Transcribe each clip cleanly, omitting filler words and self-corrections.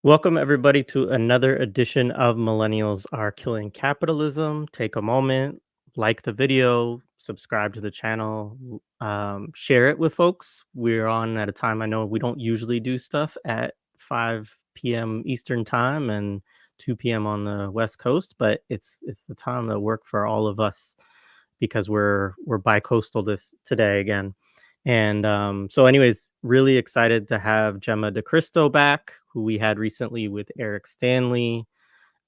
Welcome, everybody, to another edition of Millennials Are Killing Capitalism. Take a moment, like the video, subscribe to the channel, share it with folks. We're on at a time I know we don't usually do stuff at 5 p.m. Eastern Time and 2 p.m. on the West Coast, but it's the time that work for all of us because we're bi-coastal today again. And so anyways, really excited to have Jemma DeCristo back, who we had recently with Eric Stanley,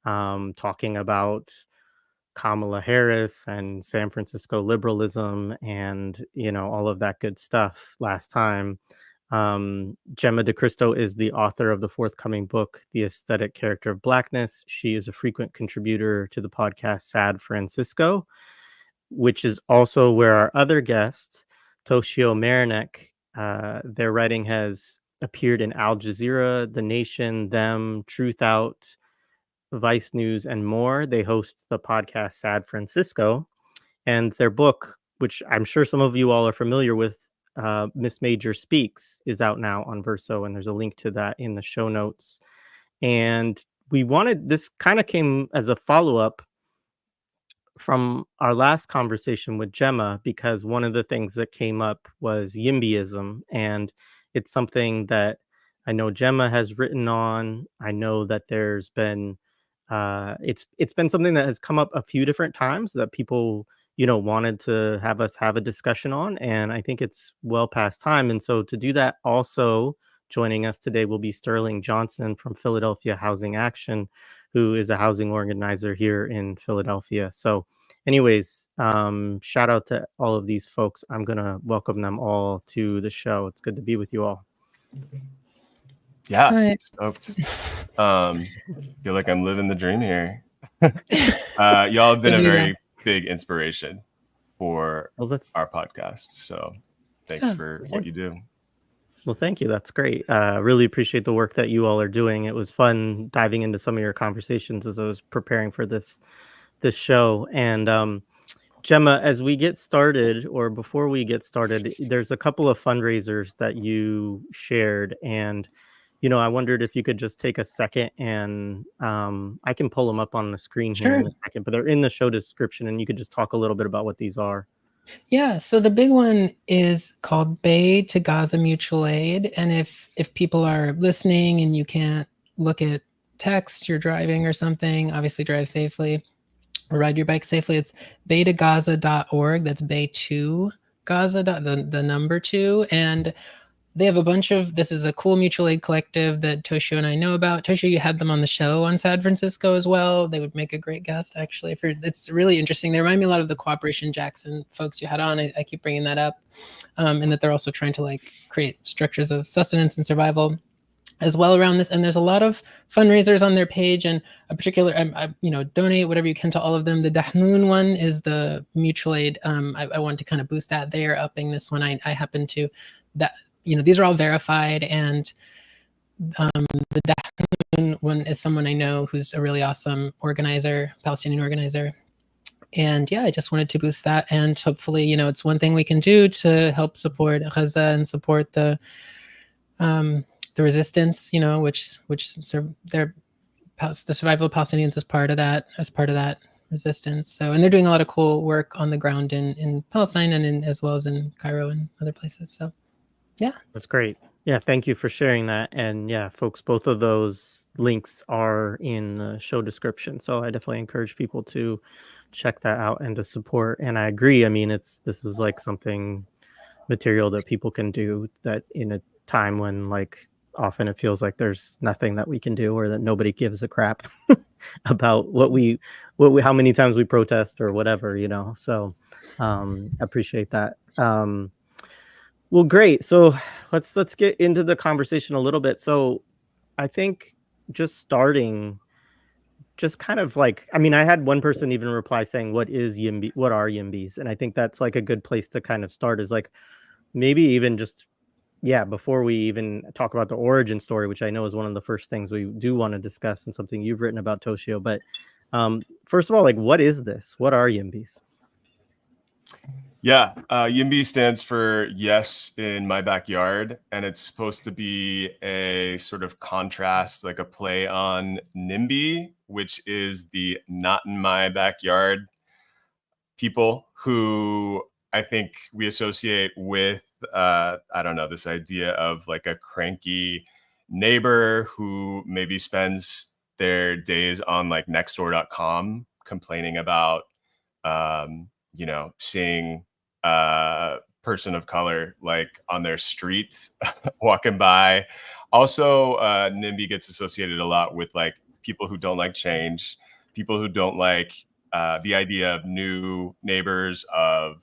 talking about Kamala Harris and San Francisco liberalism and, all of that good stuff last time. Jemma DeCristo is the author of the forthcoming book, The Aesthetic Character of Blackness. She is a frequent contributor to the podcast San Francisco, which is also where our other guest, Toshio Meronek, their writing has appeared in Al Jazeera, The Nation, Them, Truthout, Vice News, and more. They host the podcast San Francisco, and their book, which I'm sure some of you all are familiar with, Miss Major Speaks, is out now on Verso, and there's a link to that in the show notes. And this kind of came as a follow-up from our last conversation with Jemma, because one of the things that came up was YIMBYism, and it's something that I know Jemma has written on. I know that there's been it's been something that has come up a few different times that people wanted to have us have a discussion on, and I think it's well past time. And so to do that, also joining us today will be Sterling Johnson from Philadelphia Housing Action, who is a housing organizer here in Philadelphia. So anyways, shout out to all of these folks. I'm going to welcome them all to the show. It's good to be with you all. Yeah, stoked. Feel like I'm living the dream here. Y'all have been a very big inspiration for our podcast. So thanks for what you do. Well, thank you. That's great. Really appreciate the work that you all are doing. It was fun diving into some of your conversations as I was preparing for this show. And Jemma, as we get started, or before we get started, there's a couple of fundraisers that you shared, and I wondered if you could just take a second, and I can pull them up on the screen here in a second, but they're in the show description, and you could just talk a little bit about what these are. Yeah, so the big one is called Bay to Gaza Mutual Aid. And if people are listening and you can't look at text, you're driving or something, obviously drive safely or ride your bike safely. It's baytogaza.org. That's bay2gaza, the number 2. And they have a bunch of, this is a cool mutual aid collective that Toshio and I know about. Toshio, you had them on the show on San Francisco as well. They would make a great guest, actually. It's really interesting. They remind me a lot of the Cooperation Jackson folks you had on. I keep bringing that up. And that they're also trying to create structures of sustenance and survival as well around this. And there's a lot of fundraisers on their page, and a particular, donate whatever you can to all of them. The Dahnoon one is the mutual aid. I want to kind of boost that. They are upping this one. I happen to, these are all verified, and the Dahnoon one is someone I know who's a really awesome organizer, Palestinian organizer. And yeah, I just wanted to boost that, and hopefully, it's one thing we can do to help support Gaza and support the resistance, the survival of Palestinians as part of that resistance. So, and they're doing a lot of cool work on the ground in Palestine and as well as in Cairo and other places. So yeah, that's great. Yeah, thank you for sharing that. And yeah, folks, both of those links are in the show description, so I definitely encourage people to check that out and to support. And I agree. I mean, this is like something material that people can do, that in a time when often it feels like there's nothing that we can do, or that nobody gives a crap about how many times we protest or whatever, so appreciate that. Well, great. So let's get into the conversation a little bit. So I think just starting, just kind of I had one person even reply saying, what is YIMBY? What are YIMBYs? And I think that's a good place to kind of start, is maybe even just, before we even talk about the origin story, which I know is one of the first things we do want to discuss and something you've written about, Toshio. But first of all, what is this? What are YIMBYs? Yeah, YIMBY stands for Yes in My Backyard, and it's supposed to be a sort of contrast, like a play on NIMBY, which is the not in my backyard people who I think we associate with, I don't know, this idea of like a cranky neighbor who maybe spends their days on like nextdoor.com complaining about, seeing a person of color like on their street walking by. Also, NIMBY gets associated a lot with like people who don't like change, people who don't like the idea of new neighbors, of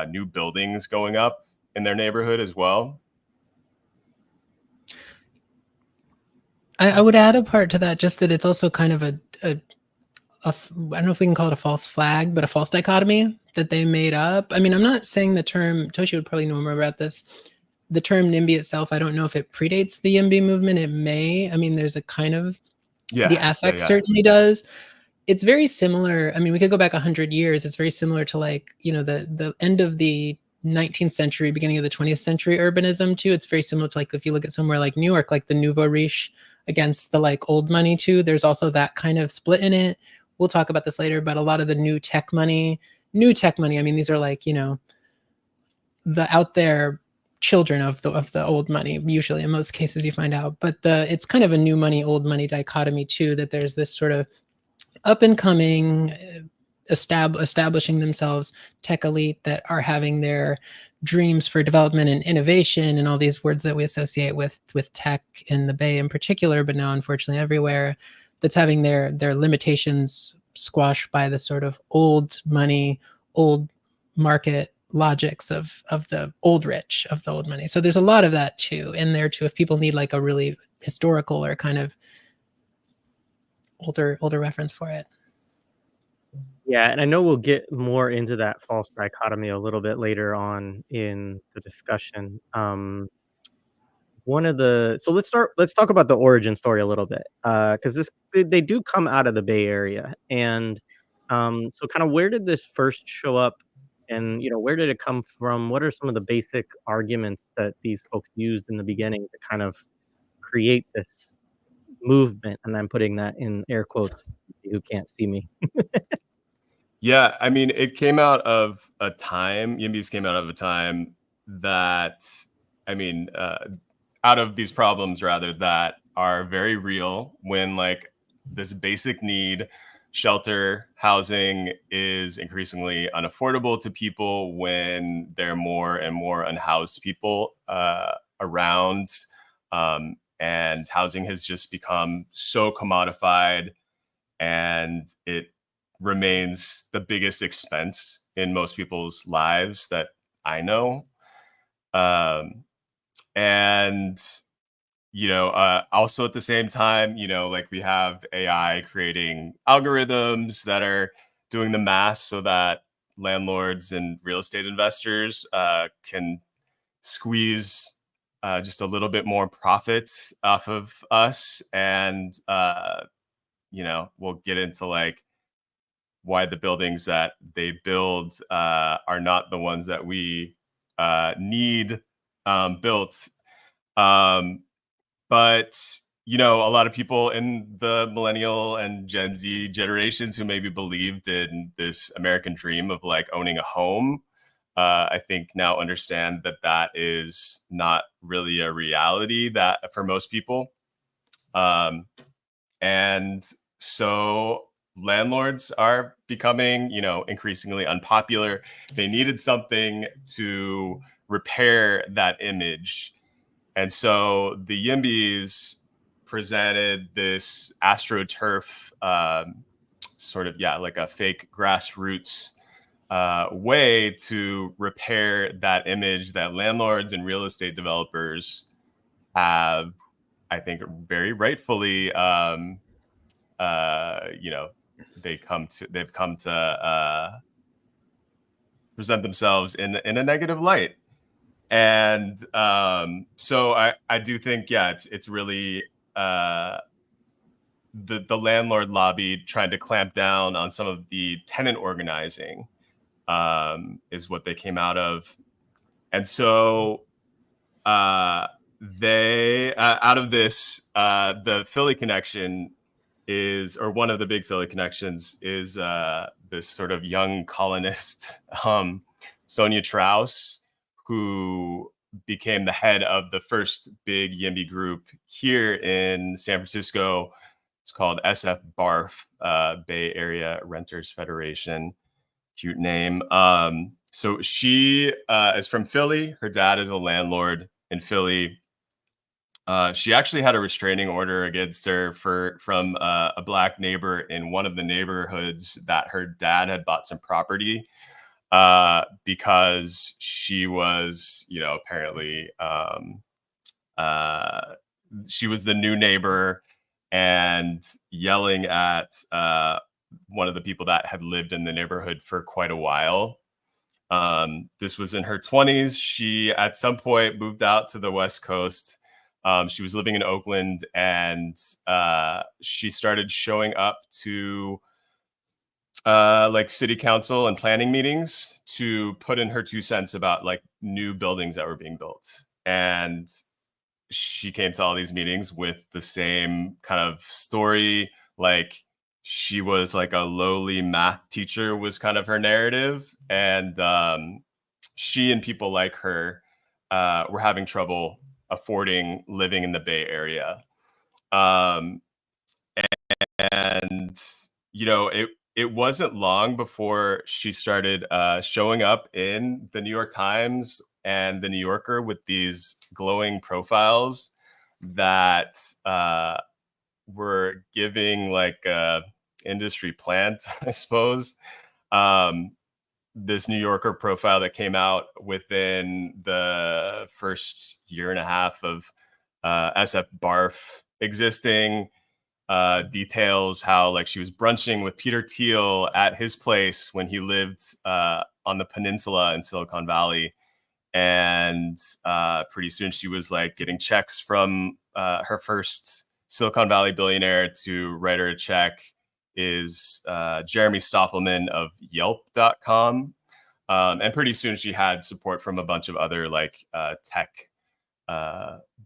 new buildings going up in their neighborhood as well. I would add a part to that, just that it's also kind of I don't know if we can call it a false flag, but a false dichotomy that they made up. I mean, I'm not saying the term, Toshio would probably know more about this. The term NIMBY itself, I don't know if it predates the YIMBY movement. It may. I mean, there's a kind of, the affect certainly does. It's very similar. I mean, we could go back 100 years. It's very similar to like, the end of the 19th century, beginning of the 20th century urbanism too. It's very similar to like, if you look at somewhere like New York, like the nouveau riche against the like old money too. There's also that kind of split in it. We'll talk about this later, but a lot of the new tech money, I mean, these are like, the out there children of the old money, usually in most cases you find out, but it's kind of a new money, old money dichotomy too, that there's this sort of up and coming, establishing themselves tech elite that are having their dreams for development and innovation and all these words that we associate with tech in the Bay in particular, but now unfortunately everywhere, that's having their limitations squashed by the sort of old money, old market logics of the old rich, of the old money. So there's a lot of that too in there too, if people need like a really historical or kind of older reference for it. Yeah, and I know we'll get more into that false dichotomy a little bit later on in the discussion. So let's talk about the origin story a little bit, because they do come out of the Bay Area, and so kind of where did this first show up, and where did it come from? What are some of the basic arguments that these folks used in the beginning to kind of create this movement? And I'm putting that in air quotes, who can't see me. Yeah, I mean, it came out of a time, YIMBYs came out of a time that, I mean, out of these problems rather that are very real when like this basic need, shelter, housing is increasingly unaffordable to people, when there are more and more unhoused people around. And housing has just become so commodified, and it remains the biggest expense in most people's lives that I know. And, also at the same time, like we have AI creating algorithms that are doing the math so that landlords and real estate investors can squeeze just a little bit more profit off of us. And, we'll get into like why the buildings that they build are not the ones that we need built. But, a lot of people in the millennial and Gen Z generations who maybe believed in this American dream of like owning a home, I think now understand that that is not really a reality that for most people. And so landlords are becoming, increasingly unpopular. They needed something to repair that image. And so the YIMBYs presented this AstroTurf sort of, like a fake grassroots way to repair that image that landlords and real estate developers have, I think, very rightfully, they've come to present themselves in a negative light. And so I do think, it's really the landlord lobby trying to clamp down on some of the tenant organizing is what they came out of. And so they, out of this, the Philly connection is, or one of the big Philly connections is this sort of young colonist, Sonia Trauss, who became the head of the first big YIMBY group here in San Francisco. It's called SF-BARF, Bay Area Renters Federation. Cute name. So she is from Philly. Her dad is a landlord in Philly. She actually had a restraining order against her from a Black neighbor in one of the neighborhoods that her dad had bought some property, because she was, apparently she was the new neighbor and yelling at one of the people that had lived in the neighborhood for quite a while. This was in her 20s. She, at some point, moved out to the West Coast. She was living in Oakland, and she started showing up to like city council and planning meetings to put in her 2 cents about like new buildings that were being built. And she came to all these meetings with the same kind of story. Like, she was like a lowly math teacher was kind of her narrative. And she and people like her were having trouble affording living in the Bay Area. And, it wasn't long before she started showing up in the New York Times and the New Yorker with these glowing profiles that were giving like a industry plant, I suppose. This New Yorker profile that came out within the first year and a half of SF-BARF existing details how like she was brunching with Peter Thiel at his place when he lived on the peninsula in Silicon Valley. And pretty soon she was like getting checks from her first Silicon Valley billionaire. To write her a check is Jeremy Stoppelman of Yelp.com. And pretty soon she had support from a bunch of other like tech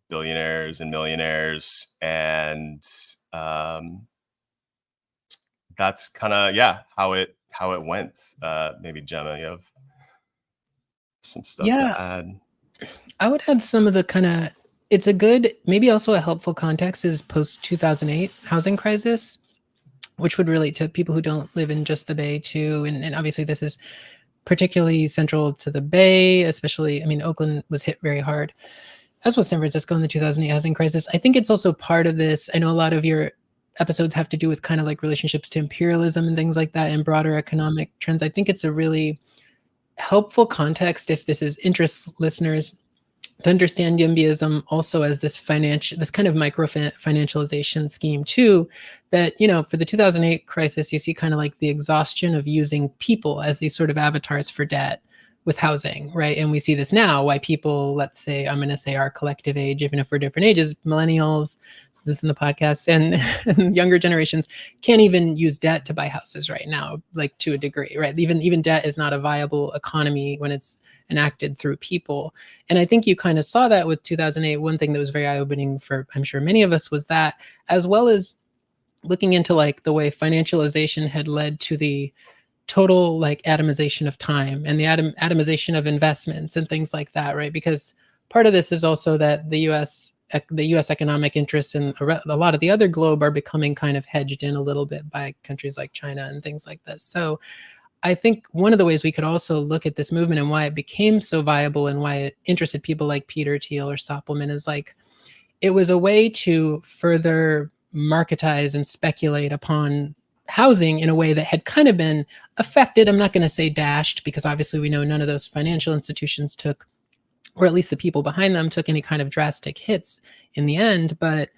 billionaires and millionaires. And that's kind of, how it went. Maybe Jemma, you have some stuff to add. I would add some of the kind of, it's a good, maybe also a helpful context is post-2008 housing crisis, which would relate to people who don't live in just the Bay too. And obviously this is particularly central to the Bay, especially, Oakland was hit very hard, as was San Francisco in the 2008 housing crisis. I think it's also part of this. I know a lot of your episodes have to do with kind of like relationships to imperialism and things like that and broader economic trends. I think it's a really helpful context if this is interest listeners to understand YIMBYism also as this kind of micro financialization scheme too, that, for the 2008 crisis, you see kind of like the exhaustion of using people as these sort of avatars for debt with housing, right? And we see this now, why people, let's say, I'm going to say our collective age, even if we're different ages, millennials, this is in the podcast, and younger generations can't even use debt to buy houses right now, like to a degree, right? Even debt is not a viable economy when it's enacted through people. And I think you kind of saw that with 2008. One thing that was very eye-opening for, I'm sure, many of us was that, as well as looking into like the way financialization had led to the total like atomization of time and the atomization of investments and things like that, right? Because part of this is also that the U.S. economic interests and a lot of the other globe are becoming kind of hedged in a little bit by countries like China and things like this. So I think one of the ways we could also look at this movement and why it became so viable and why it interested people like Peter Thiel or Stoppelman is like, it was a way to further marketize and speculate upon housing in a way that had kind of been affected. I'm not going to say dashed, because obviously we know none of those financial institutions took, or at least the people behind them took any kind of drastic hits in the end. But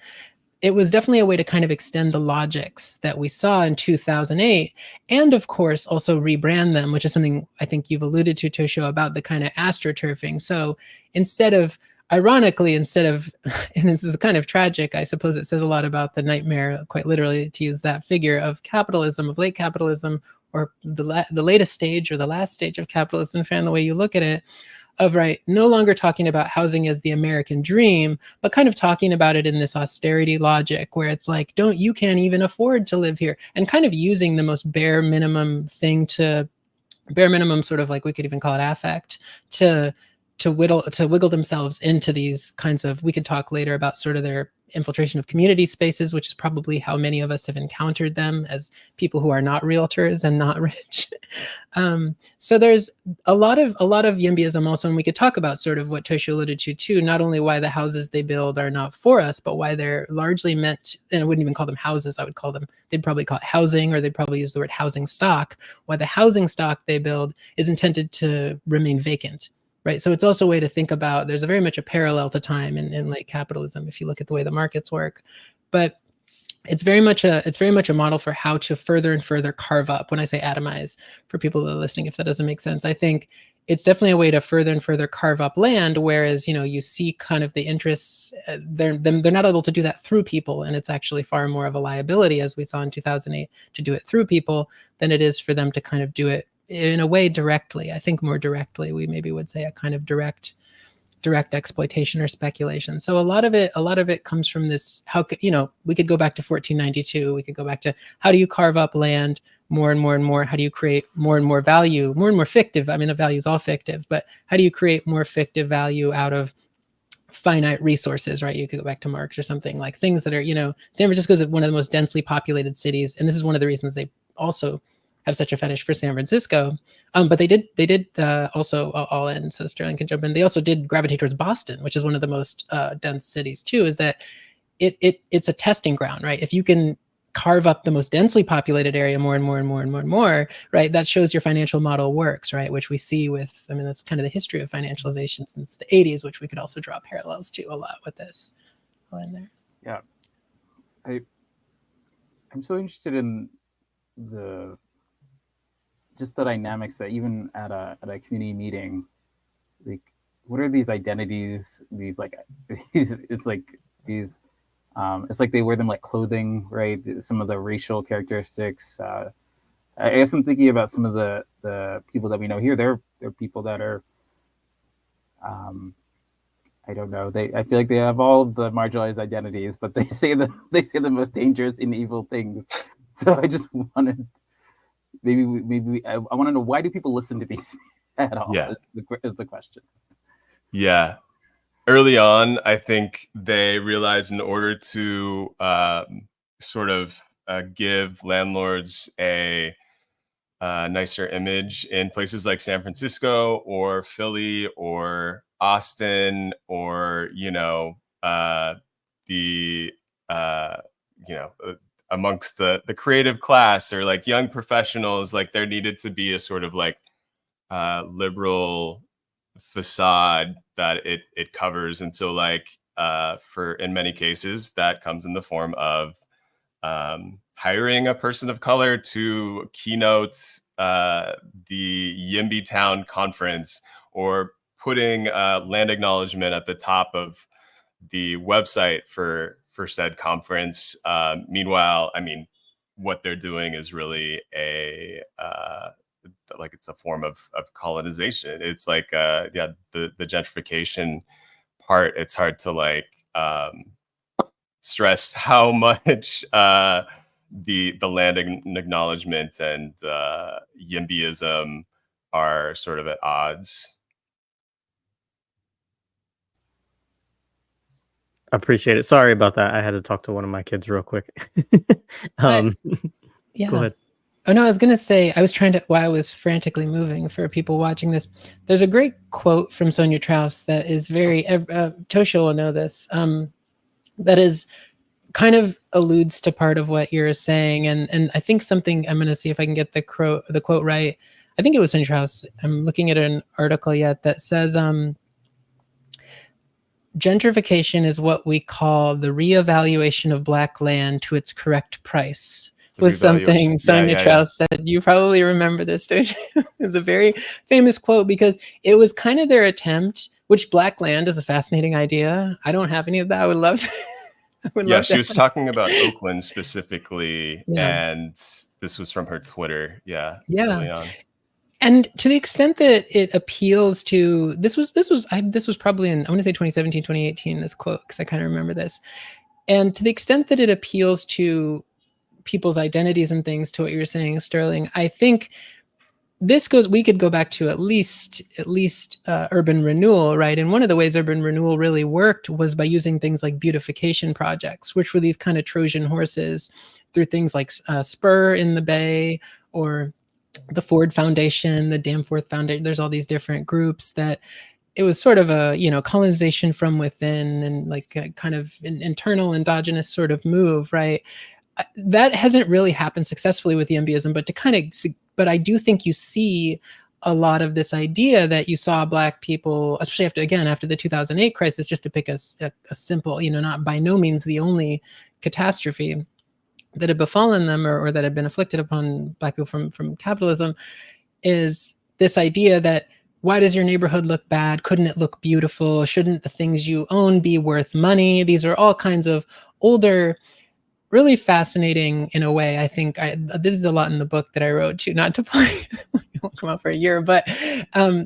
it was definitely a way to kind of extend the logics that we saw in 2008. And of course, also rebrand them, which is something I think you've alluded to, Toshio, about the kind of astroturfing. So ironically, and this is kind of tragic, I suppose it says a lot about the nightmare, quite literally, to use that figure of capitalism, of late capitalism, or the latest stage or the last stage of capitalism, depending on the way you look at it, of no longer talking about housing as the American dream, but kind of talking about it in this austerity logic where it's like, you can't even afford to live here, and kind of using the most bare minimum sort of like, we could even call it affect, to wiggle themselves into these kinds of, we could talk later about sort of their infiltration of community spaces, which is probably how many of us have encountered them as people who are not realtors and not rich. So there's a lot of YIMBYism also, and we could talk about sort of what Toshio alluded to too, not only why the houses they build are not for us, but why they're largely meant, and I wouldn't even call them houses, I would call them, they'd probably call it housing, or they'd probably use the word housing stock, why the housing stock they build is intended to remain vacant. Right. So it's also a way to think about, there's very much a parallel to time in late capitalism, if you look at the way the markets work. But it's very much a model for how to further and further carve up. When I say atomize, for people that are listening, if that doesn't make sense, I think it's definitely a way to further and further carve up land, whereas, you see kind of the interests, they're not able to do that through people. And it's actually far more of a liability, as we saw in 2008, to do it through people than it is for them to kind of do it in a way directly. I think more directly, we maybe would say a kind of direct exploitation or speculation. So a lot of it comes from this, we could go back to 1492, we could go back to, how do you carve up land more and more and more? How do you create more and more value, more and more fictive? I mean, the value is all fictive, but how do you create more fictive value out of finite resources, right? You could go back to Marx or something, like things that are, San Francisco is one of the most densely populated cities. And this is one of the reasons they also have such a fetish for San Francisco. But they did also, all in, so Sterling can jump in, they also did gravitate towards Boston, which is one of the most dense cities too, is that it's a testing ground, right? If you can carve up the most densely populated area more and more and more and more and more, right, that shows your financial model works, right? Which we see with, that's kind of the history of financialization since the 80s, which we could also draw parallels to a lot with this. All in there. Yeah. I'm so interested in just the dynamics that even at a community meeting, like, what are these identities? It's like they wear them like clothing, right? Some of the racial characteristics. I guess I'm thinking about some of the people that we know here. They're people that are, I don't know. I feel like they have all the marginalized identities, but they say the most dangerous and evil things. So I just wanted. I want to know, why do people listen to these at all? Yeah. Is the question. Yeah. Early on, I think they realized in order to sort of give landlords a nicer image in places like San Francisco or Philly or Austin, or amongst the creative class, or like young professionals, like there needed to be a sort of like liberal facade that it covers. And so like in many cases that comes in the form of hiring a person of color to keynote the YIMBY Town conference, or putting land acknowledgement at the top of the website for said conference. Meanwhile, what they're doing is really it's a form of colonization. It's like the gentrification part. It's hard to stress how much the land acknowledgement and YIMBYism are sort of at odds. Appreciate it. Sorry about that. I had to talk to one of my kids real quick. Yeah. Go ahead. Oh no, I was gonna say, while I was frantically moving for people watching this, there's a great quote from Sonia Trauss that is very, Toshio will know this, that is kind of alludes to part of what you're saying, and I think something, I'm gonna see if I can get the quote right. I think it was Sonia Trauss. I'm looking at an article that says, gentrification is what we call the reevaluation of Black land to its correct price. Was something Sonia Trauss said. You probably remember this, don't you? It's a very famous quote because it was kind of their attempt, which Black land is a fascinating idea. I don't have any of that. I would love to. Yeah, she was talking about Oakland specifically, Yeah. and this was from her Twitter. Yeah. Yeah. Early on. And to the extent that it appeals to this was probably in, I want to say 2017, 2018, this quote, because I kind of remember this. And to the extent that it appeals to people's identities and things, to what you were saying, Sterling, I think we could go back to at least urban renewal, right? And one of the ways urban renewal really worked was by using things like beautification projects, which were these kind of Trojan horses through things like Spur in the Bay, or the Ford Foundation, the Danforth Foundation. There's all these different groups that it was sort of a, colonization from within, and like a kind of an internal endogenous sort of move, right? That hasn't really happened successfully with YIMBYism, but I do think you see a lot of this idea that you saw Black people, especially after the 2008 crisis, just to pick a simple, not by no means the only catastrophe that had befallen them, or that had been afflicted upon Black people from capitalism, is this idea that, why does your neighborhood look bad? Couldn't it look beautiful? Shouldn't the things you own be worth money? These are all kinds of older, really fascinating in a way. I think this is a lot in the book that I wrote too, not to play, it won't come out for a year, but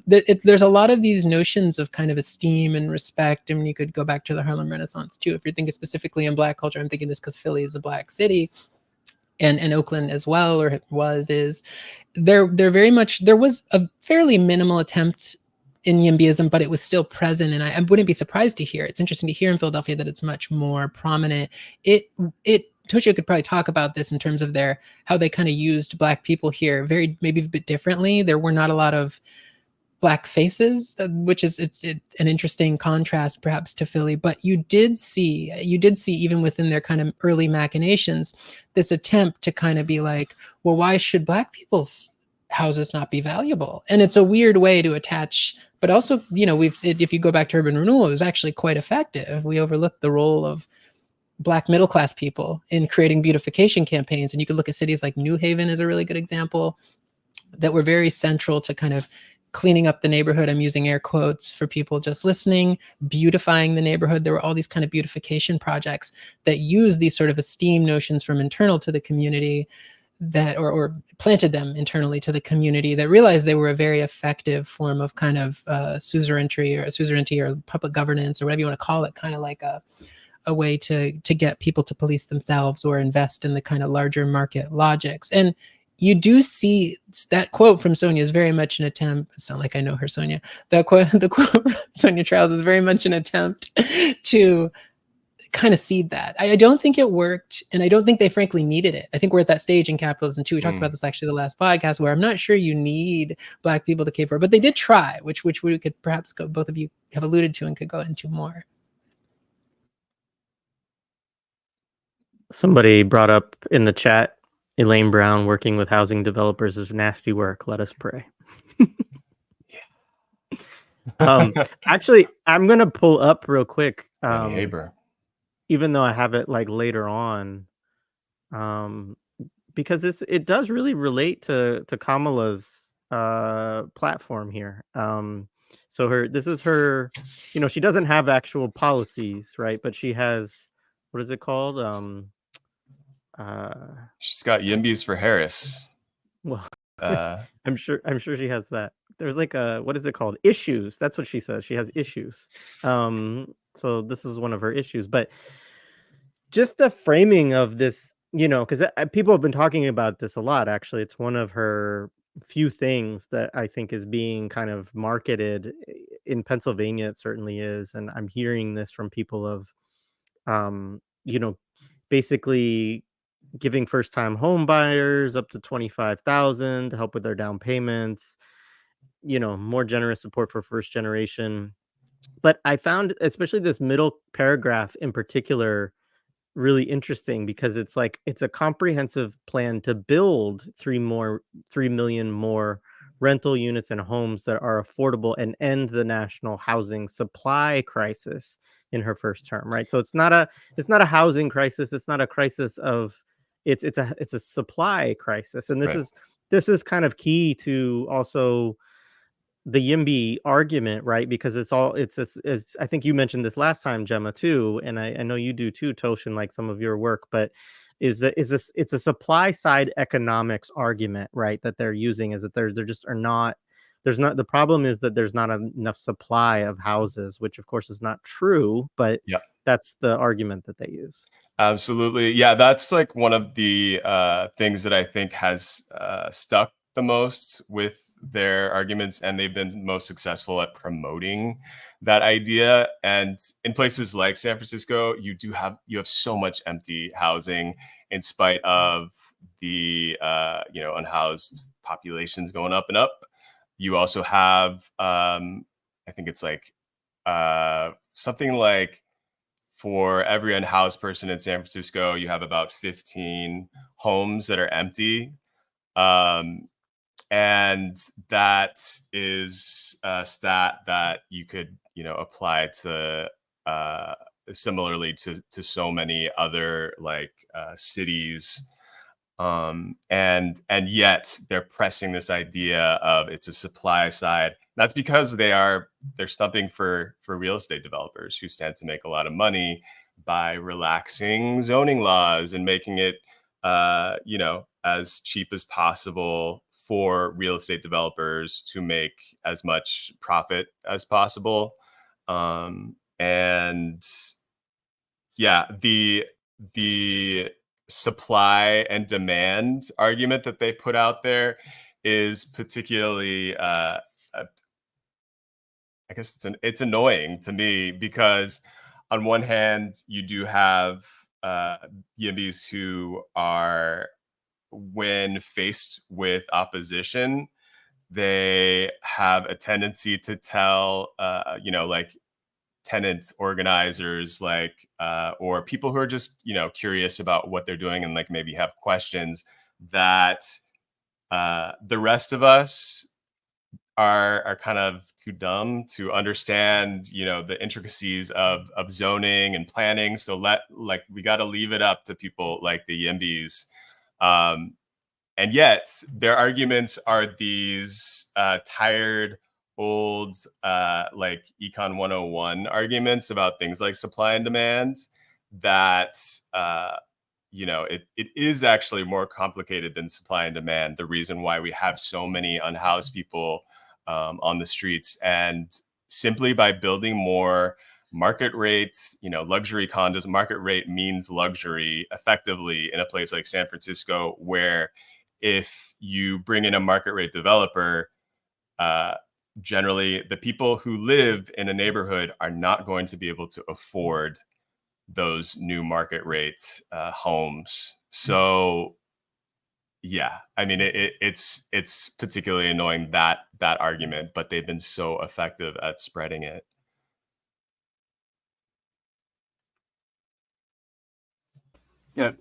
there's a lot of these notions of kind of esteem and respect. I mean, you could go back to the Harlem Renaissance too. If you're thinking specifically in Black culture, I'm thinking this because Philly is a Black city, and Oakland as well, or is. There was a fairly minimal attempt in YIMBYism, but it was still present, and I wouldn't be surprised to hear. It's interesting to hear in Philadelphia that it's much more prominent. Toshio could probably talk about this in terms of how they kind of used Black people here maybe a bit differently. There were not a lot of Black faces, which is it's an interesting contrast perhaps to Philly, but you did see even within their kind of early machinations, this attempt to kind of be like, well, why should Black people's houses not be valuable? And it's a weird way to attach, but also, if you go back to urban renewal, it was actually quite effective. We overlooked the role of Black middle class people in creating beautification campaigns. And you could look at cities like New Haven as a really good example, that were very central to kind of cleaning up the neighborhood. I'm using air quotes for people just listening, beautifying the neighborhood. There were all these kind of beautification projects that use these sort of esteem notions from internal to the community, that or planted them internally to the community, that realized they were a very effective form of kind of suzerainty or public governance, or whatever you want to call it, kind of like a way to get people to police themselves or invest in the kind of larger market logics. And you do see that quote from Sonia is very much an attempt. It's not like I know her, Sonia. The quote from Sonia Charles is very much an attempt to kind of seed that. I don't think it worked, and I don't think they frankly needed it. I think we're at that stage in capitalism too. We talked about this actually the last podcast, where I'm not sure you need Black people to cave for, but they did try, which we could perhaps both of you have alluded to and could go into more. Somebody brought up in the chat, Elaine Brown, working with housing developers is nasty work. Let us pray. Actually, I'm going to pull up real quick. Even though I have it like later on, because it does really relate to Kamala's platform here. So this is her, she doesn't have actual policies, right? But she has, what is it called? She's got YIMBYs for Harris. Well, I'm sure she has that. There's like what is it called? Issues. That's what she says. She has issues. So this is one of her issues, but just the framing of this, because people have been talking about this a lot. Actually, it's one of her few things that I think is being kind of marketed in Pennsylvania. It certainly is, and I'm hearing this from people of, basically giving first-time home buyers up to $25,000 to help with their down payments, more generous support for first generation. But I found especially this middle paragraph in particular really interesting, because it's a comprehensive plan to build 3 million more rental units and homes that are affordable and end the national housing supply crisis in her first term, right? So it's not a housing crisis. It's not a crisis of it's a supply crisis. And this is kind of key to also the YIMBY argument, right? Because it's I think you mentioned this last time, Gemma, too, and I know you do too, Toshin, like some of your work, but it's a supply side economics argument, right? That they're using is that there just are not there's not the problem is that there's not enough supply of houses, which of course is not true, but yeah, that's the argument that they use. Absolutely. Yeah, that's like one of the things that I think has stuck the most with their arguments, and they've been most successful at promoting that idea. And in places like San Francisco, you have so much empty housing in spite of the unhoused populations going up and up. You also have I think it's like something like, for every unhoused person in San Francisco, you have about 15 homes that are empty. And that is a stat that you could, apply to similarly to so many other cities. And yet they're pressing this idea of it's a supply side. That's because they're stumping for real estate developers who stand to make a lot of money by relaxing zoning laws and making it as cheap as possible for real estate developers to make as much profit as possible. And yeah, the supply and demand argument that they put out there is particularly I guess it's annoying to me, because on one hand you do have YIMBYs who are, when faced with opposition, they have a tendency to tell tenant organizers or people who are just curious about what they're doing and maybe have questions, that the rest of us are kind of too dumb to understand the intricacies of zoning and planning, so we got to leave it up to people like the YIMBYs. And yet their arguments are these tired old Econ 101 arguments about things like supply and demand, that it is actually more complicated than supply and demand. The reason why we have so many unhoused people on the streets, and simply by building more market rates, luxury condos, market rate means luxury effectively in a place like San Francisco, where if you bring in a market rate developer, generally the people who live in a neighborhood are not going to be able to afford those new market rate homes. So yeah, I mean, it's particularly annoying, that argument, but they've been so effective at spreading it. Yeah,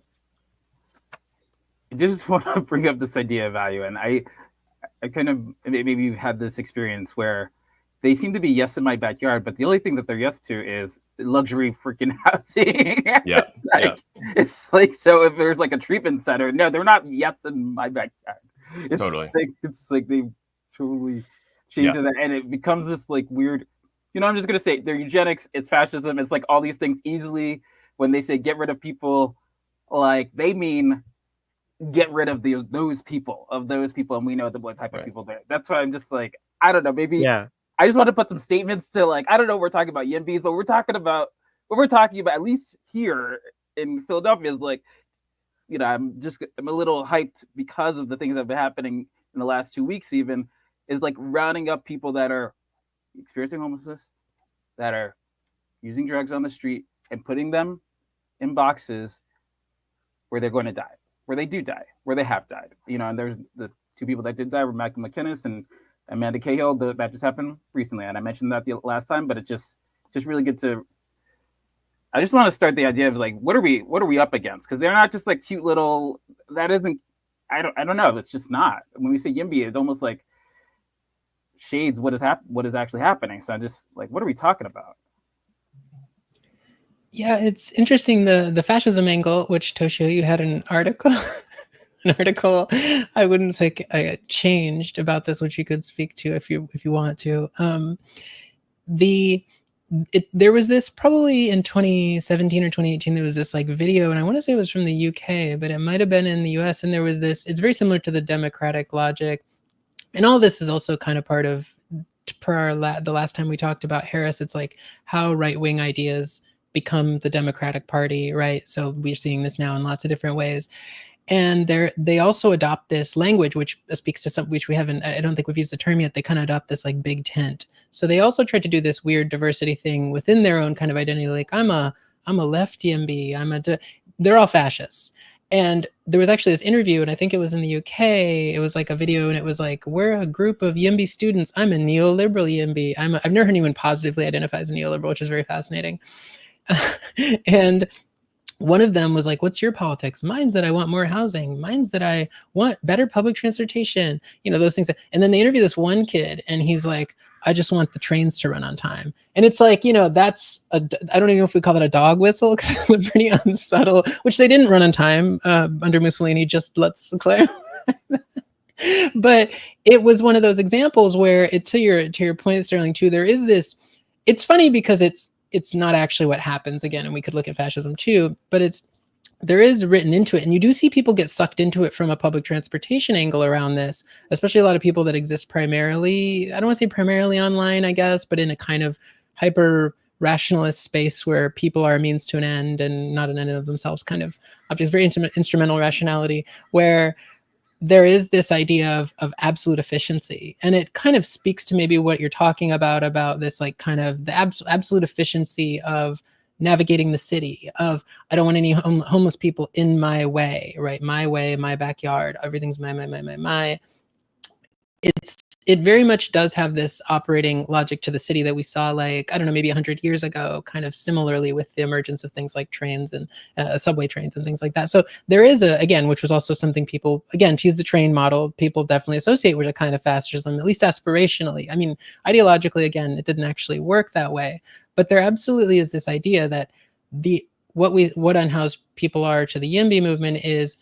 I just want to bring up this idea of value, and I kind of, maybe you've had this experience where they seem to be yes in my backyard, but the only thing that they're yes to is luxury freaking housing. Yeah, it's like, so if there's like a treatment center, no, they're not yes in my backyard. It's totally. It's like they totally change that, and it becomes this like weird. I'm just gonna say they're eugenics, it's fascism, it's like all these things easily. When they say get rid of people, like they mean get rid of those people, and we know what type of people they're. That's why I'm just like, I don't know, maybe. Yeah. I just want to put some statements to I don't know, we're talking about YIMBYs, but we're talking about at least here in Philadelphia is I'm a little hyped because of the things that have been happening in the last 2 weeks, even, is rounding up people that are experiencing homelessness, that are using drugs on the street, and putting them in boxes where they're going to die, where they do die, where they have died. And there's the two people that did die were Michael McInnes and Amanda Cahill. That just happened recently, and I mentioned that the last time, but it's just really good to. I just want to start the idea of what are we up against? Because they're not just cute little. That isn't. I don't know. It's just not. When we say YIMBY, it's almost shades what is actually happening. So I just what are we talking about? Yeah, it's interesting, the fascism angle, which Toshio, you had an article an article I wouldn't say I changed about this, which you could speak to if you want to. There was this probably in 2017 or 2018, there was this like video, and I want to say it was from the UK, but it might have been in the US. And there was this, it's very similar to the democratic logic. And all this is also kind of part of, the last time we talked about Harris, it's like how right-wing ideas become the Democratic Party, right? So we're seeing this now in lots of different ways. And they also adopt this language, which speaks to something which we haven't, I don't think we've used the term yet. They kind of adopt this like big tent. So they also tried to do this weird diversity thing within their own kind of identity. Like I'm a left YIMBY, they're all fascists. And there was actually this interview, and I think it was in the UK. It was like a video, and it was like, we're a group of YIMBY students. I'm a neoliberal YIMBY. I've never heard anyone positively identify as a neoliberal, which is very fascinating. And one of them was like, what's your politics? Mine's that I want more housing. Mine's that I want better public transportation, those things. And then they interview this one kid, and he's like, I just want the trains to run on time. And it's like, that's I don't even know if we call that a dog whistle, because it's a pretty unsubtle, which they didn't run on time under Mussolini, just let's clarify. But it was one of those examples where to your point, Sterling, too, there is this, it's funny because it's not actually what happens, again, and we could look at fascism too, but there is written into it, and you do see people get sucked into it from a public transportation angle around this, especially a lot of people that exist primarily, I don't want to say primarily online, I guess, but in a kind of hyper rationalist space where people are a means to an end and not an end of themselves kind of objects, very instrumental rationality, where there is this idea of absolute efficiency. And it kind of speaks to maybe what you're talking about this like kind of the absolute efficiency of navigating the city, of I don't want any homeless people in my way, right? My way, my backyard, everything's my. It very much does have this operating logic to the city that we saw, like, I don't know, maybe 100 years ago, kind of similarly with the emergence of things like trains and subway trains and things like that. So there is again, which was also something people, again, to use the train model, people definitely associate with a kind of fascism, at least aspirationally. I mean, ideologically, again, it didn't actually work that way. But there absolutely is this idea that what unhoused people are to the YIMBY movement is,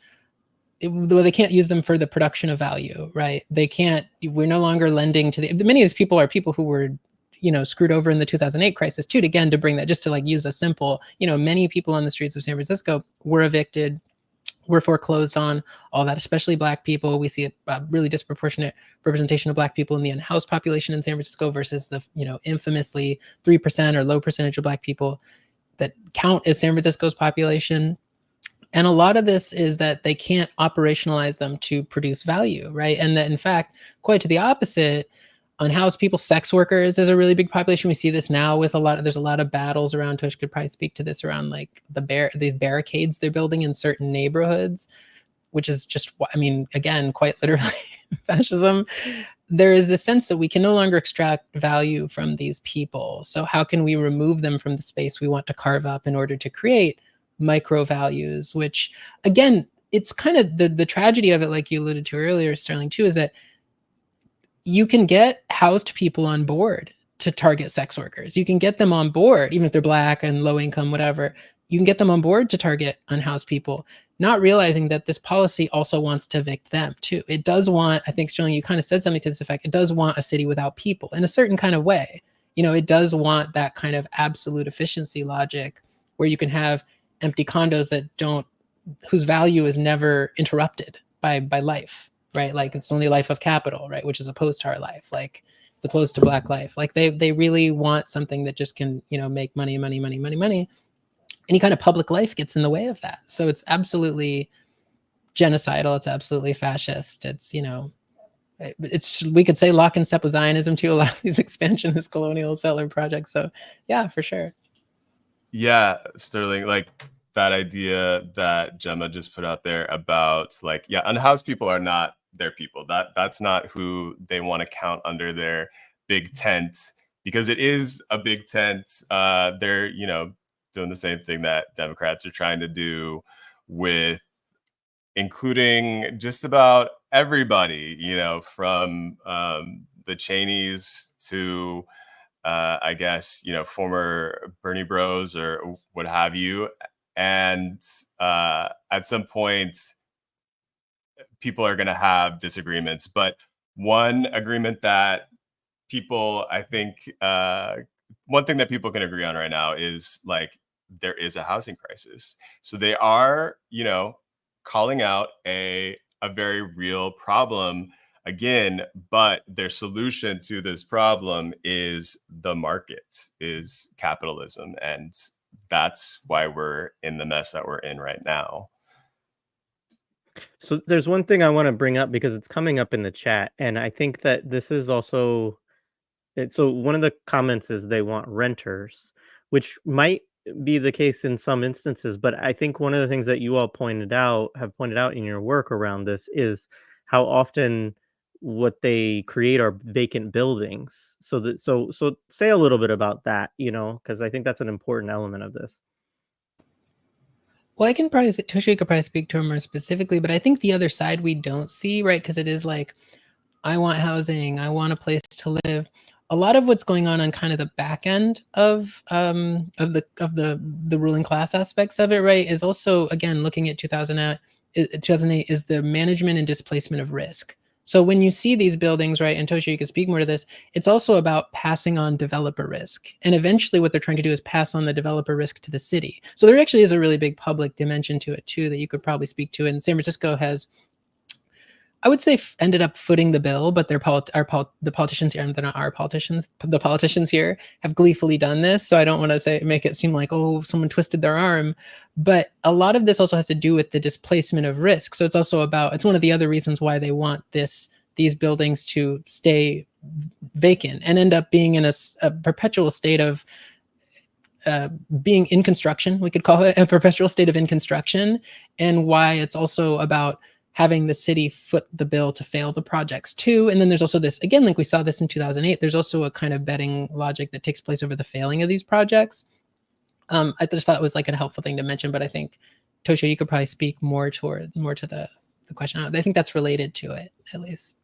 they can't use them for the production of value, right? They can't, we're no longer lending to many of these people are people who were, screwed over in the 2008 crisis too, again, to bring that, just to like use a simple, many people on the streets of San Francisco were evicted, were foreclosed on, all that, especially Black people. We see a really disproportionate representation of Black people in the unhoused population in San Francisco versus the, infamously 3% or low percentage of Black people that count as San Francisco's population. And a lot of this is that they can't operationalize them to produce value, right? And that, in fact, quite to the opposite, unhoused people, sex workers is a really big population. We see this now with there's a lot of battles around, Tosh could probably speak to this, around like these barricades they're building in certain neighborhoods, which is just, I mean, again, quite literally fascism. There is this sense that we can no longer extract value from these people. So how can we remove them from the space we want to carve up in order to create micro values, which again, it's kind of the tragedy of it, like you alluded to earlier, Sterling, too, is that you can get housed people on board to target sex workers. You can get them on board, even if they're Black and low income, whatever. You can get them on board to target unhoused people, not realizing that this policy also wants to evict them too. It does want, I think, Sterling, you kind of said something to this effect, it does want a city without people in a certain kind of way. It does want that kind of absolute efficiency logic where you can have empty condos whose value is never interrupted by life, right? Like it's only life of capital, right? Which is opposed to our life, like it's opposed to Black life. Like they really want something that just can, make money. Any kind of public life gets in the way of that. So it's absolutely genocidal. It's absolutely fascist. It's, we could say lock in step with Zionism too, a lot of these expansionist colonial settler projects. So yeah, for sure. Yeah, Sterling, like that idea that Jemma just put out there about like, yeah, unhoused people are not their people. That's not who they want to count under their big tent, because it is a big tent. They're, doing the same thing that Democrats are trying to do with including just about everybody, from the Cheneys to I guess, former Bernie bros or what have you. And at some point, people are going to have disagreements, but one agreement that people, I think, one thing that people can agree on right now is like there is a housing crisis. So they are, you know, calling out a very real problem again, but their solution to this problem is the market, is capitalism, and that's why we're in the mess that we're in right now. So there's one thing I want to bring up because it's coming up in the chat, and I think that this is also so one of the comments is they want renters, which might be the case in some instances, but I think one of the things that you all have pointed out in your work around this is how often what they create are vacant buildings. So say a little bit about that, you know, because I think that's an important element of this. Well, I can probably, Toshio could probably speak to it more specifically, but I think the other side we don't see, right? Because it is like, I want housing, I want a place to live. A lot of what's going on kind of the back end of the ruling class aspects of it, right, is also, again, looking at 2008 is the management and displacement of risk. So when you see these buildings, right, and Toshio, you can speak more to this, it's also about passing on developer risk. And eventually what they're trying to do is pass on the developer risk to the city. So there actually is a really big public dimension to it too that you could probably speak to. And San Francisco has, I would say, ended up footing the bill, but the politicians here, and they're not our politicians, the politicians here have gleefully done this. So I don't want to make it seem like, oh, someone twisted their arm. But a lot of this also has to do with the displacement of risk. So it's also about, it's one of the other reasons why they want these buildings to stay vacant and end up being in a perpetual state of being in construction. We could call it a perpetual state of in construction, and why it's also about having the city foot the bill to fail the projects too. And then there's also this, again, like we saw this in 2008, there's also a kind of betting logic that takes place over the failing of these projects. I just thought it was like a helpful thing to mention, but I think, Toshio, you could probably speak more to the question. I think that's related to it, at least.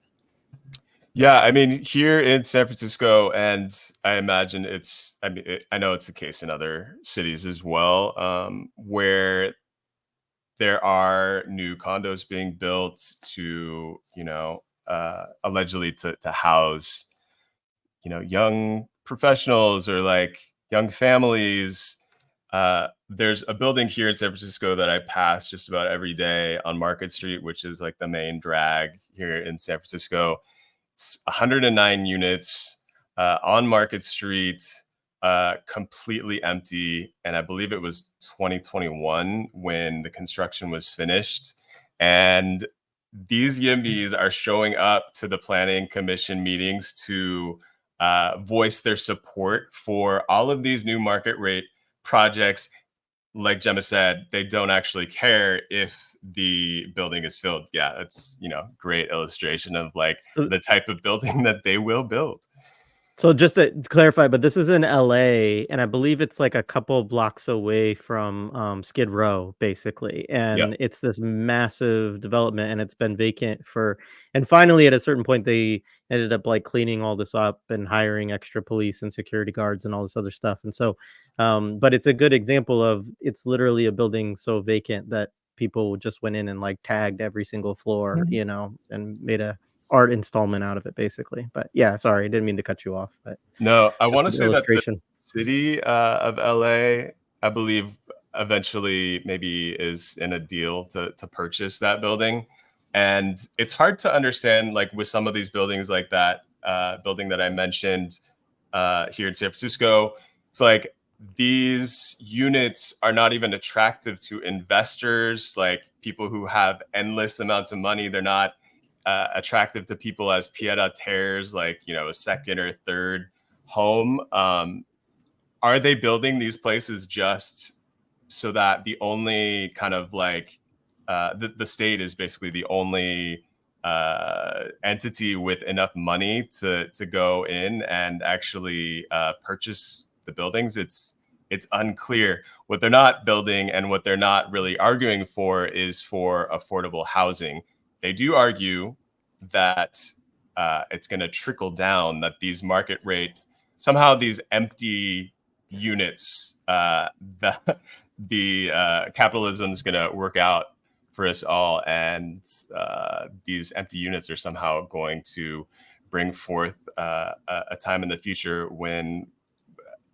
Yeah, I mean, here in San Francisco, and I imagine I know it's the case in other cities as well, where there are new condos being built to, you know, allegedly to house, you know, young professionals or like young families. There's a building here in San Francisco that I pass just about every day on Market Street, which is like the main drag here in San Francisco. It's 109 units on Market Street. Completely empty, and I believe it was 2021 when the construction was finished. And these YIMBYs are showing up to the planning commission meetings to voice their support for all of these new market rate projects. Like Jemma said, they don't actually care if the building is filled. Yeah, it's, you know, great illustration of like the type of building that they will build. So just to clarify, but this is in LA, and I believe it's like a couple blocks away from Skid Row, basically. And it's this massive development, and it's been vacant and finally at a certain point, they ended up like cleaning all this up and hiring extra police and security guards and all this other stuff. And so, but it's a good example of, it's literally a building so vacant that people just went in and like tagged every single floor, you know, and made a art installment out of it, basically. But yeah, sorry, I didn't mean to cut you off. But no, I want to say that the city of LA, I believe, eventually maybe is in a deal to purchase that building. And it's hard to understand, like with some of these buildings, like that building that I mentioned here in San Francisco. It's like these units are not even attractive to investors, like people who have endless amounts of money. They're not attractive to people as pied-à-terres, like, you know, a second or third home. Are they building these places just so that the only kind of like the state is basically the only entity with enough money to go in and actually purchase the buildings? It's unclear. What they're not building and what they're not really arguing for is for affordable housing. They do argue that it's going to trickle down, that these market rates, somehow these empty units, the capitalism is going to work out for us all, and these empty units are somehow going to bring forth a time in the future when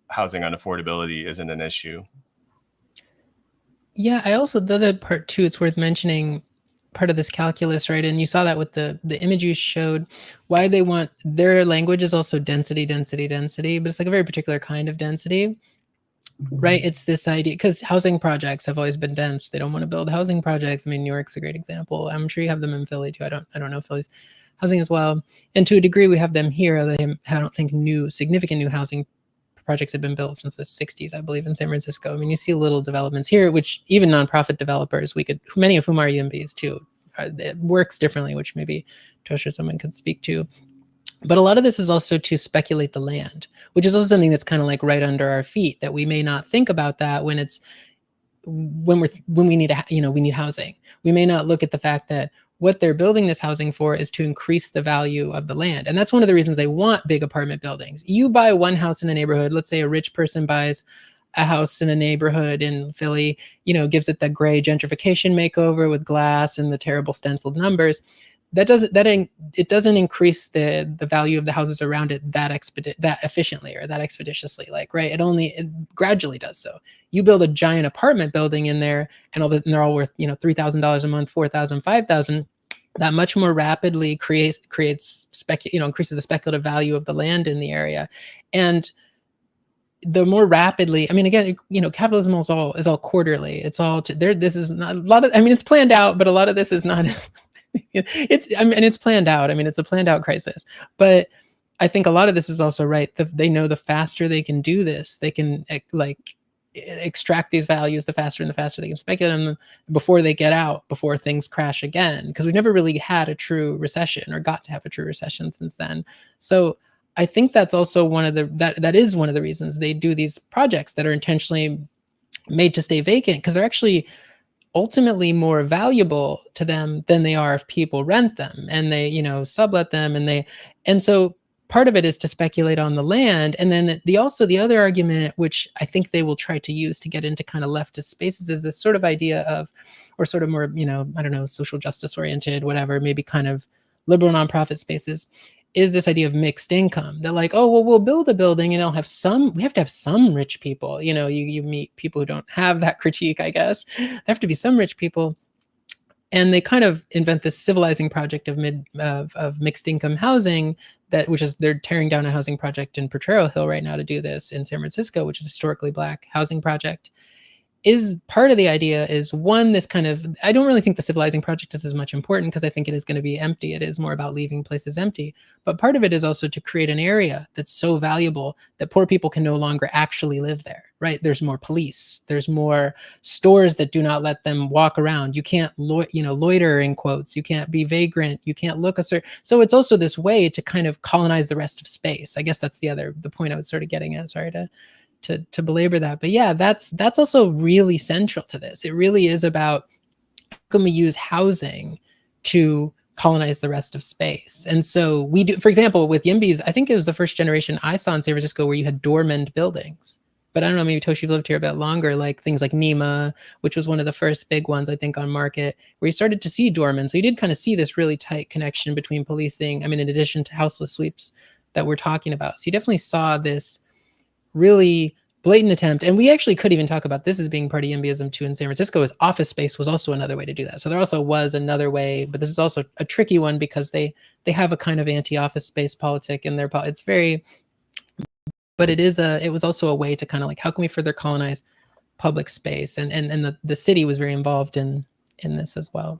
housing unaffordability isn't an issue. Yeah, I also, the other part too, it's worth mentioning, part of this calculus, right? And you saw that with the image you showed, why they want, their language is also density, density, density, but it's like a very particular kind of density, right? It's this idea, because housing projects have always been dense. They don't want to build housing projects. I mean, New York's a great example. I'm sure you have them in Philly too. I don't know Philly's housing as well. And to a degree, we have them here. I don't think significant new housing projects have been built since the 60s, I believe, in San Francisco. I mean, you see little developments here, which even nonprofit developers, many of whom are YIMBYs too. It works differently, which maybe Toshio, someone could speak to. But a lot of this is also to speculate the land, which is also something that's kind of like right under our feet, that we may not think about that when we need we need housing. We may not look at the fact that what they're building this housing for is to increase the value of the land. And that's one of the reasons they want big apartment buildings. You buy one house in a neighborhood, let's say a rich person buys a house in a neighborhood in Philly, gives it the gray gentrification makeover with glass and the terrible stenciled numbers. It doesn't increase the value of the houses around it that efficiently or that expeditiously, right? It gradually does so. You build a giant apartment building in there, and they're all worth $3,000 a month, $4,000, $5,000. That much more rapidly increases the speculative value of the land in the area, and the more rapidly, I mean, again, capitalism is all quarterly. It's all there. This is not a lot of. I mean, it's planned out, but a lot of this is not. It's planned out. I mean, it's a planned out crisis. But I think a lot of this is also right. They know the faster they can do this, they can extract these values, the faster and the faster they can speculate on them before they get out, before things crash again. Because we've never really had a true recession or got to have a true recession since then. So I think that's also that is one of the reasons they do these projects that are intentionally made to stay vacant, because they're actually ultimately more valuable to them than they are if people rent them and they sublet them, and so part of it is to speculate on the land. And then the other argument, which I think they will try to use to get into kind of leftist spaces, is this sort of idea of, or sort of more I don't know, social justice oriented, whatever, maybe kind of liberal nonprofit spaces, is this idea of mixed income. They're like, oh, well, we'll build a building and we have to have some rich people. You meet people who don't have that critique, I guess. There have to be some rich people. And they kind of invent this civilizing project of mixed income housing, which is, they're tearing down a housing project in Potrero Hill right now to do this in San Francisco, which is a historically Black housing project. Is part of the idea is one, this kind of, I don't really think the civilizing project is as much important, because I think it is going to be empty. It is more about leaving places empty. But part of it is also to create an area that's so valuable that poor people can no longer actually live there, right? There's more police. There's more stores that do not let them walk around. You can't loiter, in quotes. You can't be vagrant. You can't look a certain. So it's also this way to kind of colonize the rest of space. I guess that's the point I was sort of getting at. Sorry to belabor that, but yeah, that's also really central to this. It really is about how can we use housing to colonize the rest of space. And so we do, for example, with YIMBYs, I think it was the first generation I saw in San Francisco where you had dormant buildings. But I don't know, maybe Toshi, you've lived here a bit longer, like things like Nima, which was one of the first big ones, I think, on market, where you started to see doormen. So you did kind of see this really tight connection between policing, in addition to houseless sweeps that we're talking about. So you definitely saw this really blatant attempt, and we actually could even talk about this as being part of YIMBYism too in San Francisco, is office space was also another way to do that. So there also was another way, but this is also a tricky one because they have a kind of anti-office space politic in their, it's very, but it was also a way to kind of like, how can we further colonize public space? And the city was very involved in this as well.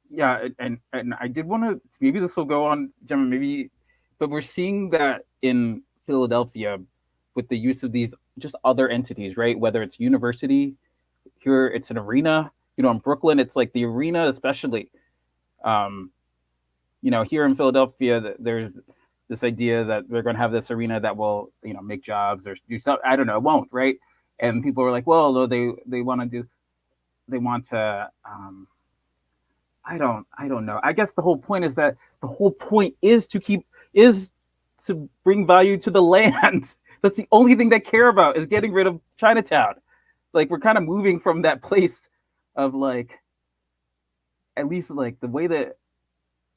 Yeah, and I did want to, maybe this will go on, Jemma, but we're seeing that in Philadelphia with the use of these just other entities, right? Whether it's university, here it's an arena, in Brooklyn, it's like the arena, especially, here in Philadelphia, there's this idea that they're going to have this arena that will, make jobs or do something. I don't know, it won't, right? And people were like, well, they want to, I don't know. I guess the whole point is that is to bring value to the land. That's the only thing they care about, is getting rid of Chinatown. Like, we're kind of moving from that place of like, at least like the way that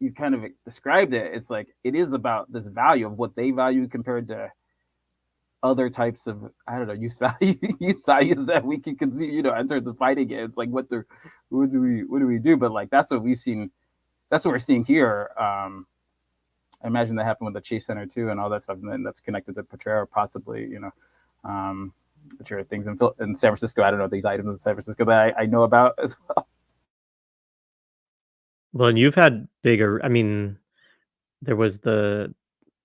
you kind of described it, it's like it is about this value of what they value compared to other types of, I don't know, use values that we can consume, you know, in terms of fighting it. It's like what do we do? But like that's what we've seen, that's what we're seeing here. I imagine that happened with the Chase Center too, and all that stuff, and then that's connected to Potrero possibly, you know, which are things in San Francisco. I don't know these items in San Francisco that I know about as well. Well, and you've had bigger. I mean, there was the.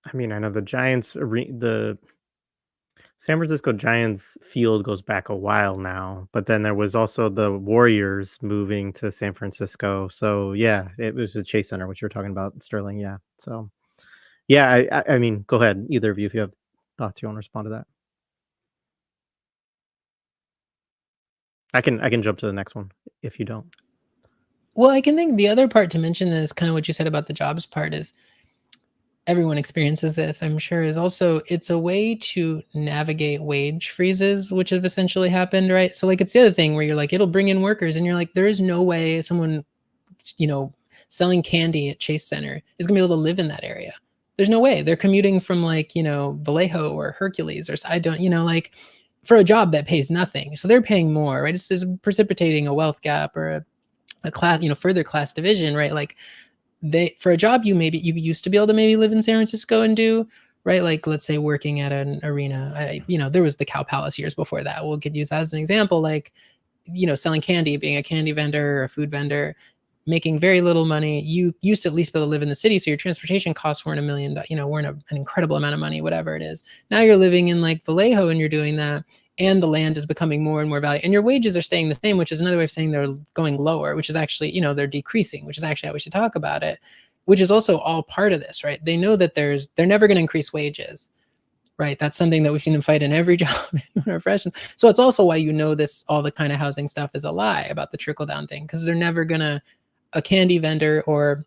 I mean, I know the Giants. The San Francisco Giants field goes back a while now, but then there was also the Warriors moving to San Francisco. So yeah, it was the Chase Center, which you're talking about, Sterling. Yeah. So yeah, I mean, go ahead, either of you, if you have thoughts you want to respond to that. I can jump to the next one if you don't. Well, I can think the other part to mention is kind of what you said about the jobs part is everyone experiences this, I'm sure, is also it's a way to navigate wage freezes, which have essentially happened, right? So like it's the other thing where you're like, it'll bring in workers and you're like, there is no way someone, you know, selling candy at Chase Center is gonna be able to live in that area. There's no way. They're commuting from like, you know, Vallejo or Hercules or I don't, you know, like for a job that pays nothing. So they're paying more, right? It's precipitating a wealth gap or a class, you know, further class division, right? Like they, for a job you used to be able to maybe live in San Francisco and do, right? Like let's say working at an arena, you know, there was the Cow Palace years before that. We'll could use that as an example, like, you know, selling candy, being a candy vendor or a food vendor, making very little money. You used to at least be able to live in the city, so your transportation costs weren't $1 million, you know, weren't an incredible amount of money, whatever it is. Now you're living in like Vallejo and you're doing that, and the land is becoming more and more valuable, and your wages are staying the same, which is another way of saying they're going lower, which is actually, you know, they're decreasing, which is actually how we should talk about it, which is also all part of this, right? They know that they're never going to increase wages, right? That's something that we've seen them fight in every job in our profession. So it's also why, you know, this, all the kind of housing stuff is a lie about the trickle down thing, because they're never gonna, a candy vendor or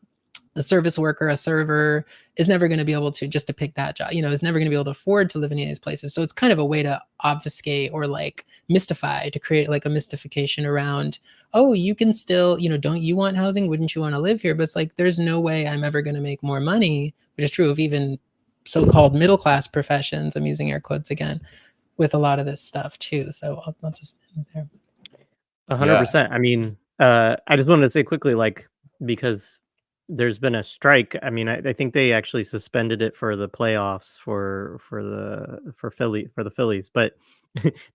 a service worker, a server is never going to be able to just to pick that job, you know, is never going to be able to afford to live in any of these places. So it's kind of a way to obfuscate or like mystify, to create like a mystification around, oh, you can still, you know, don't you want housing? Wouldn't you want to live here? But it's like, there's no way I'm ever going to make more money, which is true of even so-called middle-class professions. I'm using air quotes again with a lot of this stuff too. So I'll just end there. 100%. I mean, I just wanted to say quickly, like, because there's been a strike. I mean, I think they actually suspended it for the playoffs for the Phillies, but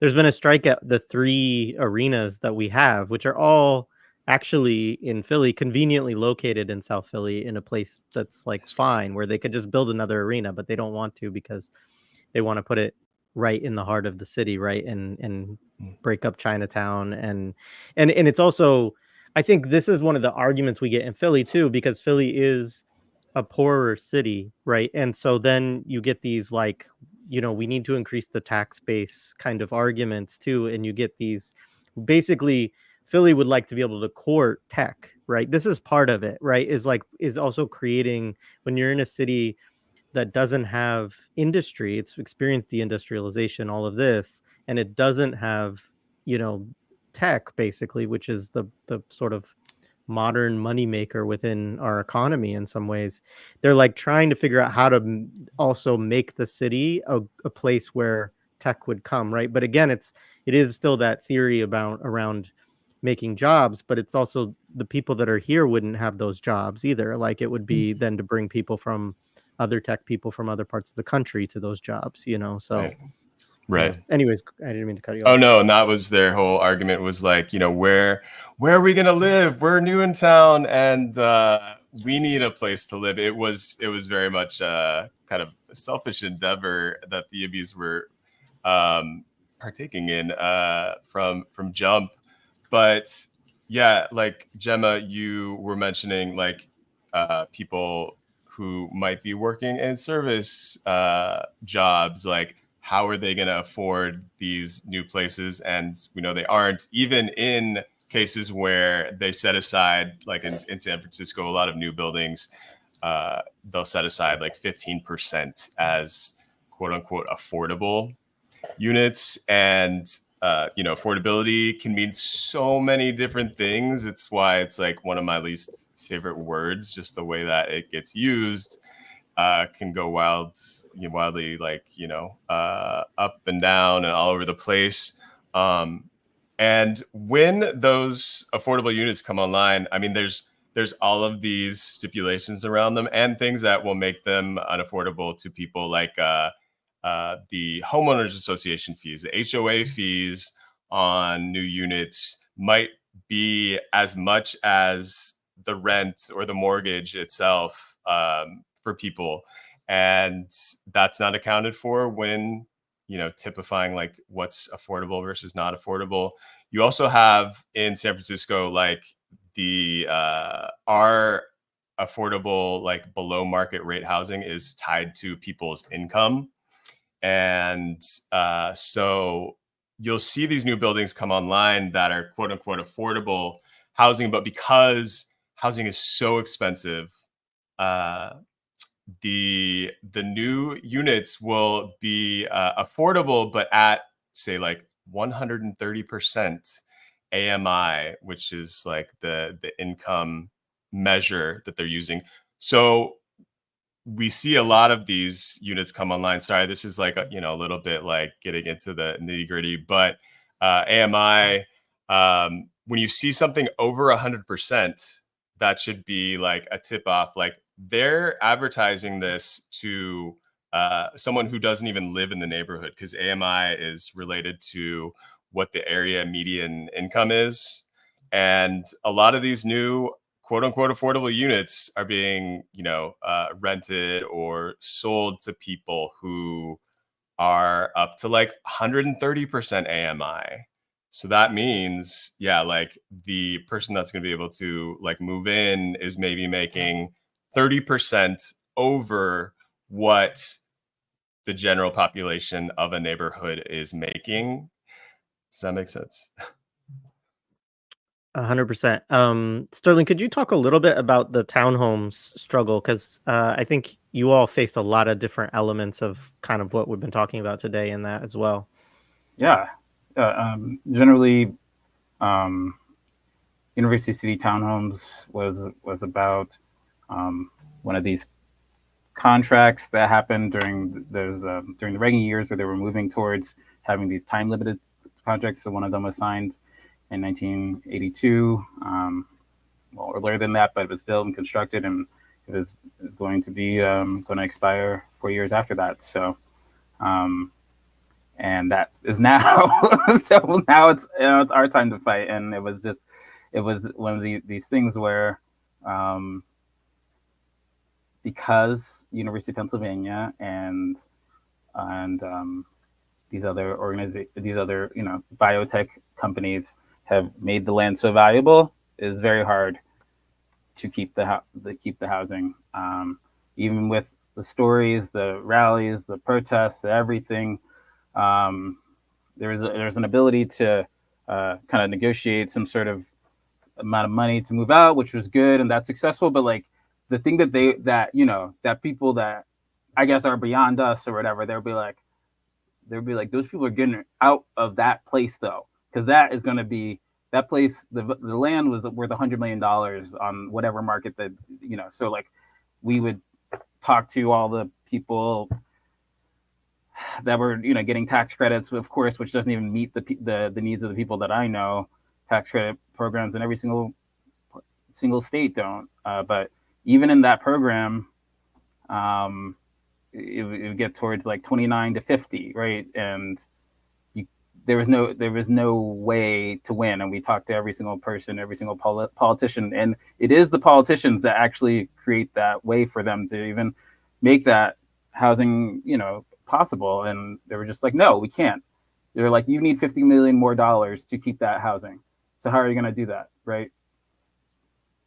there's been a strike at the 3 arenas that we have, which are all actually in Philly, conveniently located in South Philly, in a place that's like fine, where they could just build another arena, but they don't want to because they want to put it right in the heart of the city, right, and break up Chinatown, and it's also, I think this is one of the arguments we get in Philly too, because Philly is a poorer city, right? And so then you get these like, you know, we need to increase the tax base kind of arguments too, and you get these, basically Philly would like to be able to court tech, right? This is part of it, right? Is also creating, when you're in a city that doesn't have industry, it's experienced deindustrialization, all of this, and it doesn't have, you know, tech basically, which is the sort of modern moneymaker within our economy in some ways. They're like trying to figure out how to also make the city a place where tech would come, right? But again, it is still that theory around making jobs, but it's also the people that are here wouldn't have those jobs either. Like it would be then to bring people from other tech people from other parts of the country to those jobs, you know? So right. Yeah. Anyways, I didn't mean to cut you off. Oh no, and that was their whole argument, was like, you know, where are we gonna live? We're new in town, and we need a place to live. It was very much kind of a selfish endeavor that the YIMBYs were partaking in from jump. But yeah, like Jemma, you were mentioning like people who might be working in service jobs, like how are they going to afford these new places? And we know they aren't, even in cases where they set aside, like in San Francisco, a lot of new buildings, they'll set aside like 15% as quote unquote affordable units. And affordability can mean so many different things. It's why it's like one of my least favorite words. Just the way that it gets used can go wildly, like up and down and all over the place. And when those affordable units come online, I mean, there's all of these stipulations around them and things that will make them unaffordable to people, like the homeowners association fees, the HOA fees on new units might be as much as the rent or the mortgage itself for people, and that's not accounted for when typifying like what's affordable versus not affordable. You also have in San Francisco, like the our affordable, like below market rate housing is tied to people's income. And so you'll see these new buildings come online that are quote unquote affordable housing, but because housing is so expensive, the new units will be affordable, but at say like 130% AMI, which is like the income measure that they're using. So we see a lot of these units come online. Sorry, this is like a little bit like getting into the nitty gritty, but AMI, when you see something over 100%, that should be like a tip off. Like they're advertising this to someone who doesn't even live in the neighborhood, because AMI is related to what the area median income is. And a lot of these new quote unquote affordable units are being, rented or sold to people who are up to like 130% AMI. So that means, like the person that's going to be able to like move in is maybe making 30% over what the general population of a neighborhood is making. Does that make sense? 100%. Sterling, could you talk a little bit about the townhomes struggle? Because I think you all faced a lot of different elements of kind of what we've been talking about today in that as well. Yeah. Generally, University City Townhomes was about one of these contracts that happened during the Reagan years, where they were moving towards having these time limited contracts. So one of them was signed in 1982, well, earlier than that, but it was built and constructed, and it was going to be going to expire 4 years after that. So, and that is now. So now it's our time to fight, and it was one of these things where, because University of Pennsylvania and these other biotech companies have made the land so valuable, it is very hard to keep the housing. Even with the stories, the rallies, the protests, everything, there's an ability to kind of negotiate some sort of amount of money to move out, which was good, and that's successful. But like the thing that people that I guess are beyond us or whatever, they'll be like, those people are getting out of that place though, because that is going to be that place. The land was worth $100 million on whatever market that So like, we would talk to all the people that were getting tax credits, of course, which doesn't even meet the needs of the people that I know. Tax credit programs in every single state don't. But even in that program, it would get towards like 29 to 50, right? And there was no way to win. And we talked to every single person, every single politician, and it is the politicians that actually create that way for them to even make that housing, possible. And they were just like, no, we can't. They're like, you need $50 million more to keep that housing. So how are you going to do that, right?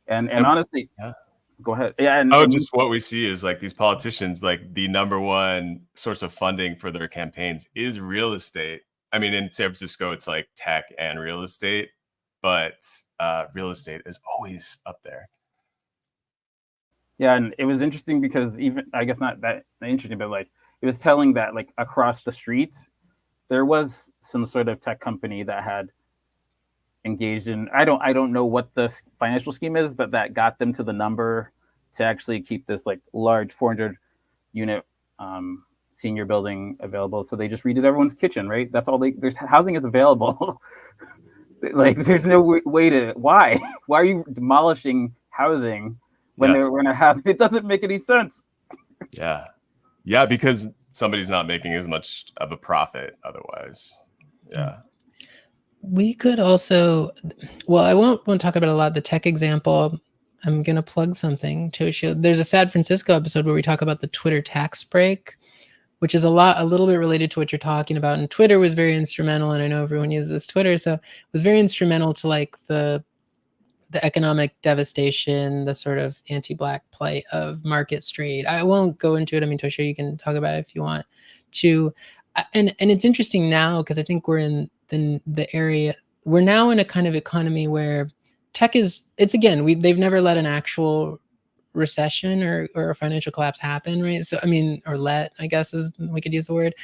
And honestly, yeah. Go ahead. Yeah. Just what we see is like these politicians, like the number one source of funding for their campaigns is real estate. I mean, in San Francisco, it's like tech and real estate, but real estate is always up there. Yeah, and it was interesting because even, I guess not that interesting, but like it was telling that like across the street, there was some sort of tech company that had engaged in, I don't know what the financial scheme is, but that got them to the number to actually keep this like large 400 unit senior building available. So they just redid everyone's kitchen, right? That's all there's housing is available. Like there's no way to, why are you demolishing housing when they're going to have, it doesn't make any sense. Yeah, because somebody's not making as much of a profit otherwise. Yeah. We could also, well, I won't talk about a lot the tech example. I'm going to plug something, Toshio. There's a San Francisco episode where we talk about the Twitter tax break, which is a little bit related to what you're talking about. And Twitter was very instrumental, and I know everyone uses Twitter, so it was very instrumental to like the economic devastation, the sort of anti-Black plight of Market Street. I won't go into it. I mean, Toshio, you can talk about it if you want to. And it's interesting now because I think we're in the area, we're now in a kind of economy where tech is, it's again, they've never let an actual recession or a financial collapse happen, right? So, I mean, or I guess is, we could use the word.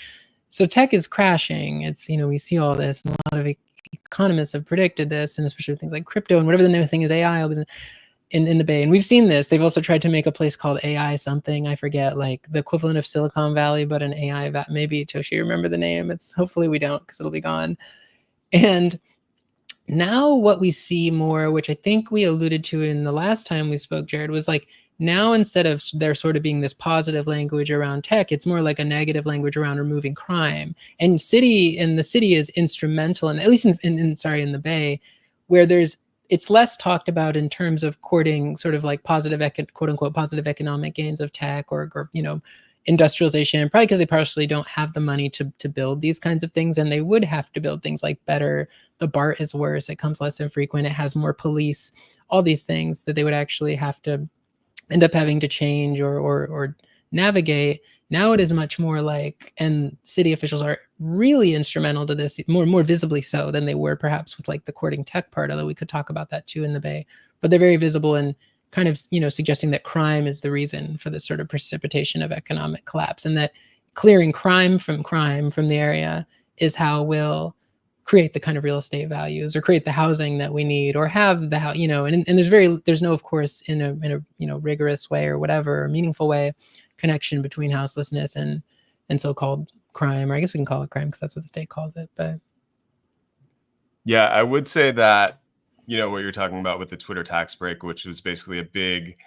So tech is crashing. It's, we see all this, and a lot of economists have predicted this, and especially things like crypto and whatever the new thing is, AI will be in the Bay. And we've seen this. They've also tried to make a place called AI something, I forget, like the equivalent of Silicon Valley, but an AI, maybe Toshio, remember the name? It's, hopefully we don't, because it'll be gone. And now what we see more, which I think we alluded to in the last time we spoke, Jared, was like, now instead of there sort of being this positive language around tech, it's more like a negative language around removing crime. And the city is instrumental, and at least in the Bay, where it's less talked about in terms of courting sort of like positive, quote unquote, positive economic gains of tech or industrialization, probably because they partially don't have the money to build these kinds of things, and they would have to build things like better. The BART is worse, it comes less infrequent, it has more police, all these things that they would actually have to end up having to change or navigate. Now it is much more like, and city officials are really instrumental to this, more visibly so than they were perhaps with like the courting tech part, although we could talk about that too in the Bay. But they're very visible and kind of, suggesting that crime is the reason for this sort of precipitation of economic collapse, and that clearing crime from the area is how we'll create the kind of real estate values or create the housing that we need, or have the house, and there's no, of course, in a rigorous way or whatever, or meaningful way, connection between houselessness and so-called crime, or I guess we can call it crime because that's what the state calls it. But yeah, I would say that, what you're talking about with the Twitter tax break, which was basically a big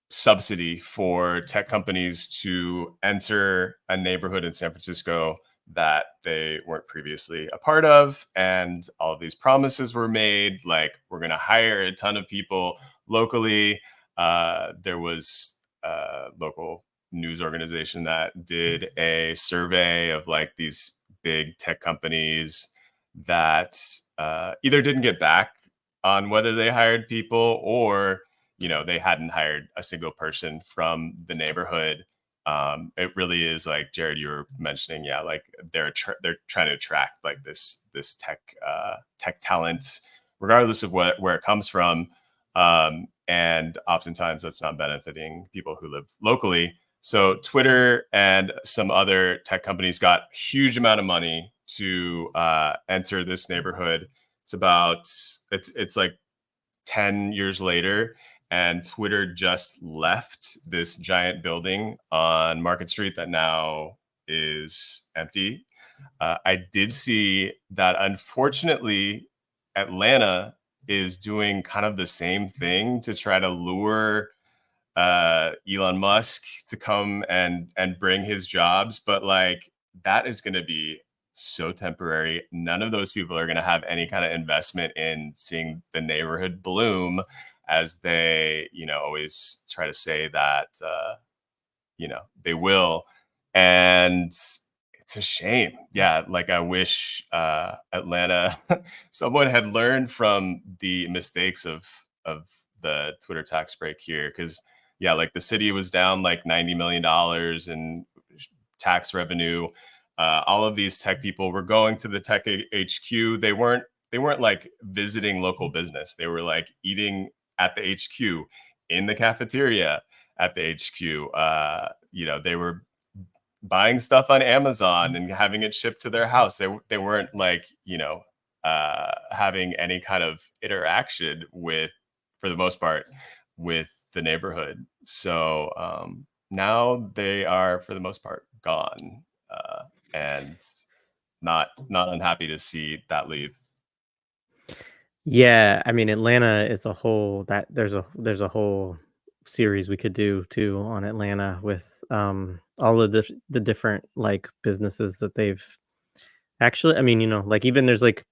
subsidy for tech companies to enter a neighborhood in San Francisco that they weren't previously a part of. And all of these promises were made, like, we're going to hire a ton of people locally. There was a local news organization that did a survey of like these big tech companies that either didn't get back on whether they hired people, or they hadn't hired a single person from the neighborhood. It really is like, Jared, you were mentioning, like they're trying to attract like this tech talent, regardless of where it comes from, and oftentimes that's not benefiting people who live locally. So Twitter and some other tech companies got a huge amount of money to enter this neighborhood. It's like 10 years later, and Twitter just left this giant building on Market Street that now is empty. I did see that, unfortunately, Atlanta is doing kind of the same thing to try to lure Elon Musk to come and bring his jobs. But like, that is going to be so temporary. None of those people are going to have any kind of investment in seeing the neighborhood bloom, as they, always try to say that, they will. And it's a shame. Yeah. Like, I wish Atlanta, someone had learned from the mistakes of the Twitter tax break here. Cause like the city was down like $90 million in tax revenue. All of these tech people were going to the tech HQ. They weren't like visiting local business. They were like eating at the HQ, in the cafeteria at the HQ. They were buying stuff on Amazon and having it shipped to their house. They weren't like, you know, having any kind of interaction with, for the most part, with the neighborhood. So now they are, for the most part, gone, and not unhappy to see that leave. Yeah, I mean, Atlanta is a whole that there's a whole series we could do too on Atlanta with all of the different like businesses that they've actually, I mean, you know, like even there's like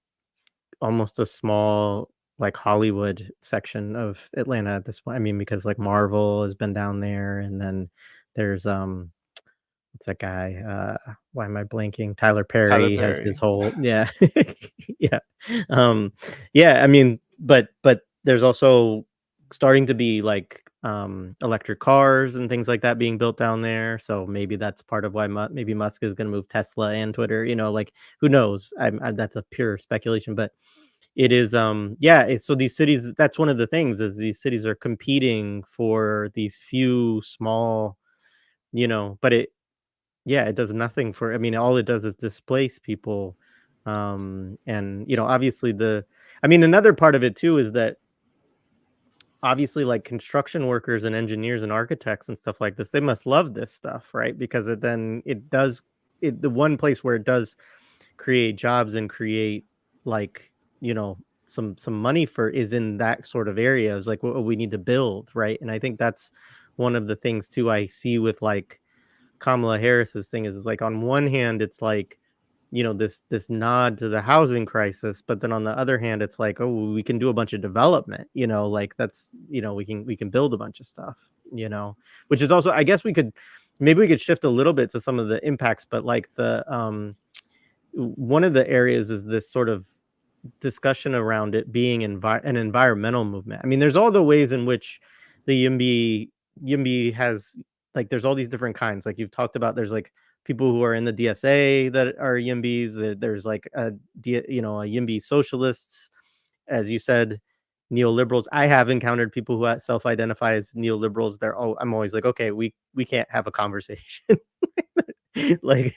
almost a small like Hollywood section of Atlanta at this point. I mean, because like Marvel has been down there, and then there's what's that guy? Why am I blanking? Tyler Tyler Perry has his Perry. whole yeah. Yeah. Yeah, I mean, but there's also starting to be like electric cars and things like that being built down there. So maybe that's part of why maybe Musk is going to move Tesla and Twitter, you know, like who knows? That's a pure speculation, but it is yeah, so these cities, that's one of the things is these cities are competing for these few small, you know, but it yeah, it does nothing for, I mean, all it does is displace people. And you know, obviously I mean, another part of it too is that obviously like construction workers and engineers and architects and stuff like this, they must love this stuff, right? Because it does the one place where it does create jobs and create like, you know, some money for is in that sort of area. It's like what we need to build, right? And I think that's one of the things too I see with like Kamala Harris's thing is like on one hand it's like, you know, this nod to the housing crisis, but then on the other hand it's like, oh, we can do a bunch of development, you know, like that's, you know, we can build a bunch of stuff, you know, which is also, I guess we could shift a little bit to some of the impacts, but like the one of the areas is this sort of discussion around it being an environmental movement. I mean, there's all the ways in which the YIMBY has like there's all these different kinds. Like you've talked about, there's like people who are in the DSA that are YIMBYs. There's like a YIMBY socialists, as you said, neoliberals. I have encountered people who self-identify as neoliberals. I'm always like, okay, we can't have a conversation. Like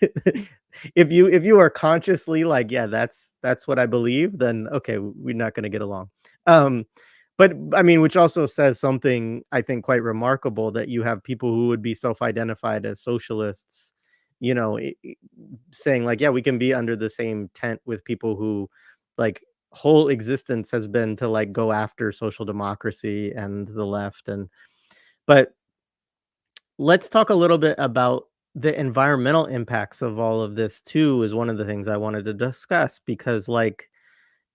if you are consciously like, yeah, that's what I believe, then okay, we're not going to get along. But I mean, which also says something I think quite remarkable, that you have people who would be self-identified as socialists, you know, saying like, yeah, we can be under the same tent with people who like whole existence has been to like go after social democracy and the left. But let's talk a little bit about the environmental impacts of all of this too, is one of the things I wanted to discuss, because like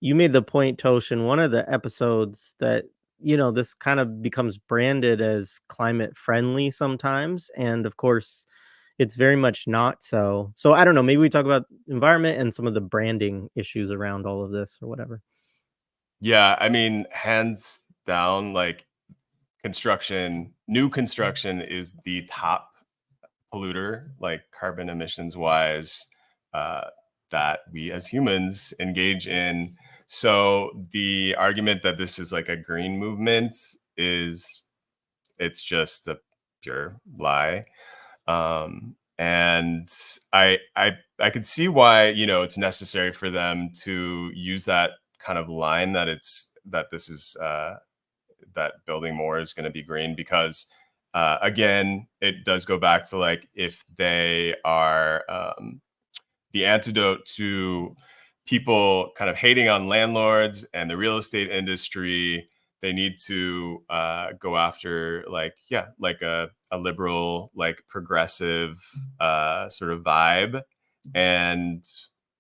you made the point, Tosh, in one of the episodes that, you know, this kind of becomes branded as climate friendly sometimes. And of course, it's very much not so. So I don't know, maybe we talk about environment and some of the branding issues around all of this or whatever. Yeah, I mean, hands down, like new construction is the top polluter, like carbon emissions wise, that we as humans engage in. So the argument that this is like a green movement it's just a pure lie. And I could see why, you know, it's necessary for them to use that kind of line that this is that building more is going to be green, because again, it does go back to like, if they are the antidote to people kind of hating on landlords and the real estate industry, they need to go after like, yeah, like a liberal, like progressive sort of vibe. And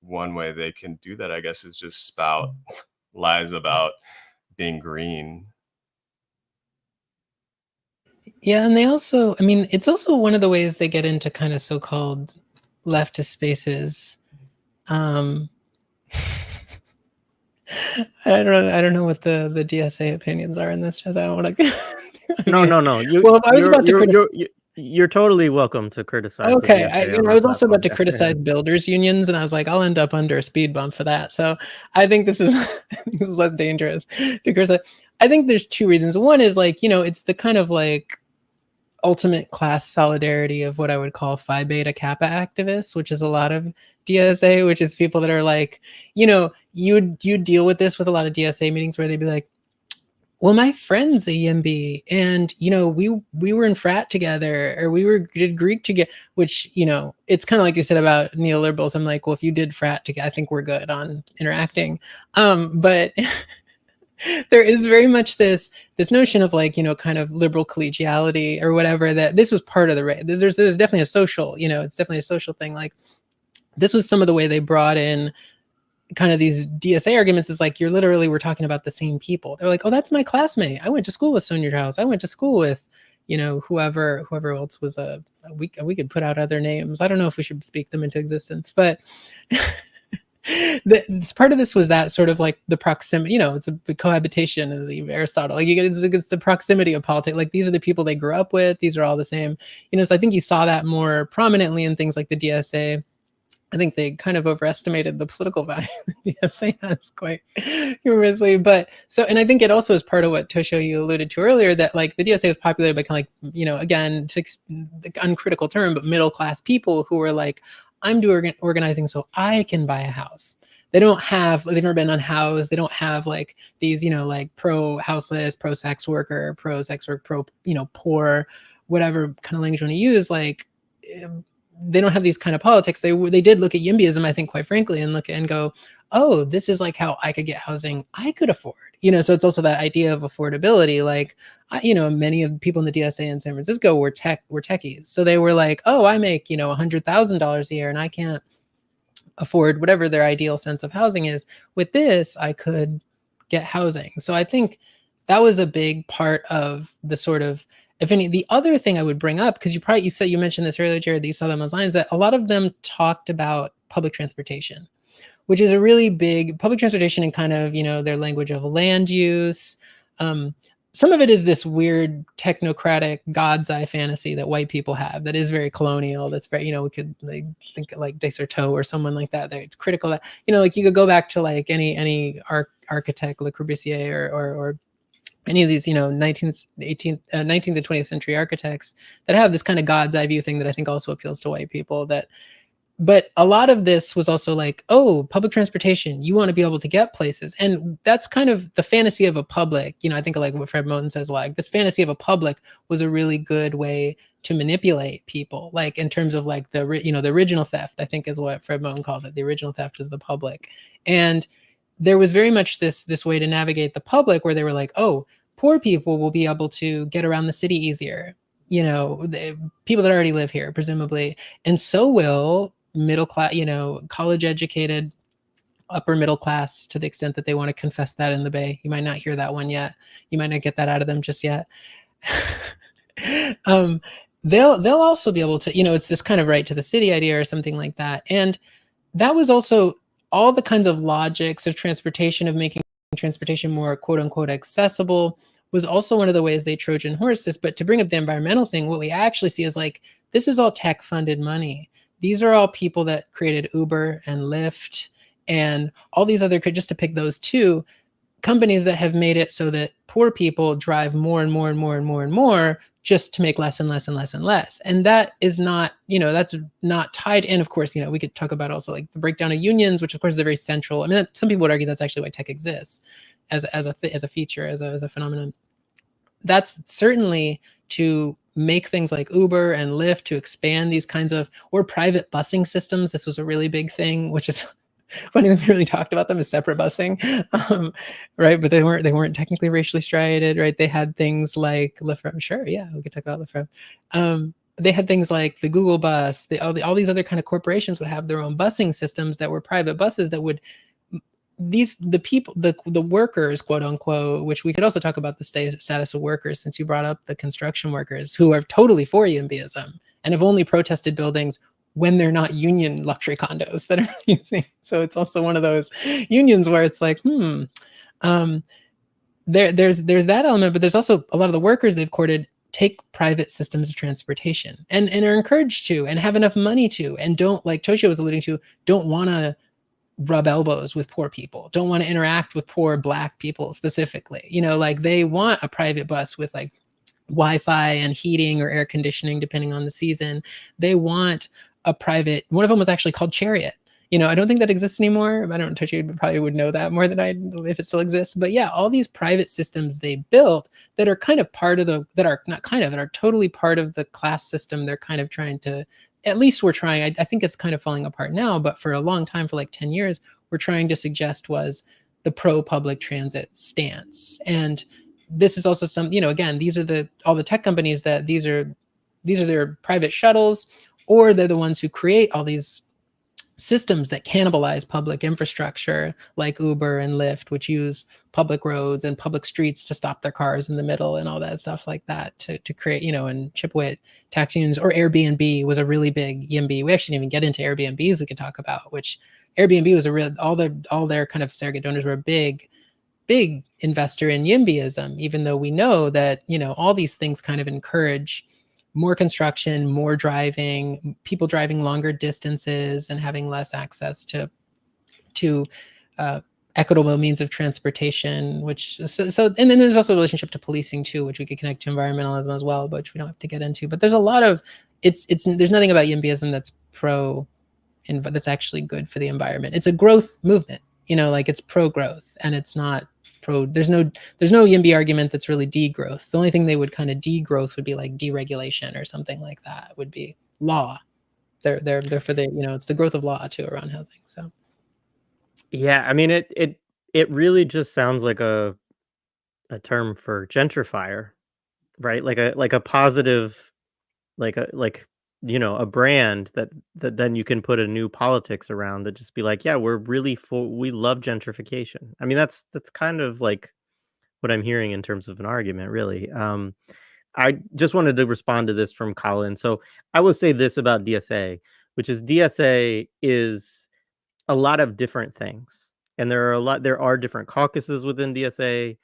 one way they can do that, I guess, is just spout lies about being green. Yeah, and they also, I mean, it's also one of the ways they get into kind of so-called leftist spaces. I don't know what the DSA opinions are in this. Just I don't want to. No. Well, I was about to criticize. You're totally welcome to criticize. Okay, I was also about to criticize builders unions, and I was like, I'll end up under a speed bump for that. So I think this is less dangerous to criticize. I think there's two reasons. One is like, you know, it's the kind of like ultimate class solidarity of what I would call Phi Beta Kappa activists, which is a lot of DSA, which is people that are like, you deal with this with a lot of DSA meetings where they'd be like, well, my friend's a YIMBY, and we were in frat together, or did Greek together, which it's kind of like you said about neoliberals. I'm like, well, if you did frat together, I think we're good on interacting. But there is very much this notion of like kind of liberal collegiality or whatever, that this was part of the there's definitely a social, it's definitely a social thing. Like this was some of the way they brought in kind of these DSA arguments, is like, we're talking about the same people. They're like, oh, that's my classmate. I went to school with Sonia House. I went to school with, whoever else was we could put out other names. I don't know if we should speak them into existence, but this part of this was that sort of like the proximity, it's a cohabitation, as Aristotle, like it's the proximity of politics. Like these are the people they grew up with. These are all the same, so I think you saw that more prominently in things like the DSA. I think they kind of overestimated the political value the DSA has quite humorously. But and I think it also is part of what Toshio, you alluded to earlier, that like the DSA was populated by kind of like, again, the uncritical term, but middle class people who were like, I'm doing organizing so I can buy a house. They've never been unhoused. They don't have like these, like pro houseless, pro sex worker, pro poor, whatever kind of language you want to use. Like, they don't have these kind of politics. They did look at YIMBYism, I think, quite frankly, and look and go, oh, this is like how I could get housing I could afford. So it's also that idea of affordability. Like, many of the people in the DSA in San Francisco were techies. So they were like, oh, I make, $100,000 a year and I can't afford whatever their ideal sense of housing is. With this, I could get housing. So I think that was a big part of the sort of, if any, the other thing I would bring up, because you mentioned this earlier, Jared, that you saw them on lines, that a lot of them talked about public transportation, which is a really big public transportation in kind of, their language of land use. Some of it is this weird technocratic God's eye fantasy that white people have that is very colonial. That's very, we could like think like Desserteau or someone like that. It's critical that, like you could go back to like any architect, Le Corbusier or any of these, 19th to 20th century architects that have this kind of God's eye view thing that I think also appeals to white people. But a lot of this was also like, oh, public transportation, you want to be able to get places. And that's kind of the fantasy of a public. I think like what Fred Moten says, like this fantasy of a public was a really good way to manipulate people. Like in terms of like the original theft, I think is what Fred Moten calls it. The original theft is the public. And there was very much this way to navigate the public where they were like, oh, poor people will be able to get around the city easier. The people that already live here, presumably. And so will middle class, college educated, upper middle class, to the extent that they want to confess that in the Bay. You might not hear that one yet. You might not get that out of them just yet. They'll also be able to, it's this kind of right to the city idea or something like that. And that was also all the kinds of logics of transportation, of making transportation more quote unquote accessible, was also one of the ways they Trojan horse this. But to bring up the environmental thing, what we actually see is like, this is all tech funded money. These are all people that created Uber and Lyft and all these other, just to pick those two, companies that have made it so that poor people drive more and more and more and more and more just to make less and less and less and less. And that is not, that's not tied in. Of course, we could talk about also like the breakdown of unions, which of course is a very central, some people would argue that's actually why tech exists as a feature, as a phenomenon. That's certainly to make things like Uber and Lyft, to expand these kinds of, or private busing systems. This was a really big thing, which is funny that we really talked about them as separate busing, right? But they weren't technically racially striated, right? They had things like Lyft. Sure, yeah, we could talk about Lyft. They had things like the Google Bus. All these other kind of corporations would have their own busing systems that were private buses that would the workers, quote unquote, which we could also talk about the status of workers, since you brought up the construction workers who are totally for YIMBYism and have only protested buildings when they're not union luxury condos that are using. So it's also one of those unions where it's like, there's that element, but there's also a lot of the workers they've courted take private systems of transportation and are encouraged to, and have enough money to, and don't, like Toshio was alluding to, don't want to rub elbows with poor people, don't want to interact with poor Black people specifically. Like they want a private bus with like Wi-Fi and heating or air conditioning, depending on the season. They want a private, one of them was actually called Chariot. You know, I don't think that exists anymore. I don't touch you, probably would know that more than I, if it still exists. But yeah, all these private systems they built that are kind of part of the, that are not kind of, that are totally part of the class system. They're kind of trying to, at least we're trying, I think it's kind of falling apart now, but for a long time, for like 10 years, we're trying to suggest was the pro-public transit stance. And this is also some, you know, again, these are the, all the tech companies that these are their private shuttles, or they're the ones who create all these systems that cannibalize public infrastructure like Uber and Lyft, which use public roads and public streets to stop their cars in the middle and all that stuff like that to create, you know, and Chipwit tax unions, or Airbnb was a really big YIMBY. We actually didn't even get into Airbnbs we could talk about, which Airbnb was a real, all their kind of surrogate donors were a big investor in YIMBYism, even though we know that, you know, all these things kind of encourage more construction, more driving, people driving longer distances and having less access to equitable means of transportation, which, so and then there's also a relationship to policing too, which we could connect to environmentalism as well, but which we don't have to get into. But there's a lot of, there's nothing about YIMBYism that's that's actually good for the environment. It's a growth movement, you know, like it's pro-growth, and it's not there's no YIMBY argument that's really degrowth. The only thing they would kind of degrowth would be like deregulation or something like that, would be law. They're for the, you know, it's the growth of law too around housing. So yeah, I mean it really just sounds like a term for gentrifier, right? Like a positive, like you know, a brand that then you can put a new politics around, that just be like, yeah, we're really we love gentrification. I mean, that's kind of like what I'm hearing in terms of an argument, really. I just wanted to respond to this from Colin. So I will say this about DSA, which is DSA is a lot of different things, and there are different caucuses within DSA.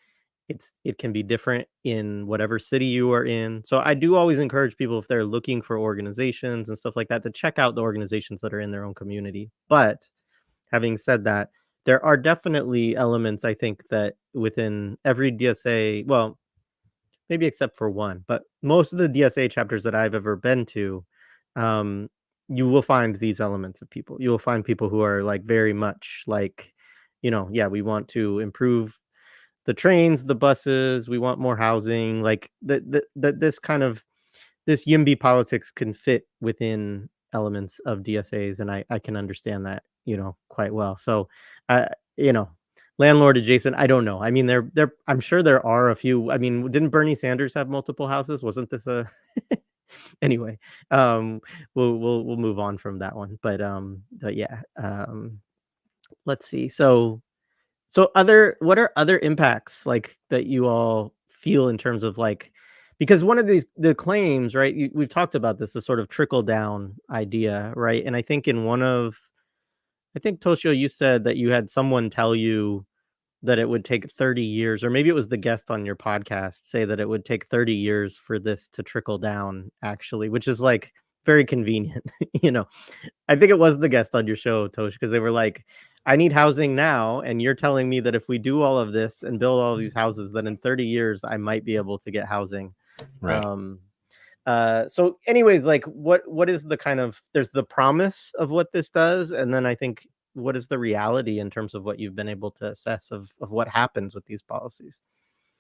It can be different in whatever city you are in. So I do always encourage people, if they're looking for organizations and stuff like that, to check out the organizations that are in their own community. But having said that, there are definitely elements, I think, that within every DSA, well, maybe except for one, but most of the DSA chapters that I've ever been to, you will find these elements of people. You will find people who are like very much like, you know, yeah, we want to improve the trains, the buses, we want more housing, like this kind of, this YIMBY politics can fit within elements of DSAs, and I can understand that, you know, quite well. So, you know, landlord adjacent, I don't know. I mean, I'm sure there are a few. I mean, didn't Bernie Sanders have multiple houses? Wasn't this a anyway? We'll move on from that one. But yeah, let's see. So what are other impacts like that you all feel in terms of like, because one of the claims, right? We've talked about this, the sort of trickle down idea, right? And I think Toshio, you said that you had someone tell you that it would take 30 years, or maybe it was the guest on your podcast say that it would take 30 years for this to trickle down, actually, which is like very convenient. You know, I think it was the guest on your show, Tosh, because they were like, I need housing now, and you're telling me that if we do all of this and build all of these houses, then in 30 years I might be able to get housing. Right. So anyways, like what is the kind of, there's the promise of what this does, and then I think what is the reality in terms of what you've been able to assess of what happens with these policies?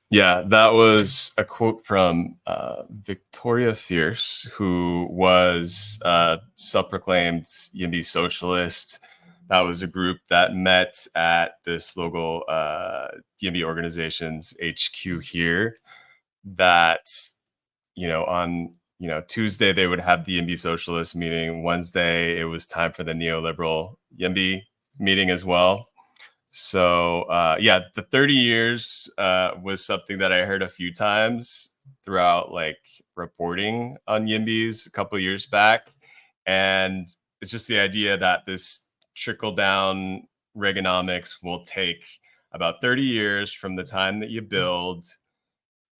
Yeah, that was a quote from Victoria Fierce, who was self-proclaimed YIMBY socialist. That was a group that met at this local YIMBY organization's HQ here. That, you know, on Tuesday they would have the YIMBY socialist meeting. Wednesday it was time for the neoliberal YIMBY meeting as well. So yeah, the 30 years was something that I heard a few times throughout like reporting on YIMBYs a couple of years back. And it's just the idea that this trickle down Reaganomics will take about 30 years from the time that you build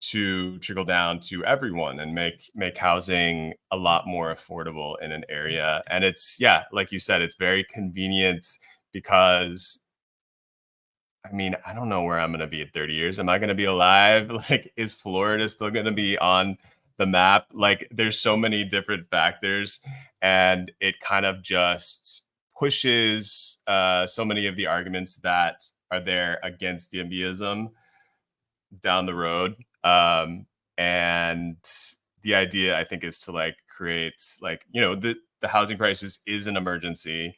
to trickle down to everyone and make housing a lot more affordable in an area. And it's, yeah, like you said, it's very convenient because I mean, I don't know where I'm going to be in 30 years. Am I going to be alive? Like, is Florida still going to be on the map? Like, there's so many different factors, and it kind of just pushes so many of the arguments that are there against YIMBYism down the road. And the idea, I think, is to like create like, you know, the housing crisis is an emergency.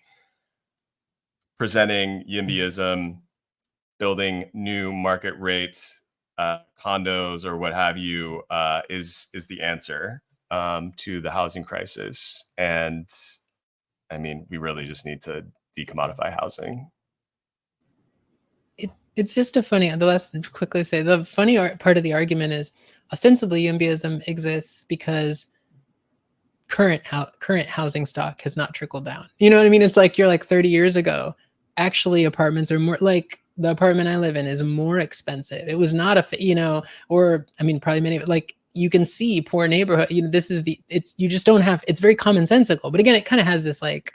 Presenting YIMBYism, building new market rate condos or what have you is the answer to the housing crisis. And I mean, we really just need to decommodify housing. It's just a funny, the last quickly say, the funny part of the argument is ostensibly YIMBYism exists because current housing stock has not trickled down. You know what I mean? It's like, you're like 30 years ago, actually apartments are more, like the apartment I live in is more expensive. It was not you know, or I mean, probably many, like you can see poor neighborhood, you know, this is you just don't have, it's very commonsensical. But again, it kind of has this like,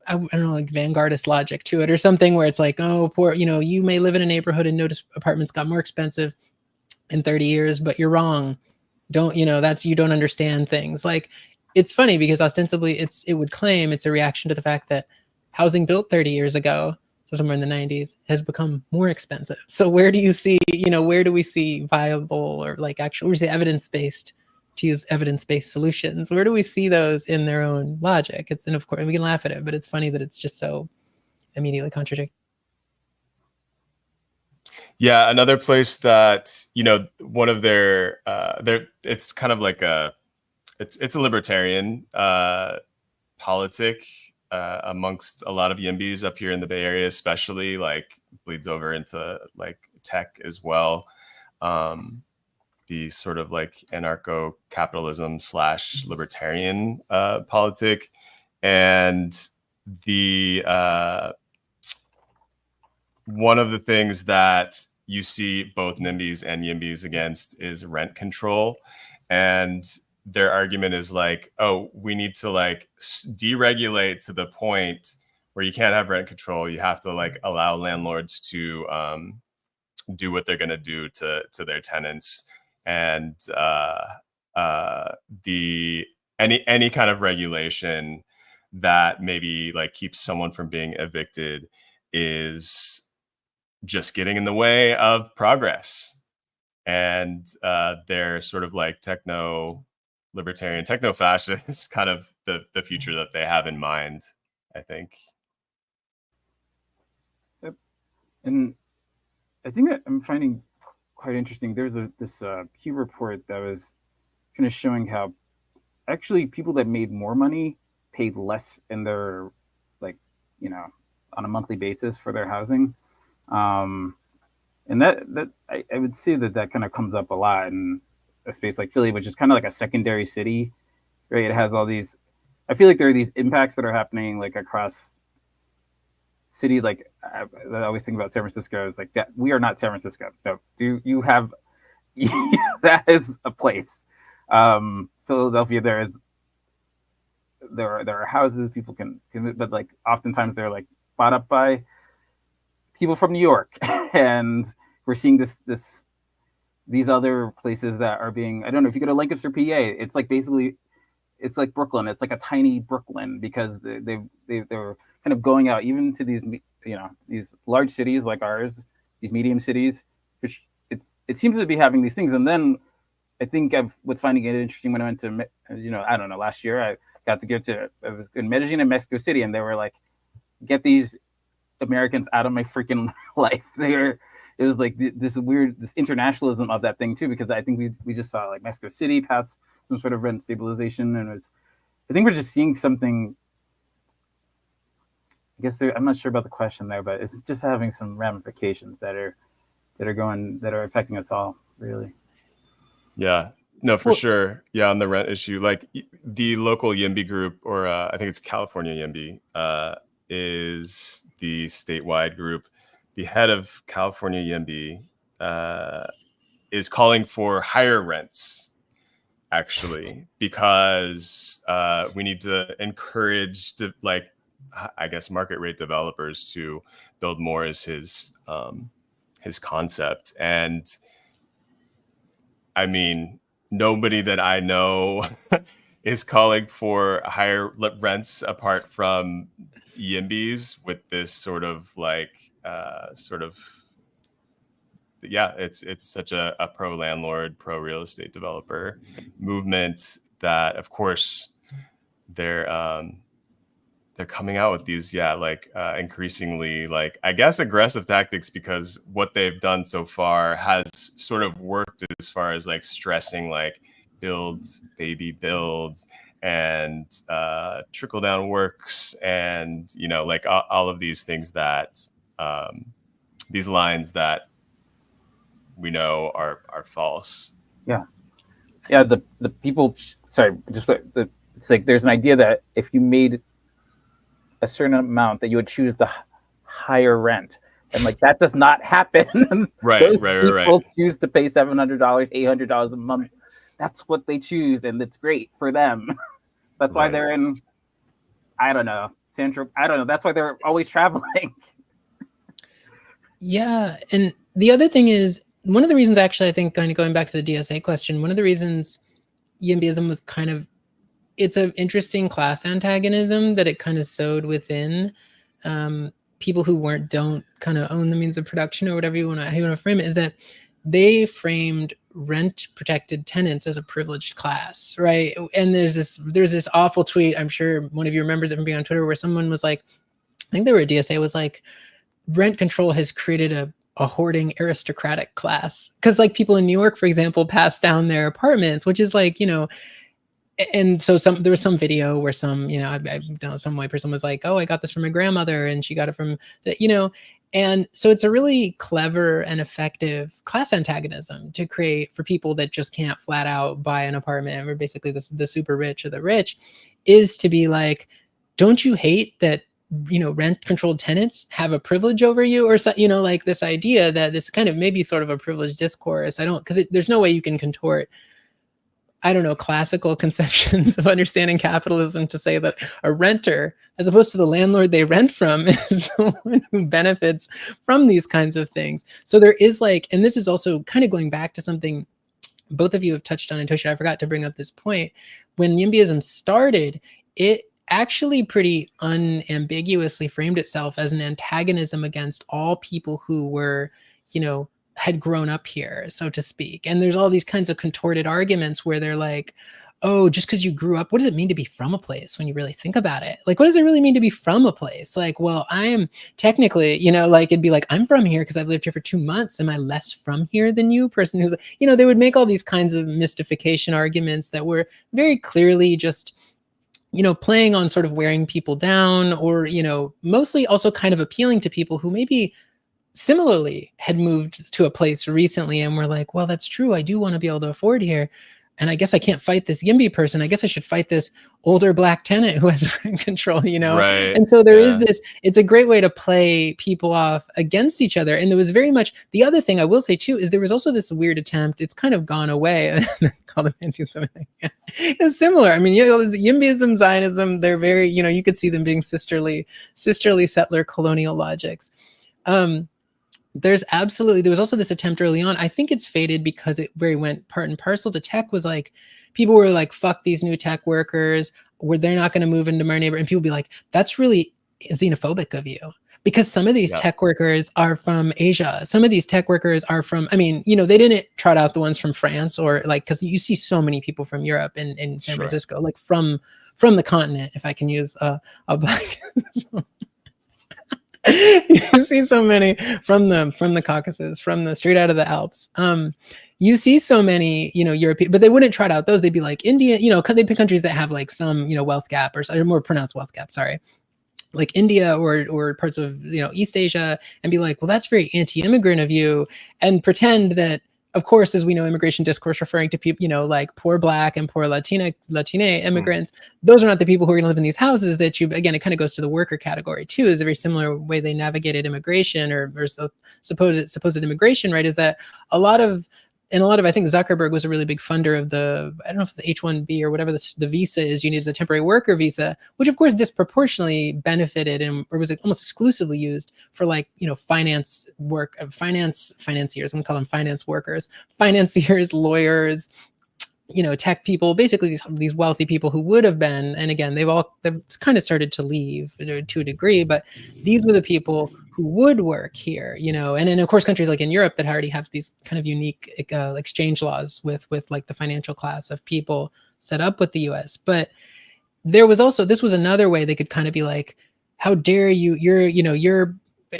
I don't know, like vanguardist logic to it or something, where it's like, oh, poor, you know, you may live in a neighborhood and notice apartments got more expensive in 30 years, but you're wrong. Don't, you know, you don't understand things. Like, it's funny because ostensibly it would claim it's a reaction to the fact that housing built 30 years ago, so somewhere in the 90s, has become more expensive. So where do you see, you know, where do we see viable or like actual, we say evidence-based, to use evidence-based solutions? Where do we see those in their own logic? And of course we can laugh at it, but it's funny that it's just so immediately contradictory. Yeah, another place that, you know, one of their it's kind of like it's a libertarian politic amongst a lot of YIMBYs up here in the Bay Area, especially, like bleeds over into like tech as well. The sort of like anarcho-capitalism / libertarian politic, and the one of the things that you see both NIMBYs and YIMBYs against is rent control. And their argument is like, oh, we need to like deregulate to the point where you can't have rent control. You have to like allow landlords to do what they're going to do to their tenants. And any kind of regulation that maybe like keeps someone from being evicted is just getting in the way of progress. And they're sort of like techno-libertarian, techno-fascist, kind of the future that they have in mind, I think. Yep. And I think that I'm finding quite interesting. There's this Pew report that was kind of showing how actually people that made more money paid less in their, like, you know, on a monthly basis for their housing. And that I would say that kind of comes up a lot in a space like Philly, which is kind of like a secondary city, right? It has all these, I feel like there are these impacts that are happening like across city. Like I always think about San Francisco. It's like that we are not San Francisco. No, you have that is a place. Philadelphia, there are houses people can, but like oftentimes they're like bought up by people from New York, and we're seeing these other places that are being, I don't know, if you go to Lancaster, PA, it's like basically, it's like Brooklyn. It's like a tiny Brooklyn because they're kind of going out even to these, you know, these large cities like ours, these medium cities, which it seems to be having these things. And then I think I was finding it interesting when I went to, you know, I don't know, last year I got to go to, I was in Medellin and Mexico City, and they were like, get these Americans out of my freaking life. It was like this weird, this internationalism of that thing too, because I think we just saw like Mexico City pass some sort of rent stabilization, and I think we're just seeing something. I guess I'm not sure about the question there, but it's just having some ramifications that are affecting us all, really. Yeah, no, for sure. Yeah, on the rent issue, like the local YIMBY group, or I think it's California YIMBY, is the statewide group. The head of California YIMBY is calling for higher rents, actually, because we need to encourage like I guess, market rate developers to build more as his concept. And I mean, nobody that I know is calling for higher rents apart from YIMBYs with this sort of like yeah, it's such a pro landlord, pro real estate developer movement that, of course, they're coming out with these, increasingly, like, I guess, aggressive tactics, because what they've done so far has sort of worked as far as like stressing like builds, baby builds, and trickle down works, and like all of these things that these lines that we know are false. Yeah. The people. Sorry, it's like there's an idea that if you made a certain amount, that you would choose the higher rent, and like that does not happen. Right. People choose to pay $700, $800 a month. That's what they choose, and it's great for them. That's why they're in. I don't know, Central. I don't know. That's why they're always traveling. Yeah, and the other thing is, one of the reasons, actually, I think, kind of going back to the DSA question, one of the reasons YIMBYism was kind of, it's an interesting class antagonism that it kind of sowed within people who don't kind of own the means of production, or whatever you want to frame it, is that they framed rent protected tenants as a privileged class, right? And there's this awful tweet, I'm sure one of you remembers it from being on Twitter, where someone was like, I think they were a DSA, was like, rent control has created a hoarding aristocratic class, because like people in New York, for example, pass down their apartments, which is like, and so there was some video where some, I don't know, some white person was like, oh, I got this from my grandmother and she got it from, and so it's a really clever and effective class antagonism to create for people that just can't flat out buy an apartment, or basically the super rich or the rich, is to be like, don't you hate that, rent controlled tenants have a privilege over you, or so, like this idea that this kind of maybe sort of a privileged discourse. Because there's no way you can contort, I don't know, classical conceptions of understanding capitalism to say that a renter, as opposed to the landlord they rent from, is the one who benefits from these kinds of things. So there is like, and this is also kind of going back to something both of you have touched on, and Toshio, I forgot to bring up this point. When YIMBYism started, it actually pretty unambiguously framed itself as an antagonism against all people who were, had grown up here, so to speak. And there's all these kinds of contorted arguments where they're like, oh, just because you grew up, what does it mean to be from a place when you really think about it? Like, what does it really mean to be from a place? Like, well, I am technically, like it'd be like, I'm from here because I've lived here for 2 months. Am I less from here than you? Person who's, they would make all these kinds of mystification arguments that were very clearly just, playing on sort of wearing people down, or, mostly also kind of appealing to people who maybe similarly had moved to a place recently and were like, well, that's true, I do want to be able to afford here, and I guess I can't fight this YIMBY person. I guess I should fight this older black tenant who has rent control, Right. And so there is this, it's a great way to play people off against each other. And there was very much, the other thing I will say too, is there was also this weird attempt, it's kind of gone away, called them anti-Semitic. It's similar. I mean, YIMBYism, Zionism, they're very, you could see them being sisterly settler colonial logics. There was also this attempt early on. I think it's faded because it very went part and parcel to tech, was like, people were like, fuck these new tech workers, they're not going to move into my neighborhood. And people be like, that's really xenophobic of you. Because some of these tech workers are from Asia. Some of these tech workers are from, they didn't trot out the ones from France, or like, because you see so many people from Europe and in San Francisco, like from the continent, if I can use a black. You see so many from the Caucasus, from the straight out of the Alps. You see so many, European, but they wouldn't trot out those. They'd be like India, they pick countries that have like some, wealth gap, or more pronounced wealth gap. Sorry. Like India or parts of, East Asia, and be like, well, that's very anti-immigrant of you, and pretend that, of course, as we know, immigration discourse referring to people, like poor Black and poor Latine immigrants, those are not the people who are going to live in these houses that again, it kind of goes to the worker category too, is a very similar way they navigated immigration or supposed immigration, right? Is that a lot of and a lot of, I think Zuckerberg was a really big funder of I don't know if it's H-1B or whatever the visa is you need as a temporary worker visa, which of course disproportionately benefited or was almost exclusively used for like, finance work, financiers, I'm gonna call them finance workers, financiers, lawyers, tech people, basically these wealthy people who would have been, and again, they've kind of started to leave to a degree, but these were the people who would work here, and then of course countries like in Europe that already have these kind of unique exchange laws with like the financial class of people set up with the US. But there was also, this was another way they could kind of be like, how dare you, you're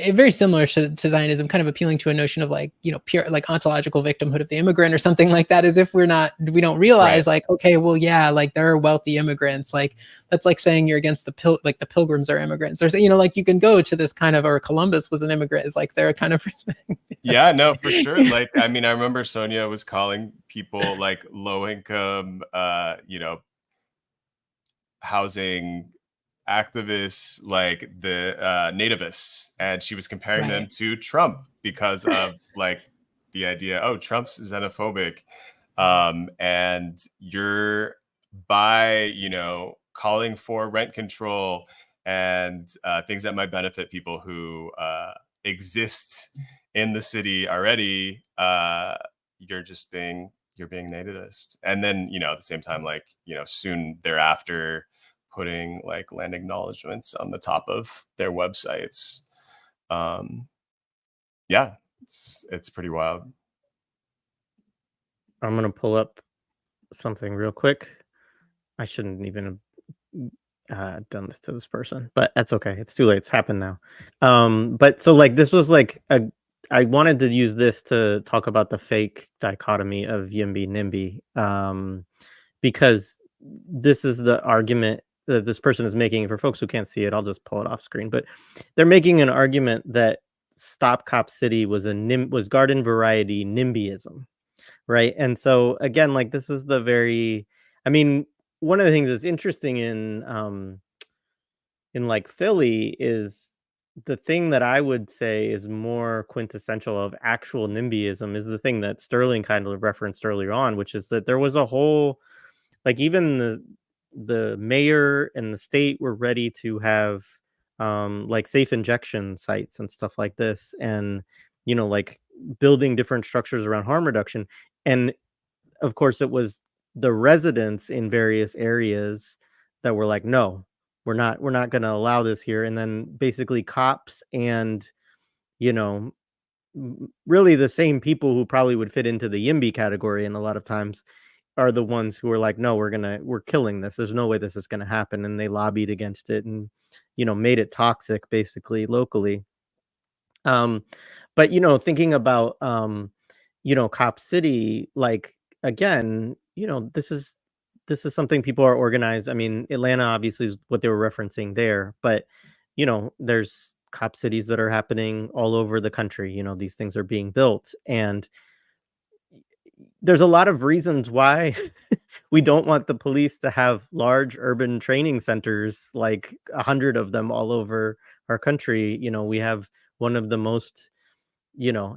very similar to Zionism, kind of appealing to a notion of like, pure like ontological victimhood of the immigrant or something like that, as if we don't realize like, okay, well, yeah, like there are wealthy immigrants, like that's like saying you're against the Pilgrims are immigrants, or like you can go to this kind of, or Columbus was an immigrant, is like their kind of Yeah, no, for sure. Like, I mean, I remember Sonia was calling people like low income, housing activists, like the nativists, and she was comparing them to Trump because of like the idea, oh, Trump's xenophobic, and you're by calling for rent control and things that might benefit people who exist in the city already, you're being nativist. And then at the same time, like soon thereafter, putting like land acknowledgements on the top of their websites. Yeah, it's pretty wild. I'm gonna pull up something real quick. I shouldn't even have done this to this person, but that's okay. It's too late. It's happened now. But so like this was like I wanted to use this to talk about the fake dichotomy of YIMBY NIMBY, because this is the argument that this person is making. For folks who can't see it, I'll just pull it off screen. But they're making an argument that Stop Cop City was garden variety NIMBYism, right? And so again, like this is I mean, one of the things that's interesting in like Philly is the thing that I would say is more quintessential of actual NIMBYism is the thing that Sterling kind of referenced earlier on, which is that there was a whole, like even the mayor and the state were ready to have like safe injection sites and stuff like this, and like building different structures around harm reduction. And of course it was the residents in various areas that were like, no, we're not going to allow this here. And then basically cops and really the same people who probably would fit into the YIMBY category, and a lot of times are the ones who are like, no, we're killing this. There's no way this is going to happen. And they lobbied against it and, made it toxic basically locally. But, thinking about, Cop City, like, again, this is something people are organized. I mean, Atlanta obviously is what they were referencing there, but, there's cop cities that are happening all over the country. These things are being built, and there's a lot of reasons why we don't want the police to have large urban training centers, like 100 of them all over our country. We have one of the most,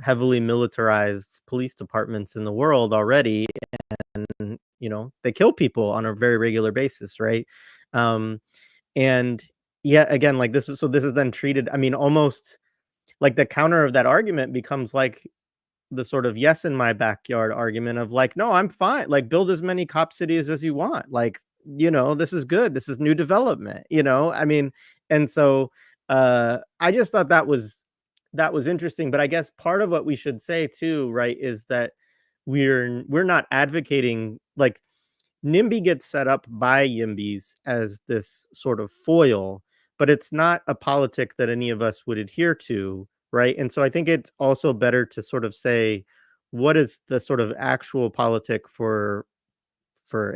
heavily militarized police departments in the world already. And, they kill people on a very regular basis. Right. And yeah, again, like this is then treated, I mean, almost like the counter of that argument becomes like the sort of yes in my backyard argument of like, no, I'm fine. Like build as many cop cities as you want. Like, this is good. This is new development, I mean, and so I just thought that was interesting. But I guess part of what we should say too, right, is that we're not advocating, like NIMBY gets set up by YIMBYs as this sort of foil, but it's not a politic that any of us would adhere to. Right. And so I think it's also better to sort of say, what is the sort of actual politic for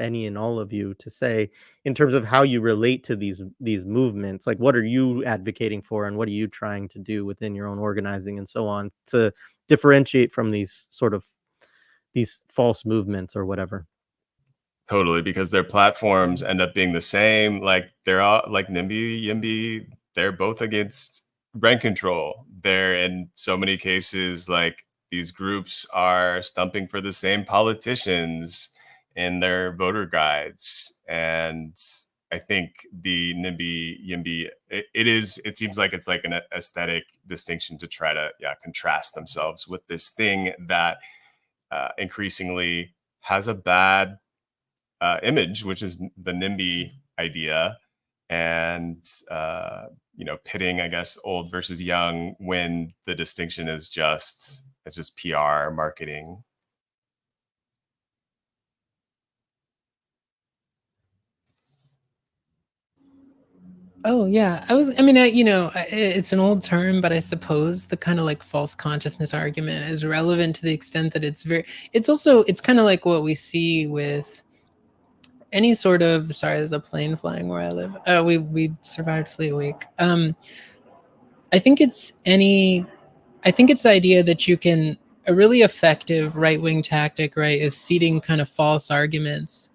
any and all of you to say in terms of how you relate to these movements? Like, what are you advocating for, and what are you trying to do within your own organizing and so on to differentiate from these false movements or whatever? Totally, because their platforms end up being the same. Like they're all like NIMBY, YIMBY, they're both against rent control. They're in so many cases like these groups are stumping for the same politicians in their voter guides. And I think the NIMBY, YIMBY, it seems like it's like an aesthetic distinction to try to contrast themselves with this thing that increasingly has a bad image, which is the NIMBY idea, and pitting, I guess, old versus young, when the distinction is just PR marketing. Oh yeah, it's an old term, but I suppose the kind of like false consciousness argument is relevant to the extent that it's kind of like what we see with any sort of, sorry, there's a plane flying where I live. We survived Fleet Week. I think it's the idea that you can, a really effective right-wing tactic, right, is seeding kind of false arguments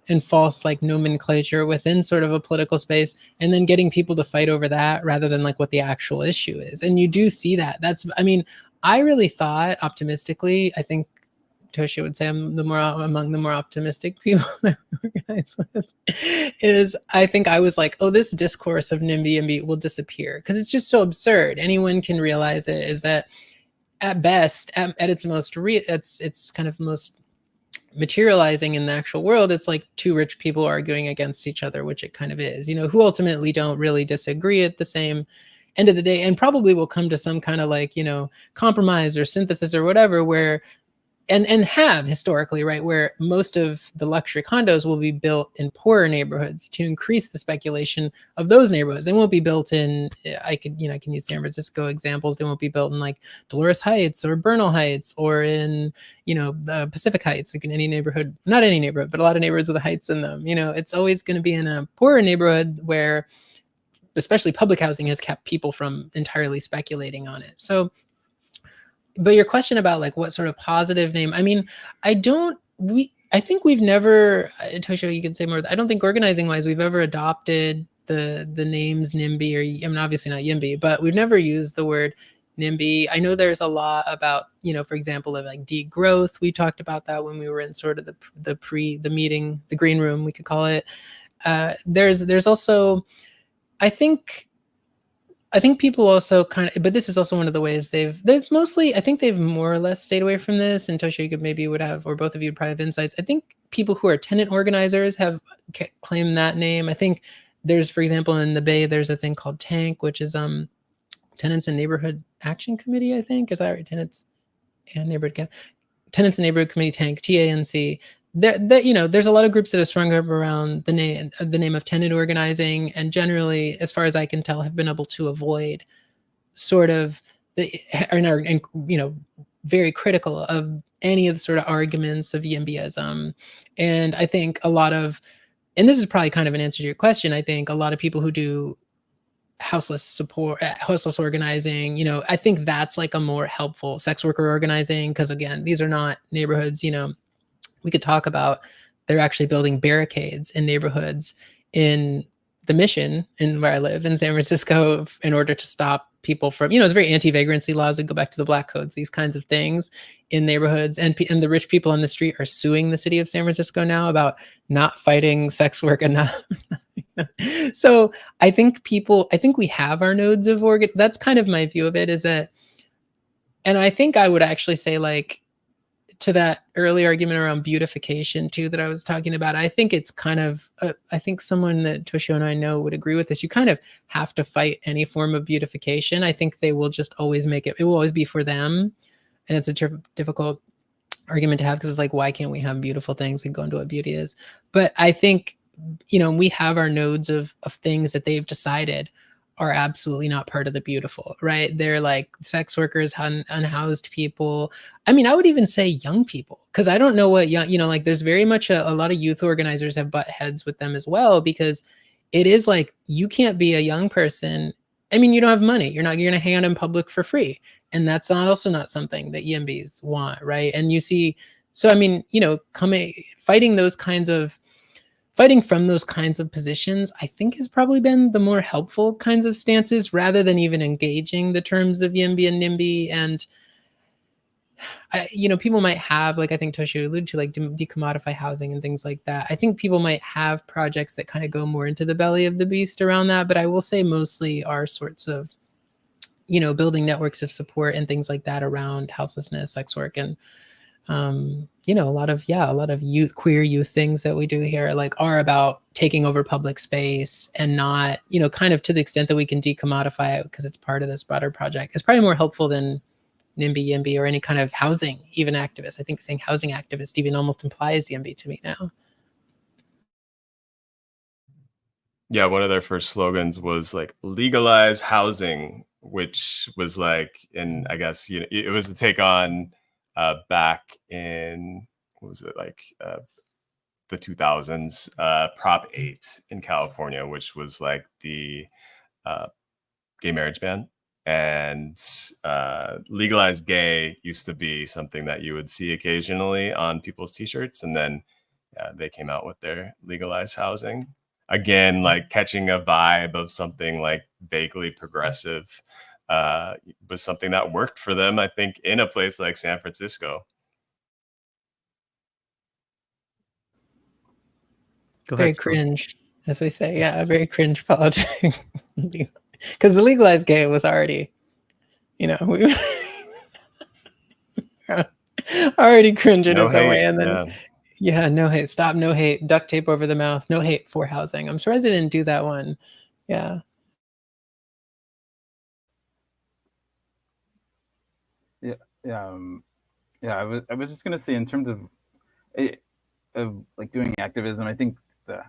and false like nomenclature within sort of a political space, and then getting people to fight over that rather than like what the actual issue is. And you do see that. I really thought optimistically, I think Toshio would say I'm among the more optimistic people that we organize with, is I think I was like, oh, this discourse of NIMBY YIMBY will disappear because it's just so absurd. Anyone can realize it. Is that at best, at its most it's kind of most materializing in the actual world, it's like two rich people arguing against each other, which it kind of is, who ultimately don't really disagree at the same end of the day, and probably will come to some kind of like, compromise or synthesis or whatever, where and have historically, right, where most of the luxury condos will be built in poorer neighborhoods to increase the speculation of those neighborhoods. They won't be built in, I can use San Francisco examples. They won't be built in like Dolores Heights or Bernal Heights or in, the Pacific Heights, like in any neighborhood, not any neighborhood, but a lot of neighborhoods with the heights in them. It's always going to be in a poorer neighborhood where especially public housing has kept people from entirely speculating on it. So, but your question about like what sort of positive name, I think we've never, Toshio, you can say more. I don't think organizing wise, we've ever adopted the names NIMBY or, obviously not YIMBY, but we've never used the word NIMBY. I know there's a lot about, for example, of like degrowth. We talked about that when we were in sort of the meeting, the green room, we could call it. There's also, I think people also kind of, but this is also one of the ways they've mostly, I think they've more or less stayed away from this. And Toshio, you maybe would have, or both of you would probably have insights. I think people who are tenant organizers have claimed that name. I think there's, for example, in the Bay, there's a thing called TANC, which is Tenants and Neighborhood Action Committee, I think. Is that right? Tenants and Neighborhood Committee, TANC, TANC. There's a lot of groups that have sprung up around the name of tenant organizing, and generally, as far as I can tell, have been able to avoid sort of very critical of any of the sort of arguments of YIMBYism. And I think a lot of, and this is probably kind of an answer to your question, I think a lot of people who do houseless organizing, I think that's like a more helpful sex worker organizing, because again, these are not neighborhoods, we could talk about, they're actually building barricades in neighborhoods in the Mission, in where I live in San Francisco, in order to stop people from, it's very anti-vagrancy laws. We go back to the Black codes, these kinds of things in neighborhoods. And the rich people on the street are suing the city of San Francisco now about not fighting sex work enough. So I think we have our nodes of organ. That's kind of my view of it, is that, and I think I would actually say, like, to that early argument around beautification too that I was talking about, I think it's kind of, I think someone that Toshio and I know would agree with this. You kind of have to fight any form of beautification. I think they will just always it will always be for them. And it's a difficult argument to have, because it's like, why can't we have beautiful things? We go into what beauty is. But I think, we have our nodes of things that they've decided are absolutely not part of the beautiful, right? They're like sex workers, unhoused people. I mean, I would even say young people, because I don't know what young, like there's very much a lot of youth organizers have butt heads with them as well, because it is like, you can't be a young person. I mean, you don't have money. You're going to hang out in public for free. And that's also not something that YIMBYs want, right? And you see, so I mean, fighting from those kinds of positions, I think, has probably been the more helpful kinds of stances, rather than even engaging the terms of YIMBY and NIMBY. And people might have, like I think Toshio alluded to, like decommodify housing and things like that. I think people might have projects that kind of go more into the belly of the beast around that, but I will say mostly are sorts of, building networks of support and things like that around houselessness, sex work, and a lot of youth, queer youth things that we do here, like, are about taking over public space and not, kind of to the extent that we can decommodify it because it's part of this broader project. It's probably more helpful than YIMBY or any kind of housing, even activist. I think saying housing activist even almost implies YIMBY to me now. Yeah, one of their first slogans was like legalize housing, which was like, and I guess it was a take on back in, what was it, like the 2000s, Prop 8 in California, which was like the gay marriage ban. And legalized gay used to be something that you would see occasionally on people's t-shirts, and then they came out with their legalized housing. Again, like catching a vibe of something like vaguely progressive was something that worked for them, I think, in a place like San Francisco. Very cringe, as we say. Yeah, very cringe politics. Because the legalized gay was already, we were already cringe in its own way. And then, no hate, stop, no hate, duct tape over the mouth, no hate for housing. I'm surprised they didn't do that one. Yeah. I was just gonna say, in terms of like doing activism, I think the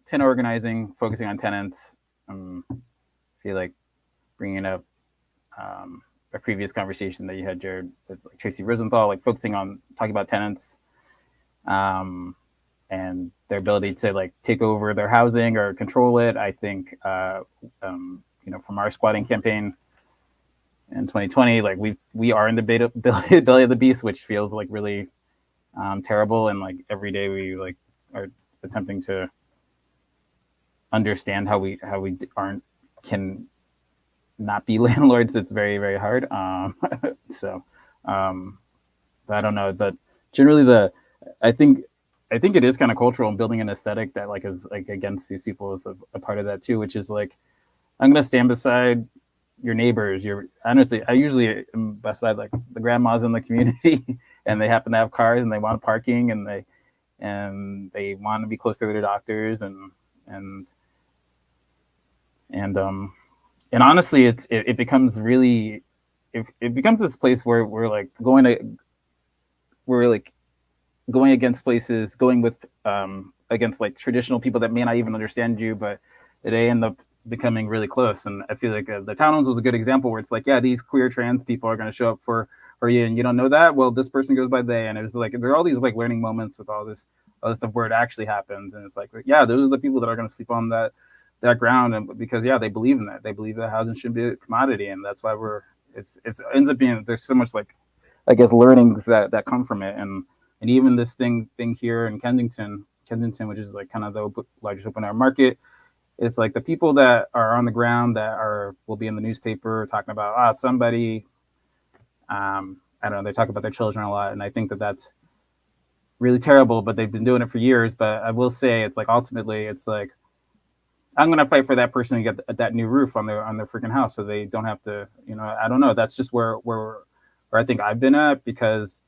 tenant organizing, focusing on tenants. I feel like bringing up a previous conversation that you had, Jared, with like Tracy Rosenthal, like focusing on talking about tenants and their ability to like take over their housing or control it. I think from our squatting campaign in 2020, like we are in the belly of the beast, which feels like really terrible, and like every day we like are attempting to understand how we can not be landlords. It's very, very hard. But I don't know, but generally I think it is kind of cultural, and building an aesthetic that like is like against these people is a part of that too, which is like, I'm going to stand beside your neighbors. I usually am beside like the grandmas in the community and they happen to have cars and they want parking and they want to be close to their doctors and honestly, it becomes really, it becomes this place where we're against places, going with against like traditional people that may not even understand you, but they end up becoming really close. And I feel like the townhomes was a good example where it's like, yeah, these queer trans people are going to show up for you, and you don't know that. Well, this person goes by they, and it was like there are all these like learning moments with all this other stuff where it actually happens, and it's like, yeah, those are the people that are going to sleep on that ground, and because they believe in that, they believe that housing should be a commodity, and that's why it ends up being, there's so much like, I guess, learnings that come from it, and even this thing here in Kensington, which is like kind of the largest open air market. It's like the people that are on the ground will be in the newspaper talking about somebody, I don't know, they talk about their children a lot, and I think that really terrible, but they've been doing it for years. But I will say, it's like ultimately, it's like, I'm gonna fight for that person to get that new roof on their freaking house, so they don't have to, I don't know. That's just where I think I've been at, because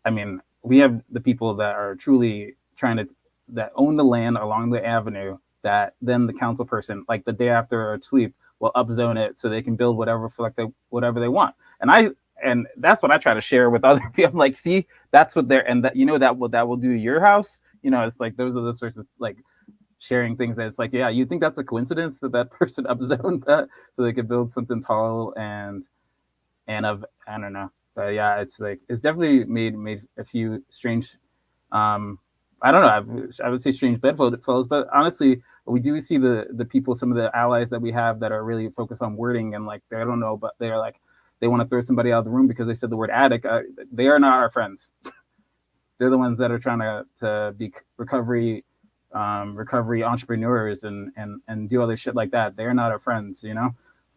I mean, we have the people that are truly that own the land along the avenue, that then the council person, like the day after a sweep, will upzone it so they can build whatever they want. And that's what I try to share with other people. I'm like, see, that's what they're, and that, that will do to your house. It's like, those are the sorts of like sharing things that it's like, yeah, you think that's a coincidence that person upzoned that so they could build something tall and I don't know. But yeah, it's like, it's definitely made a few strange, I don't know, I would say strange bedfellows, but honestly, we do see the people, some of the allies that we have that are really focused on wording, and like, I don't know, but they're like, they want to throw somebody out of the room because they said the word attic. They are not our friends. They're the ones that are trying to be recovery entrepreneurs and do other shit like that. They're not our friends,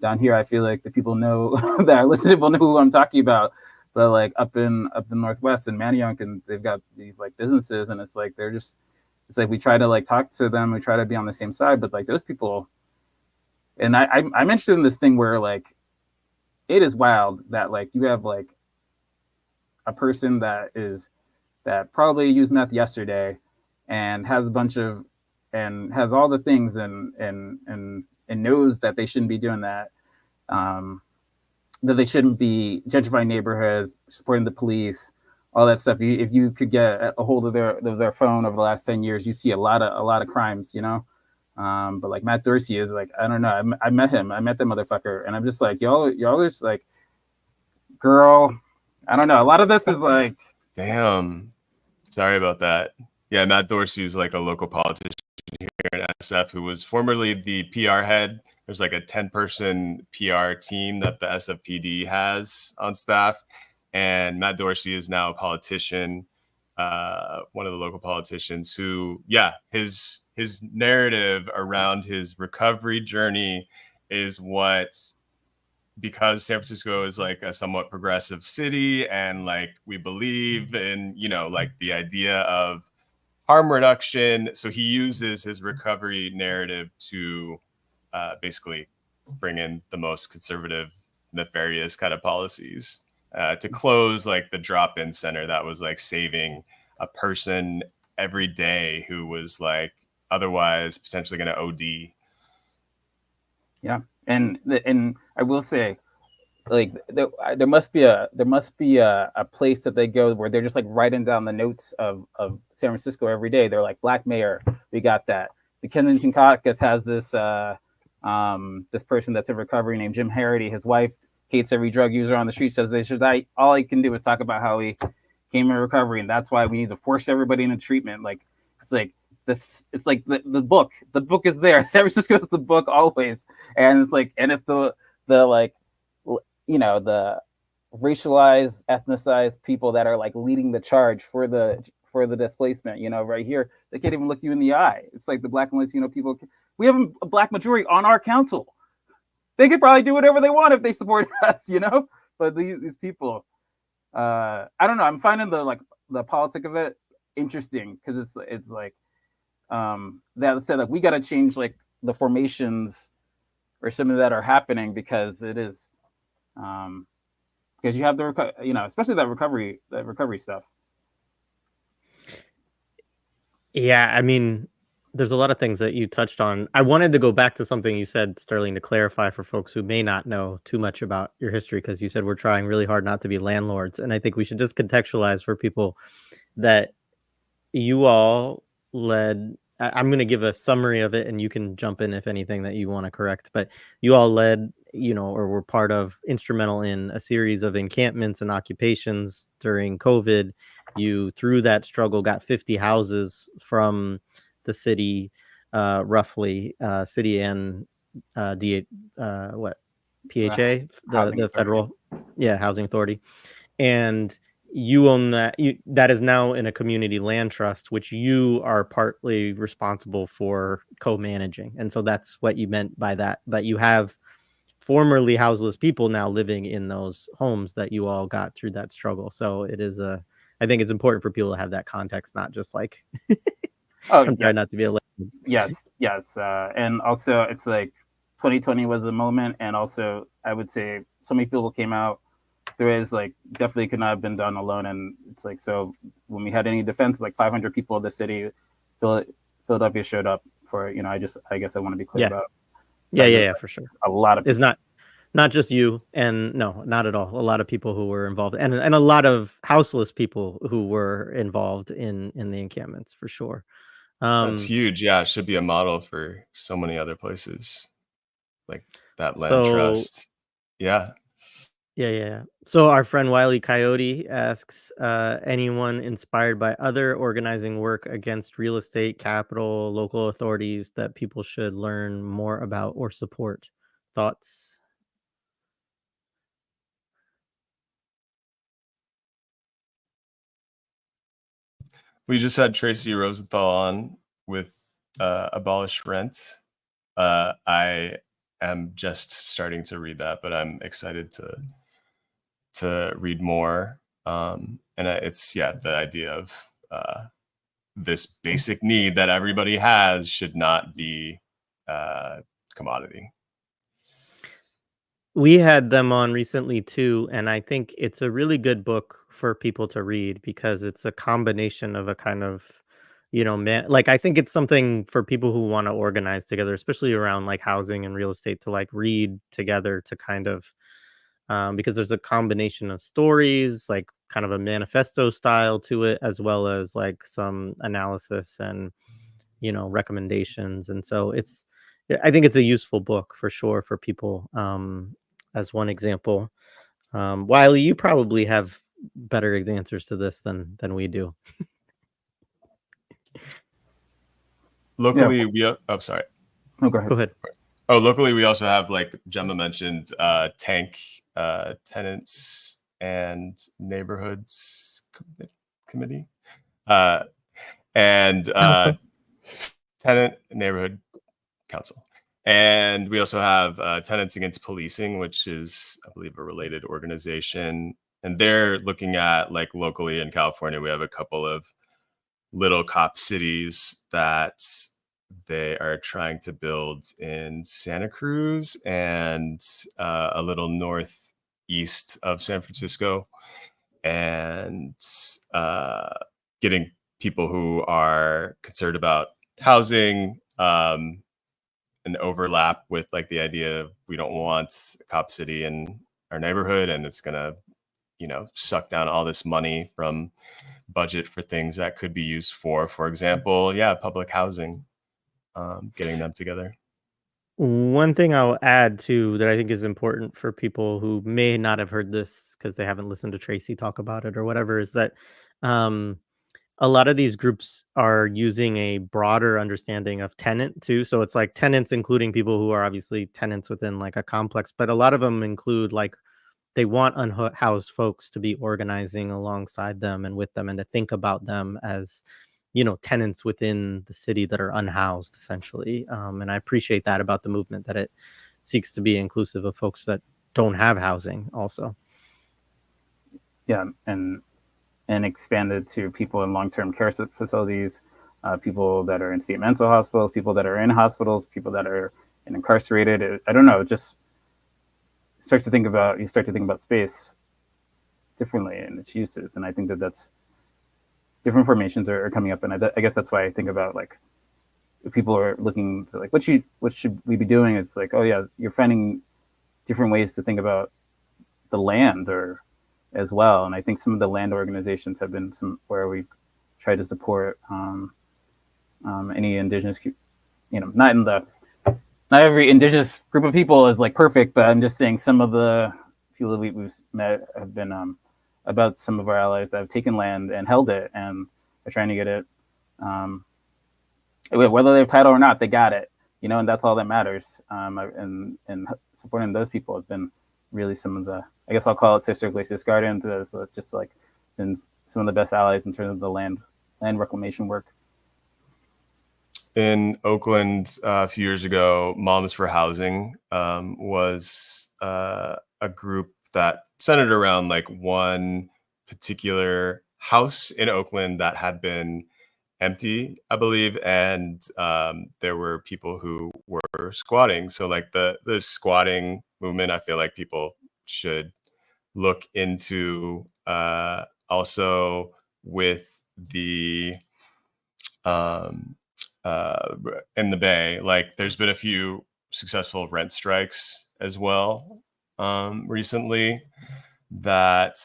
Down here, I feel like the people know that are listening will know who I'm talking about. but like up in Northwest in Manayunk, and they've got these like businesses, and it's like it's like we try to like talk to them, we try to be on the same side, but like those people, and I'm interested in this thing where like it is wild that like you have like a person that probably used meth yesterday and has a bunch of and has all the things and knows that they shouldn't be doing that, that they shouldn't be gentrifying neighborhoods, supporting the police, all that stuff. If you could get a hold of their phone over the last 10 years, you see a lot of crimes, you know. But like Matt Dorsey is like, I don't know. I met him. I met that motherfucker, and I'm just like, y'all are just like, girl, I don't know. A lot of this is like, damn. Sorry about that. Yeah, Matt Dorsey is like a local politician here in SF who was formerly the PR head. There's like a 10-person PR team that the SFPD has on staff, and Matt Dorsey is now a politician, one of the local politicians who, yeah, his narrative around his recovery journey is what, because San Francisco is like a somewhat progressive city, and like we believe in, you know, like the idea of harm reduction. So he uses his recovery narrative to basically bring in the most conservative, nefarious kind of policies to close like the drop-in center that was like saving a person every day who was like otherwise potentially going to OD. Yeah, and I will say, like there must be a place that they go where they're just like writing down the notes of San Francisco every day. They're like, Black Mayor, we got that. The Kensington Caucus has this this person that's in recovery named Jim Harity. His wife hates every drug user on the street, says they should die. All he can do is talk about how he came in recovery, and that's why we need to force everybody into treatment. Like it's like this, it's like the book is there. San Francisco is the book always, and it's like, and it's the like, you know, the racialized, ethnicized people that are like leading the charge for the displacement. You know, right here, they can't even look you in the eye. It's like the Black and Latino people. We have a Black majority on our council. They could probably do whatever they want if they supported us, you know. But these people, I don't know. I'm finding the politics of it interesting because it's like that said, like we got to change like the formations or some of that are happening because it is because you have the you know, especially that recovery stuff. Yeah, I mean, there's a lot of things that you touched on. I wanted to go back to something you said, Sterling, to clarify for folks who may not know too much about your history, because you said we're trying really hard not to be landlords. And I think we should just contextualize for people that you all led. I'm going to give a summary of it, and you can jump in if anything that you want to correct. But you all led, you know, or were part of, instrumental in a series of encampments and occupations during COVID. You, through that struggle, got 50 houses from the city, roughly, city and PHA, the federal, housing authority, and you own that. That is now in a community land trust, which you are partly responsible for co-managing, and so that's what you meant by that. But you have formerly houseless people now living in those homes that you all got through that struggle. So it is I think it's important for people to have that context, not just like I'm trying not to be a yes, and also it's like 2020 was a moment, and also I would say so many people came out. There is like definitely could not have been done alone, and it's like, so when we had any defense, like 500 people in the city, Philadelphia showed up for, you know, I guess I want to be clear about. Yeah, for sure. A lot of people. It's not just you, and no, not at all. A lot of people who were involved, and a lot of houseless people who were involved in the encampments, for sure. That's huge. Yeah, it should be a model for so many other places, like that land trust. Yeah. So our friend Wiley Coyote asks, anyone inspired by other organizing work against real estate, capital, local authorities that people should learn more about or support? Thoughts? We just had Tracy Rosenthal on with Abolish Rent. I am just starting to read that, but I'm excited to to read more. And it's the idea of this basic need that everybody has should not be commodity. We had them on recently too, and I think it's a really good book for people to read because it's a combination of a kind of, like I think it's something for people who want to organize together, especially around like housing and real estate, to like read together to kind of, because there's a combination of stories, like kind of a manifesto style to it, as well as like some analysis and, recommendations. And so I think it's a useful book for sure for people. As one example. Wiley, you probably have better answers to this than we do. Locally, sorry. No, go ahead. Go ahead. Oh, locally, we also have, like Jemma mentioned, Tank Tenants and Neighborhoods Committee, and Tenant Neighborhood Council. And we also have Tenants Against Policing, which is, I believe, a related organization. And they're looking at, like, locally in California, we have a couple of little cop cities that they are trying to build in Santa Cruz and a little northeast of San Francisco. And getting people who are concerned about housing, an overlap with like the idea of we don't want a cop city in our neighborhood and it's gonna suck down all this money from budget for things that could be used for example public housing, getting them together. One thing I'll add to that I think is important for people who may not have heard this because they haven't listened to Tracy talk about it or whatever is that a lot of these groups are using a broader understanding of tenant too. So it's like tenants, including people who are obviously tenants within like a complex, but a lot of them include like they want unhoused folks to be organizing alongside them and with them and to think about them as, tenants within the city that are unhoused essentially. And I appreciate that about the movement, that it seeks to be inclusive of folks that don't have housing also. Yeah. And expanded to people in long-term care facilities, people that are in state mental hospitals, people that are in hospitals, people that are incarcerated. I don't know, it just you start to think about space differently and its uses. And I think that's different formations are coming up. And I guess that's why I think about like, if people are looking to like, what should we be doing? It's like, oh yeah, you're finding different ways to think about the land or as well. And I think some of the land organizations have been some where we try to support any indigenous, not every indigenous group of people is like perfect, but I'm just saying some of the people that we've met have been about some of our allies that have taken land and held it and are trying to get it, whether they have title or not, they got it, and that's all that matters. And supporting those people has been really some of the, I guess I'll call it Sister Glacius Gardens, as just like been some of the best allies in terms of the land reclamation work. In Oakland a few years ago, Moms for Housing was a group that centered around like one particular house in Oakland that had been empty, I believe, and there were people who were squatting. So like the squatting movement, I feel like people should look into, also with the in the Bay. Like there's been a few successful rent strikes as well recently that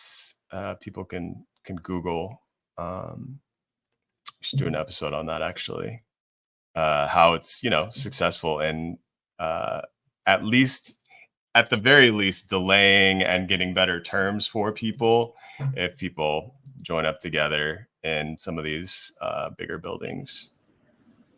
people can Google. We should do an episode on that actually. How it's successful and at the very least delaying and getting better terms for people if people join up together in some of these bigger buildings.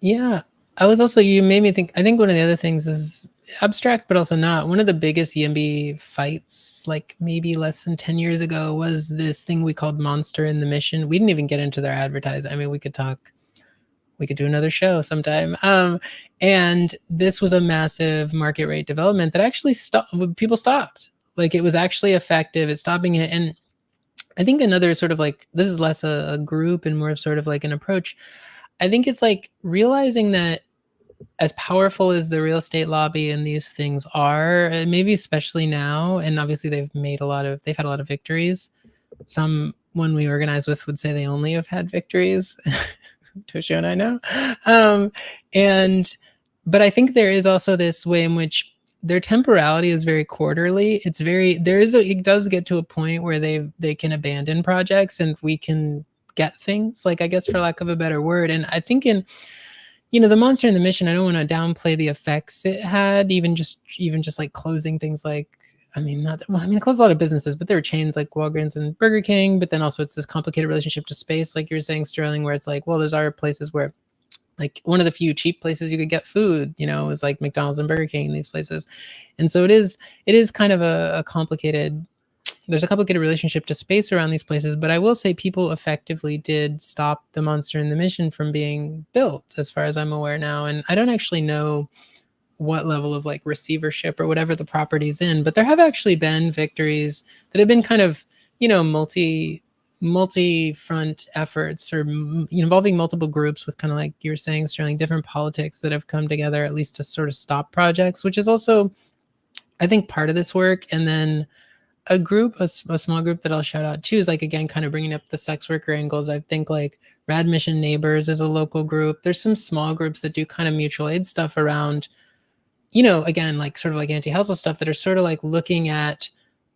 Yeah, you made me think, I think one of the other things is abstract, but also not. One of the biggest YIMBY fights, like maybe less than 10 years ago, was this thing we called Monster in the Mission. We didn't even get into their advertising. I mean, we could do another show sometime. And this was a massive market rate development that actually people stopped. Like, it was actually effective at stopping it. And I think another sort of like, this is less a group and more of sort of like an approach. I think it's like realizing that as powerful as the real estate lobby and these things are, maybe especially now, and obviously they've had a lot of victories. Someone we organize with would say they only have had victories. Toshio and I know. But I think there is also this way in which their temporality is very quarterly. It does get to a point where they can abandon projects and we can get things, like, I guess, for lack of a better word. And I think in, the Monster and the Mission, I don't want to downplay the effects it had, even just like closing things like, it closed a lot of businesses, but there were chains like Walgreens and Burger King. But then also it's this complicated relationship to space, like you were saying, Sterling, where it's like, well, there's other places where, like, one of the few cheap places you could get food, was like McDonald's and Burger King in these places. And so it is kind of a complicated, there's a complicated relationship to space around these places. But I will say people effectively did stop the Monster and the Mission from being built, as far as I'm aware now. And I don't actually know what level of like receivership or whatever the property's in, but there have actually been victories that have been kind of, multi-front efforts, or involving multiple groups with, kind of like you were saying, Sterling, different politics that have come together at least to sort of stop projects, which is also, I think, part of this work. And then a small group that I'll shout out too is, like, again, kind of bringing up the sex worker angles. I think like Rad Mission Neighbors is a local group. There's some small groups that do kind of mutual aid stuff around, again, like sort of like anti-housel stuff, that are sort of like looking at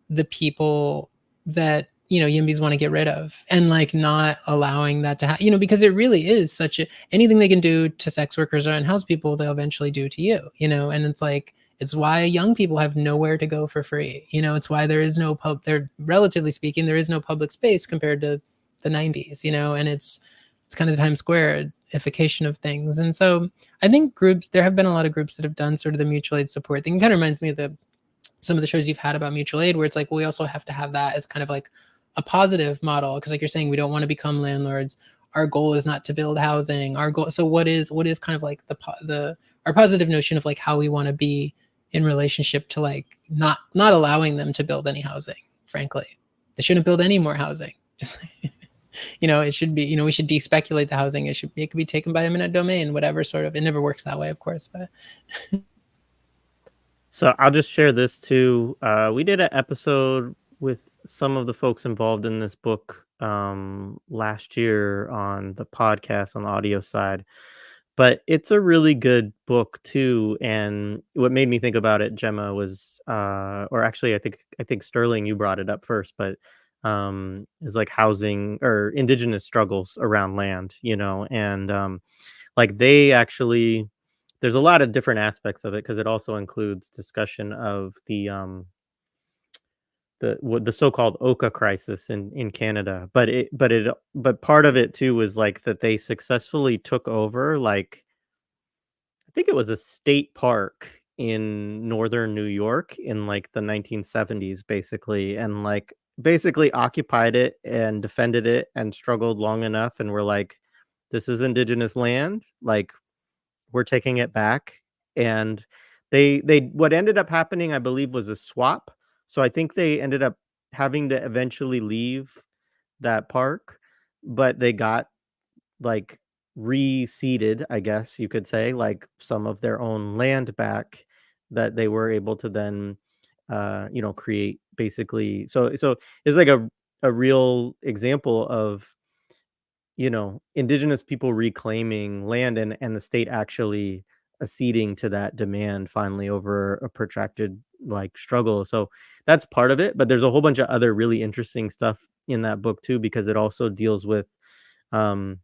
the people that, YIMBYs want to get rid of, and like not allowing that to happen, because it really is anything they can do to sex workers or unhoused people, they'll eventually do to you, and it's like, it's why young people have nowhere to go for free. It's why there is no relatively speaking, there is no public space compared to the 90s, and it's kind of the Times Square-ification of things. And so I think there have been a lot of groups that have done sort of the mutual aid support thing. It kind of reminds me of some of the shows you've had about mutual aid, where it's like, well, we also have to have that as kind of like a positive model. Because like you're saying, we don't want to become landlords. Our goal is not to build housing. So what is kind of like our positive notion of like how we want to be in relationship to like not allowing them to build any housing. Frankly, they shouldn't build any more housing. Just it should be, we should despeculate the housing. It could be taken by eminent domain, whatever sort of. It never works that way, of course, but. So I'll just share this too. We did an episode with some of the folks involved in this book last year on the podcast, on the audio side. But it's a really good book too. And what made me think about it, Jemma, was or actually I think Sterling, you brought it up first, but is like housing or indigenous struggles around land, and like they actually, there's a lot of different aspects of it, because it also includes discussion of the so-called Oka crisis in Canada. But part of it too was like that they successfully took over, like, I think it was a state park in northern New York in like the 1970s, basically, and like basically occupied it and defended it and struggled long enough, and were like, this is indigenous land, like, we're taking it back. And they what ended up happening, I believe, was a swap. So I think they ended up having to eventually leave that park, but they got like reseeded, I guess you could say, like some of their own land back, that they were able to then create, basically. So it's like a real example of indigenous people reclaiming land, and the state actually acceding to that demand finally over a protracted like struggle. So that's part of it, but there's a whole bunch of other really interesting stuff in that book too, because it also deals with how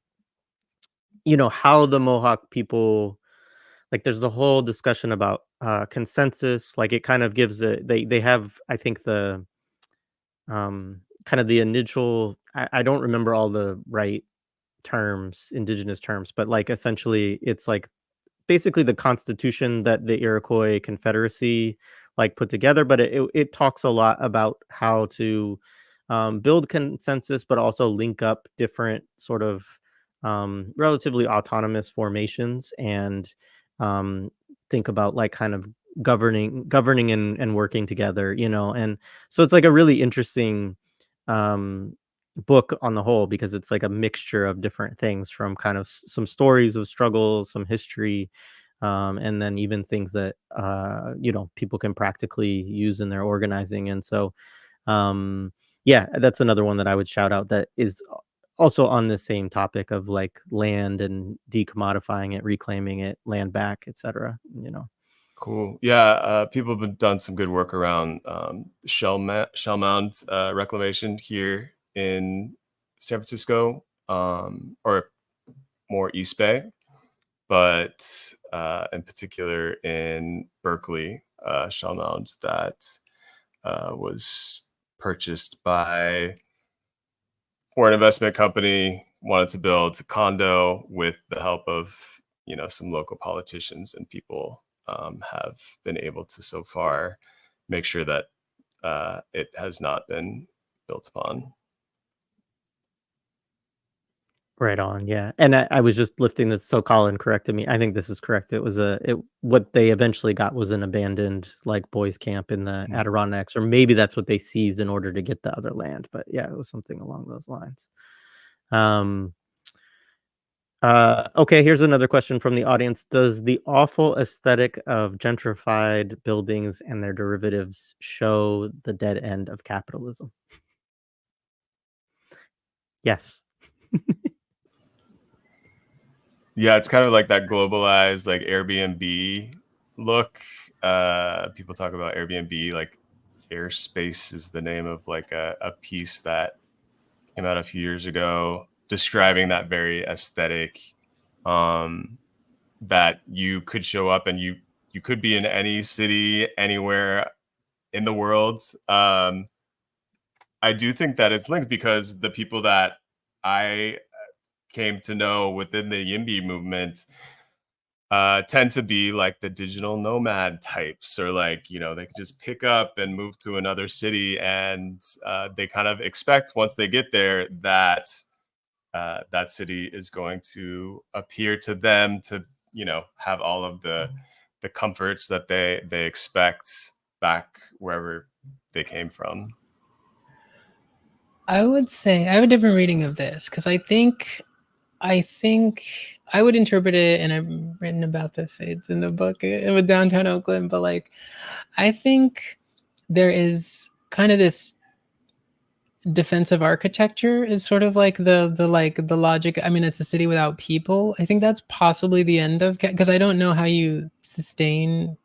the Mohawk people, like, there's the whole discussion about consensus. Like, it kind of gives they have, I think, the kind of the initial, I don't remember all the right terms, indigenous terms, but like essentially it's like basically the constitution that the Iroquois Confederacy like put together. But it talks a lot about how to build consensus, but also link up different sort of relatively autonomous formations, and think about like kind of governing and working together, and so it's like a really interesting book on the whole, because it's like a mixture of different things, from kind of some stories of struggle, some history, and then even things that people can practically use in their organizing. And so yeah, that's another one that I would shout out, that is also on the same topic of like land and decommodifying it, reclaiming it, land back, etc. Cool. Yeah, people have done some good work around shell mound reclamation here in San Francisco, or more East Bay, but in particular in Berkeley, shell mound that was purchased by foreign investment company, wanted to build a condo with the help of some local politicians, and people have been able to so far make sure that it has not been built upon. Right on, yeah. And I was just lifting this, so Colin corrected me. I think this is correct. It was what they eventually got was an abandoned like boys camp in the Adirondacks, or maybe that's what they seized in order to get the other land. But yeah, it was something along those lines. Okay, here's another question from the audience. Does the awful aesthetic of gentrified buildings and their derivatives show the dead end of capitalism? Yes. Yeah, it's kind of like that globalized, like Airbnb look. People talk about Airbnb, like Airspace is the name of like a piece that came out a few years ago describing that very aesthetic, that you could show up and you could be in any city anywhere in the world. I do think that it's linked, because the people that I came to know within the YIMBY movement tend to be like the digital nomad types, or like, they can just pick up and move to another city, and they kind of expect once they get there that that city is going to appear to them to, have all of the comforts that they expect back wherever they came from. I would say I have a different reading of this, because I think I would interpret it, and I've written about this, it's in the book with downtown Oakland, but like, I think there is kind of this defensive architecture is sort of like the logic. I mean, it's a city without people. I think that's possibly the end of, because I don't know how you sustain,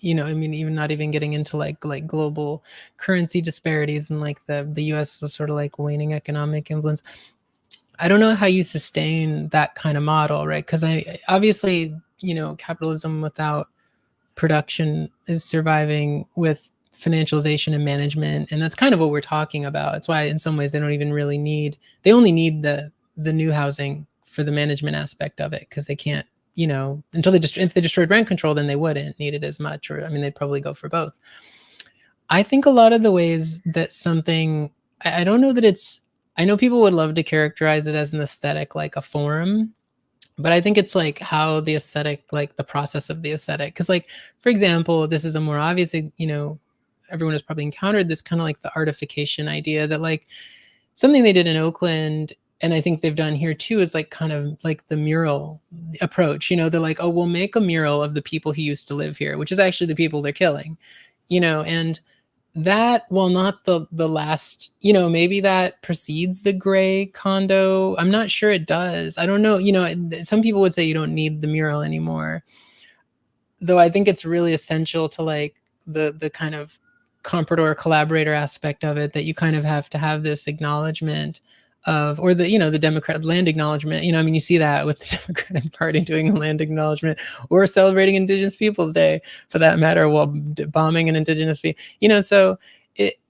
I mean, even not even getting into like global currency disparities, and like the US is sort of like waning economic influence. I don't know how you sustain that kind of model, right? Because I obviously, capitalism without production is surviving with financialization and management, and that's kind of what we're talking about. It's why in some ways they don't even really need, they only need the new housing for the management aspect of it, because they can't, until if they destroyed rent control, then they wouldn't need it as much, or I mean, they'd probably go for both. I think a lot of the ways that something, I don't know that it's, I know people would love to characterize it as an aesthetic, like a form, but I think it's like how the aesthetic, like the process of the aesthetic. Because like, for example, this is a more obvious, everyone has probably encountered this kind of like the artification idea, that like something they did in Oakland, and I think they've done here too, is like kind of like the mural approach. They're like, oh, we'll make a mural of the people who used to live here, which is actually the people they're killing, and that, while not the last, maybe that precedes the gray condo. I'm not sure it does. I don't know. Some people would say you don't need the mural anymore, though I think it's really essential to like the kind of comprador collaborator aspect of it, that you kind of have to have this acknowledgement of, or the Democrat land acknowledgement. I mean, you see that with the Democratic Party doing a land acknowledgement, or celebrating Indigenous Peoples Day for that matter, while bombing an Indigenous people. So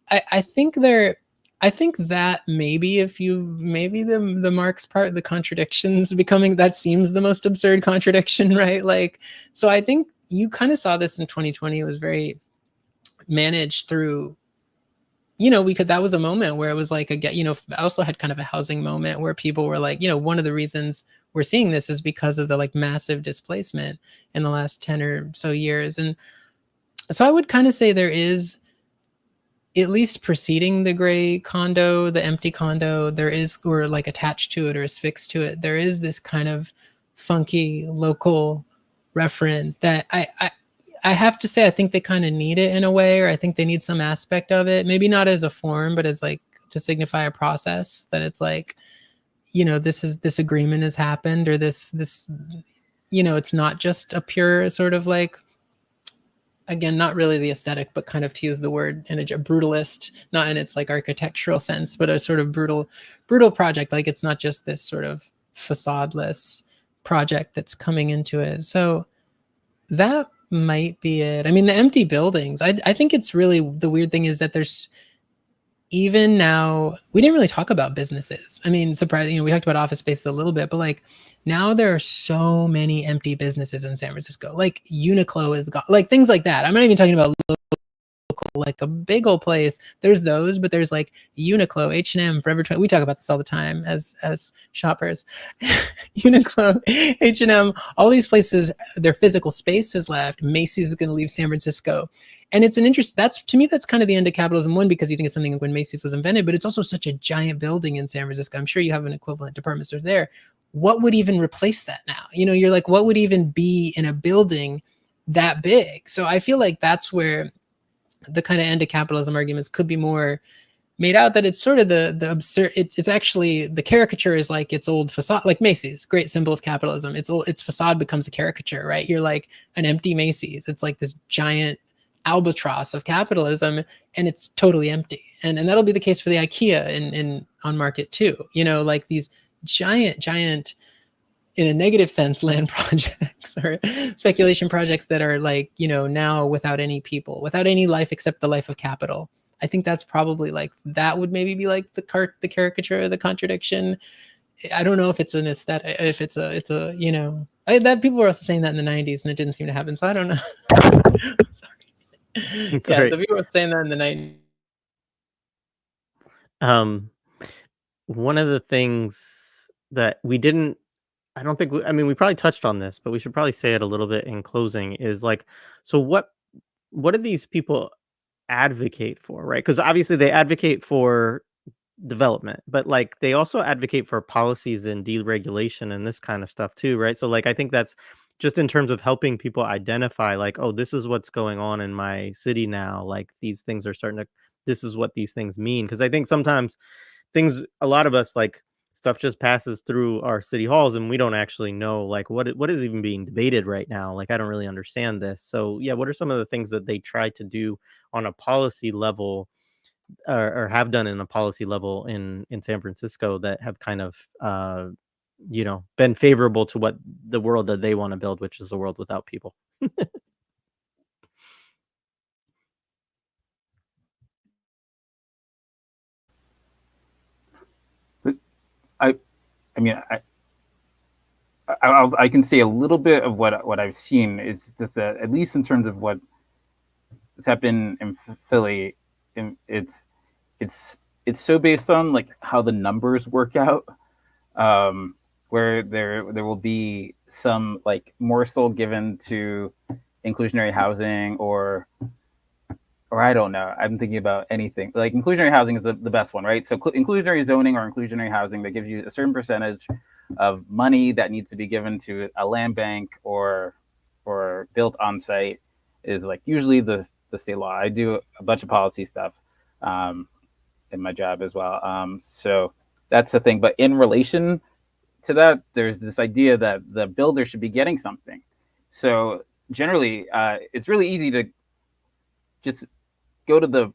I think that maybe the Marx part, the contradictions becoming, that seems the most absurd contradiction, right? Like, so I think you kind of saw this in 2020. It was very managed through, that was a moment where it was like, I also had kind of a housing moment where people were like, one of the reasons we're seeing this is because of the like massive displacement in the last 10 or so years. And So I would kind of say there is, at least preceding the gray condo, the empty condo, there is, or like attached to it or is fixed to it, there is this kind of funky local referent that I have to say I think they kind of need it in a way, or I think they need some aspect of it, maybe not as a form, but as like to signify a process, that it's like, you know, this agreement has happened, or this, you know, it's not just a pure sort of like, again, not really the aesthetic, but kind of, to use the word in a brutalist, not in its like architectural sense, but a sort of brutal project. Like it's not just this sort of facadeless project that's coming into it. So that might be it. I mean, the empty buildings, I think it's really, the weird thing is that there's, even now, we didn't really talk about businesses. I mean, surprisingly, you know, we talked about office spaces a little bit, but like now there are so many empty businesses in San Francisco. Like Uniqlo is gone, like things like that. I'm not even talking about local, like a big old place. There's those, but there's like Uniqlo, H&M, Forever 20. We talk about this all the time as shoppers. Uniqlo, H&M, all these places, their physical space has left. Macy's is going to leave San Francisco. And it's an interest, that's, to me, that's kind of the end of capitalism. One, because you think it's something when Macy's was invented, but it's also such a giant building in San Francisco. I'm sure you have an equivalent department store there. What would even replace that now? You know, you're like, what would even be in a building that big? So I feel like that's where the kind of end of capitalism arguments could be more made out, that it's sort of the absurd, it's actually, the caricature is like its old facade, like Macy's, great symbol of capitalism. Its facade becomes a caricature, right? You're like an empty Macy's. It's like this giant albatross of capitalism, and it's totally empty. And that'll be the case for the IKEA in on market too. You know, like these giant, in a negative sense, land projects or speculation projects that are like, you know, now without any people, without any life except the life of capital. I think that's probably like, that would maybe be like the caricature, the contradiction. I don't know if it's an aesthetic, if it's a, you know, that people were also saying that in the 90s and it didn't seem to happen. So I don't know. Sorry. Yeah, so people were saying that in the 90s. One of the things that we didn't, I don't think, I mean, we probably touched on this, but we should probably say it a little bit in closing, is like, so what do these people advocate for, right? Because obviously they advocate for development, but like they also advocate for policies and deregulation and this kind of stuff too, right? So like I think that's just in terms of helping people identify like, oh, this is what's going on in my city now, like these things are starting to, this is what these things mean. Because I think sometimes things, a lot of us, like stuff just passes through our city halls and we don't actually know like what is even being debated right now. Like I don't really understand this. So yeah, what are some of the things that they try to do on a policy level, or have done in a policy level in San Francisco, that have kind of you know, been favorable to what the world that they want to build, which is a world without people? I mean, I can say a little bit of what I've seen is just that, at least in terms of what's happened in Philly, it's so based on like how the numbers work out, where there will be some like morsel given to inclusionary housing, or I don't know. I'm thinking about anything. Like inclusionary housing is the best one, right? So inclusionary zoning or inclusionary housing that gives you a certain percentage of money that needs to be given to a land bank or built on site is like usually the state law. I do a bunch of policy stuff in my job as well. So that's the thing. But in relation to that, there's this idea that the builder should be getting something. So generally, it's really easy to just go to the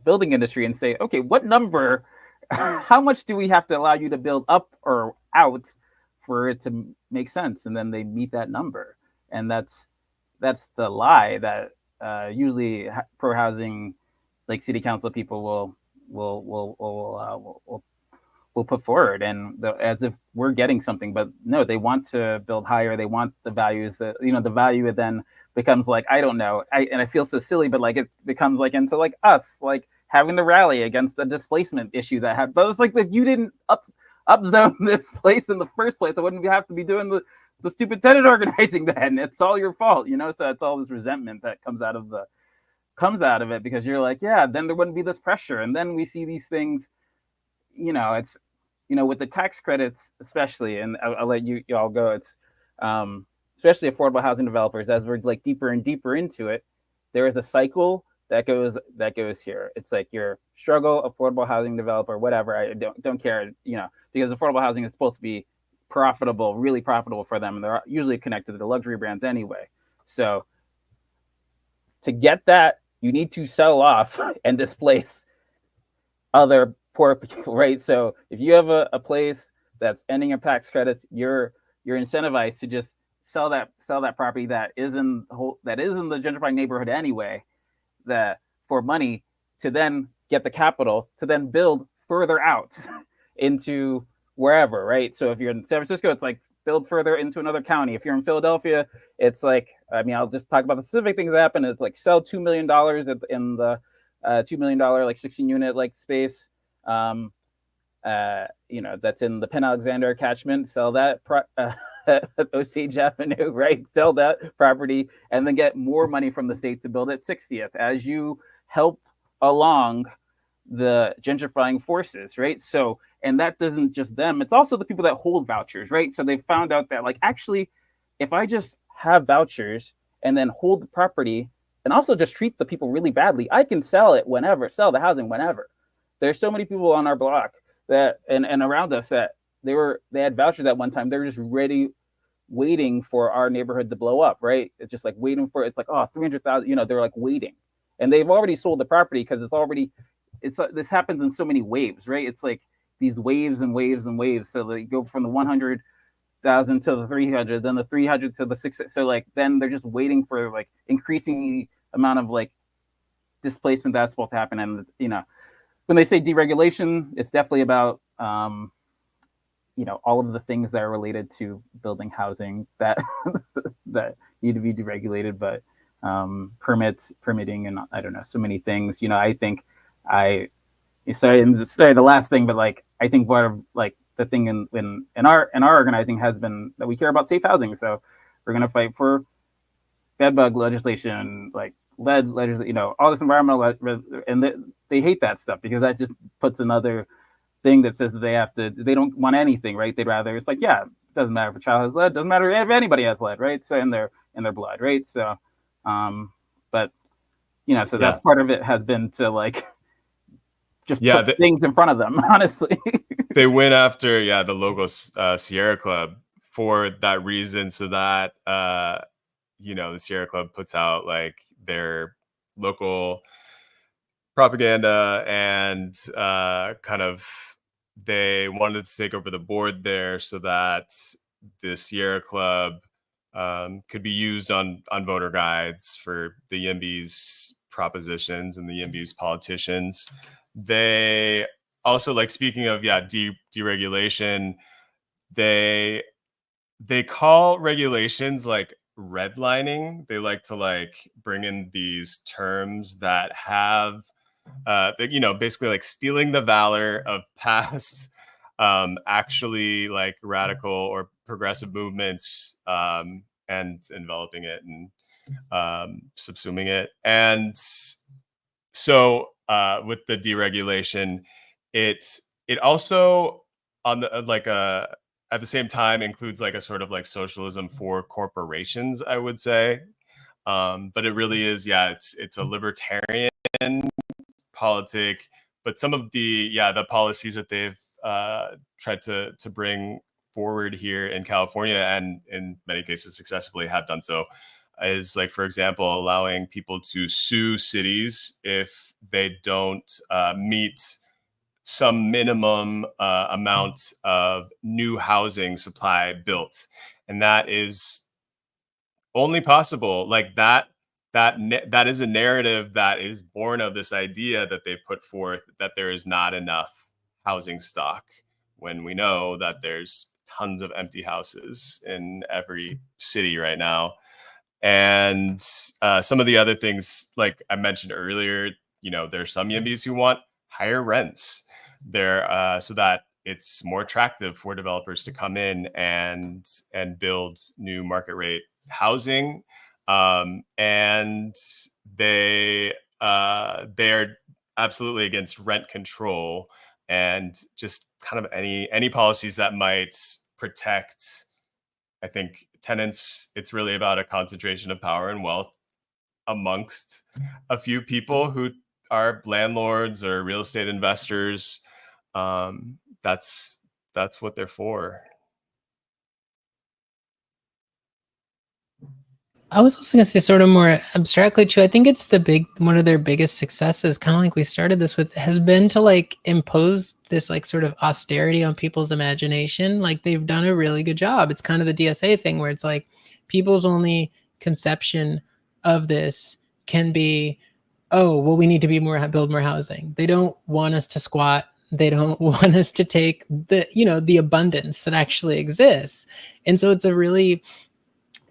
building industry and say, okay, what number, how much do we have to allow you to build up or out for it to make sense? And then they meet that number, and that's the lie that usually pro housing, like city council people will put forward, and as if we're getting something. But no, they want to build higher. They want the values that, you know, the value then becomes like, I don't know, and I feel so silly, but like it becomes like into like us like having to rally against the displacement issue that but it's like, if you didn't up zone this place in the first place, I wouldn't have to be doing the stupid tenant organizing then. It's all your fault, you know? So it's all this resentment that comes out of it, because you're like, yeah, then there wouldn't be this pressure. And then we see these things, you know, it's, you know, with the tax credits, especially, and I'll let you all go. It's especially affordable housing developers, as we're like deeper and deeper into it, there is a cycle that goes here. It's like your struggle, affordable housing developer, whatever. I don't care, you know, because affordable housing is supposed to be profitable, really profitable for them, and they're usually connected to the luxury brands anyway. So to get that, you need to sell off and displace other poor people, right? So if you have a place that's ending up tax credits, you're incentivized to just sell that property that is in the gentrifying neighborhood anyway, that for money, to then get the capital to then build further out into wherever, right? So if you're in San Francisco, it's like build further into another county. If you're in Philadelphia, it's like, I mean, I'll just talk about the specific things that happen. It's like sell $2 million in the $2 million like 16 unit like space, you know, that's in the Penn Alexander catchment. Sell that Osage Avenue, right? Sell that property and then get more money from the state to build at 60th as you help along the gentrifying forces, right? So, and that doesn't just them, it's also the people that hold vouchers, right? So they found out that, like, actually, if I just have vouchers and then hold the property and also just treat the people really badly, I can sell the housing whenever. There's so many people on our block that and around us that they had vouchers at one time. They were just waiting for our neighborhood to blow up, right? It's just like waiting for, it's like, oh, 300,000, you know, they're like waiting. And they've already sold the property because this happens in so many waves, right? It's like these waves and waves and waves. So they go from the 100,000 to the 300, then the 300 to the 600. So like, then they're just waiting for like increasing amount of like displacement that's supposed to happen. And, you know, when they say deregulation, it's definitely about, you know, all of the things that are related to building housing that that need to be deregulated, but permitting, and I don't know, so many things. You know, I think sorry, the last thing, but like I think part of like the thing in our organizing has been that we care about safe housing. So we're gonna fight for bedbug legislation, like lead legislation, you know, all this environmental, and they hate that stuff because that just puts another thing that says that they don't want anything, right? They'd rather, it's like, yeah, it doesn't matter if a child has lead, doesn't matter if anybody has lead, right? So in their blood, right? So, but you know, so that's part of it has been to like just put things in front of them, honestly. They went after the local Sierra Club for that reason, so that you know, the Sierra Club puts out like their local propaganda, and kind of they wanted to take over the board there so that the Sierra Club could be used on voter guides for the YIMBY's propositions and the YIMBY's politicians. They also, like, speaking of deregulation, they call regulations like redlining. They like to like bring in these terms that have you know, basically like stealing the valor of past actually like radical or progressive movements, and enveloping it and subsuming it. And so with the deregulation, it also on the like at the same time includes like a sort of like socialism for corporations, I would say. But it really is, it's a libertarian politic, but some of the policies that they've tried to bring forward here in California, and in many cases successfully have done so, is like, for example, allowing people to sue cities if they don't meet some minimum amount of new housing supply built. And that is only possible, like that is a narrative that is born of this idea that they put forth, that there is not enough housing stock, when we know that there's tons of empty houses in every city right now. And some of the other things, like I mentioned earlier, you know, there's some YIMBYs who want higher rents there, so that it's more attractive for developers to come in and build new market rate housing, and they're absolutely against rent control and just kind of any policies that might protect, I think, tenants. It's really about a concentration of power and wealth amongst a few people who are landlords or real estate investors. That's what they're for. I was also going to say, sort of more abstractly too, I think it's one of their biggest successes, kind of like we started this with, has been to like impose this like sort of austerity on people's imagination. Like they've done a really good job. It's kind of the DSA thing where it's like people's only conception of this can be, oh, well, we need to build more housing. They don't want us to squat. They don't want us to take the abundance that actually exists. And so it's a really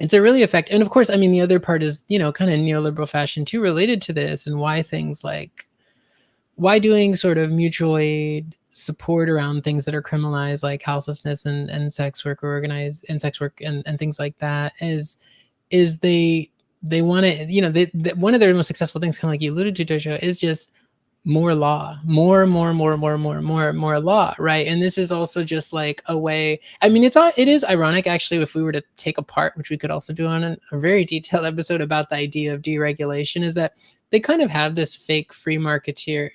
effective. And of course, I mean, the other part is, kind of neoliberal fashion too, related to this, and why doing sort of mutual aid support around things that are criminalized, like houselessness and sex work, sex work and things like that, is they want to, one of their most successful things, kind of like you alluded to, Toshio, is just more law, more law, right? And this is also just like a way, I mean, it is ironic, actually, if we were to take apart, which we could also do on a very detailed episode about the idea of deregulation, is that they kind of have this fake free marketeer,